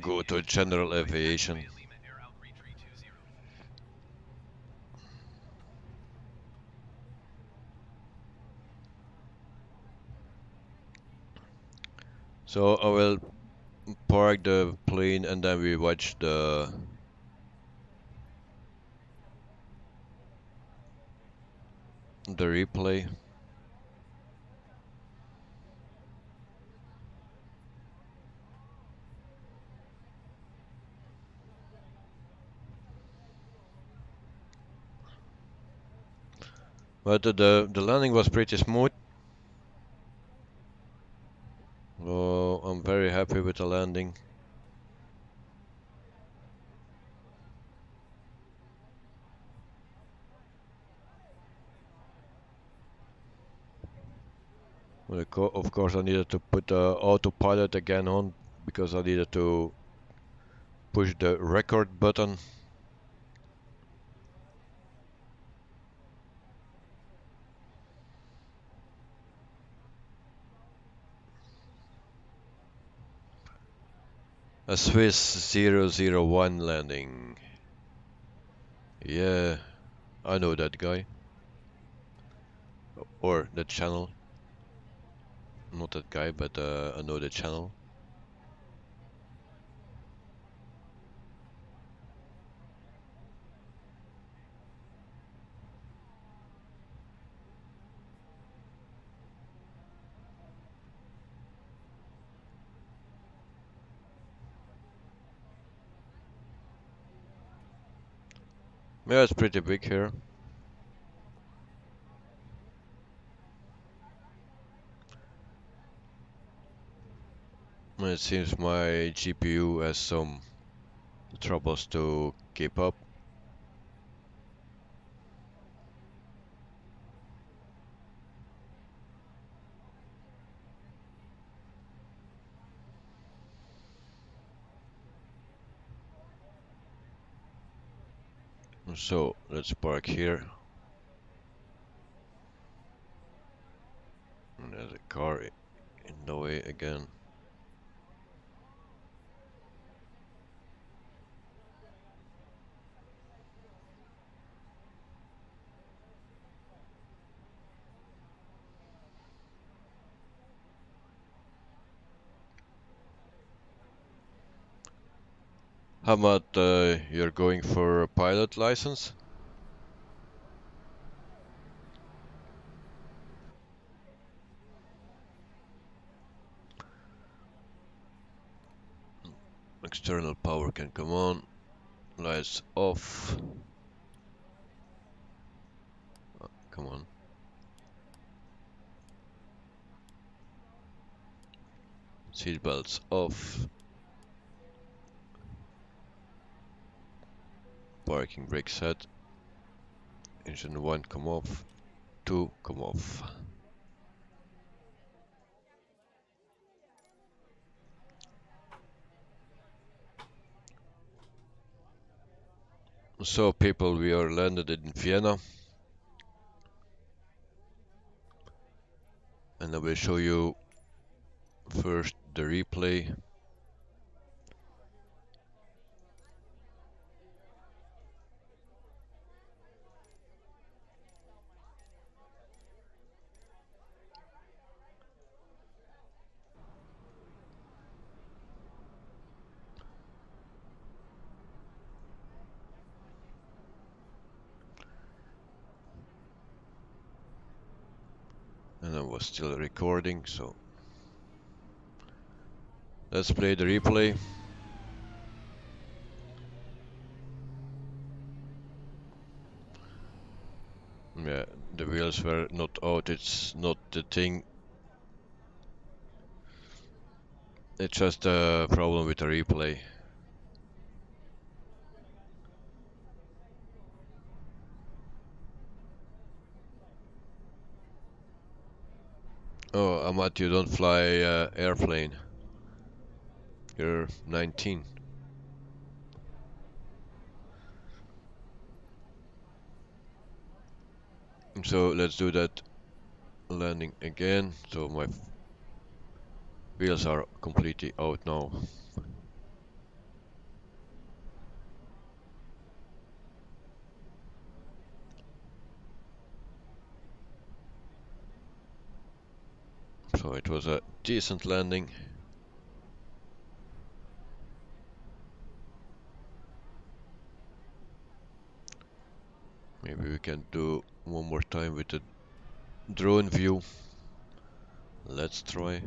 go to general aviation. So I will park the plane and then we watch the replay. But the landing was pretty smooth. Oh, I'm very happy with the landing. Well, of course, I needed to put the autopilot again on because I needed to push the record button. A Swiss 001 landing. Yeah, I know that guy. Or that channel. Not that guy, but I know the channel. Yeah, it's pretty big here. It seems my GPU has some troubles to keep up. So let's park here. And there's a car in the way again. How about you're going for a pilot license? External power can come on. Lights off. Come on. Seatbelts off. Parking brake set. Engine 1 come off. 2 come off. So people, we are landed in Vienna. And I will show you first the replay. And I was still recording, so let's play the replay. Yeah, the wheels were not out, it's not the thing. It's just a problem with the replay. Oh, Amat, you don't fly airplane. You're 19. So let's do that landing again. So my Wheels are completely out now. So it was a decent landing. Maybe we can do one more time with the drone view. Let's try.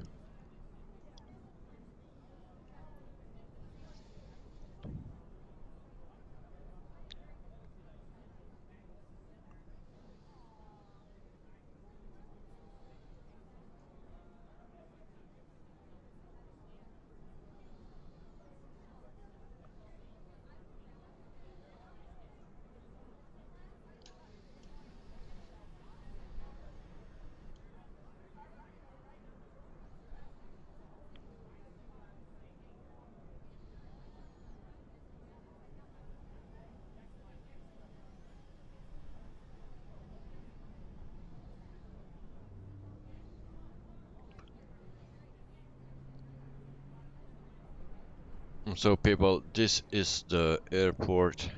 So people, this is the airport. You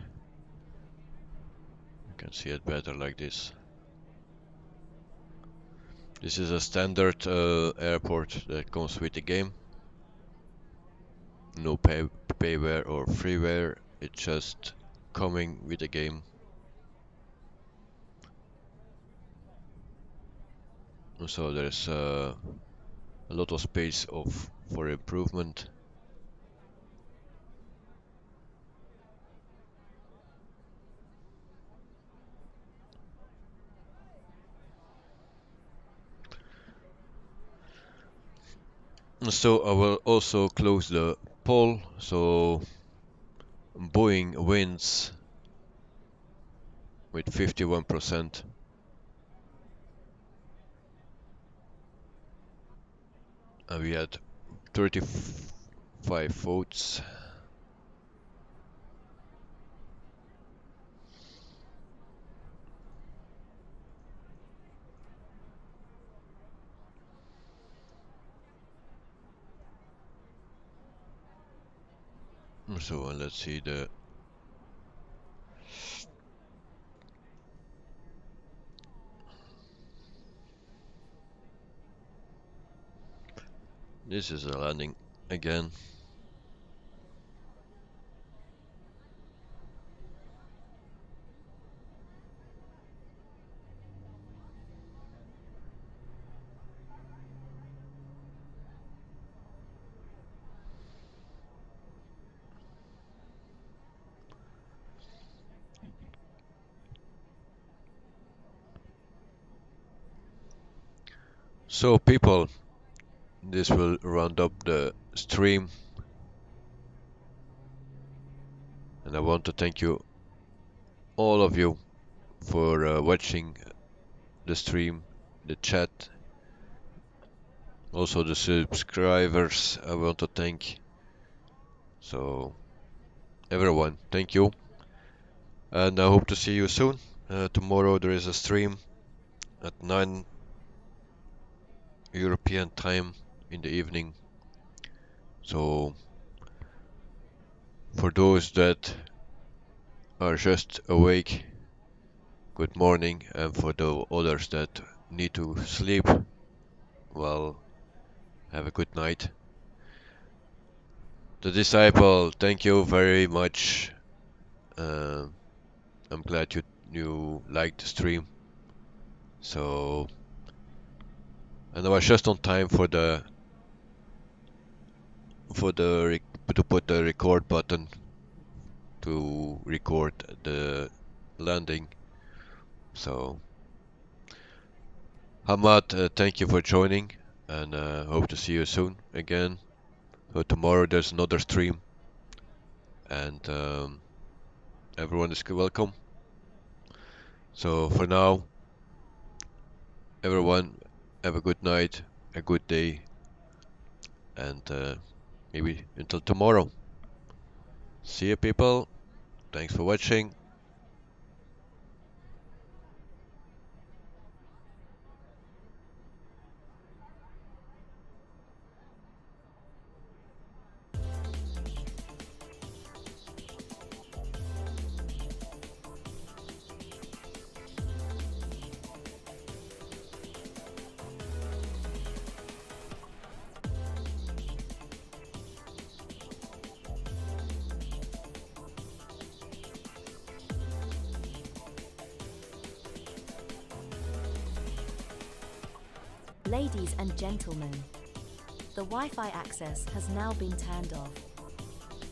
can see it better like this. This is a standard airport that comes with the game. No payware or freeware. It's just coming with the game. So there's a lot of space for improvement. So I will also close the poll. So Boeing wins with 51%. And we had 35 votes. So let's see the this is a landing again. So people, this will round up the stream, and I want to thank you, all of you, for watching the stream, the chat, also the subscribers. I want to thank. So everyone, thank you, and I hope to see you soon. Tomorrow there is a stream at 9 European time in the evening. So for those that are just awake, good morning, and for the others that need to sleep, well, have a good night. The Disciple, thank you very much. I'm glad you liked the stream. So, and I was just on time for the to put the record button to record the landing. So, Hamad, thank you for joining, and hope to see you soon again. So tomorrow there's another stream, and everyone is welcome. So for now, everyone, have a good night, a good day, and maybe until tomorrow. See you, people. Thanks for watching. Ladies and gentlemen, the Wi-Fi access has now been turned off.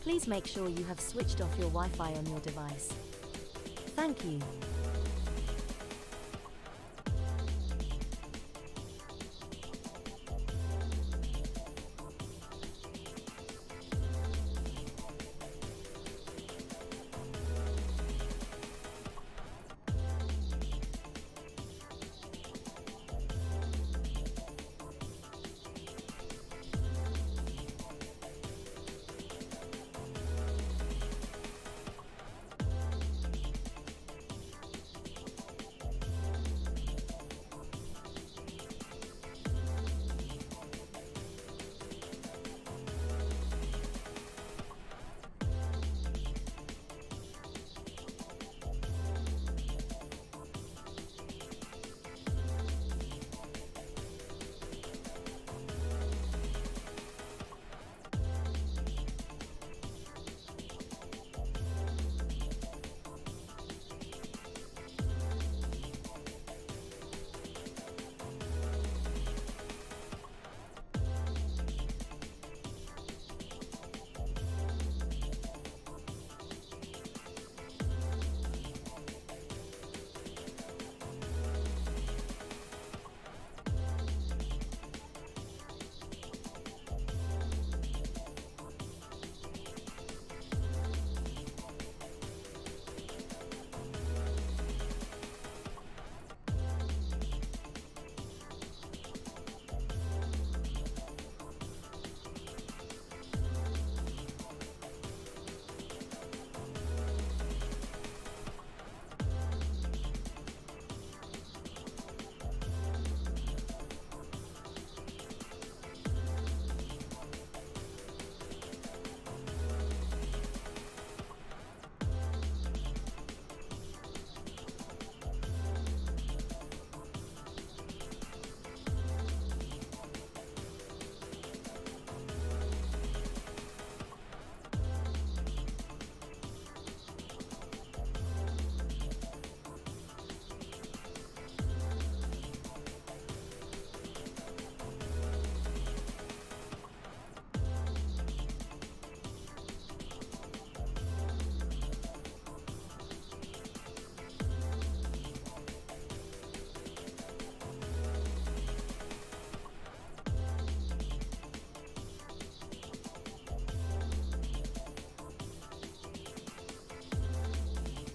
Please make sure you have switched off your Wi-Fi on your device. Thank you.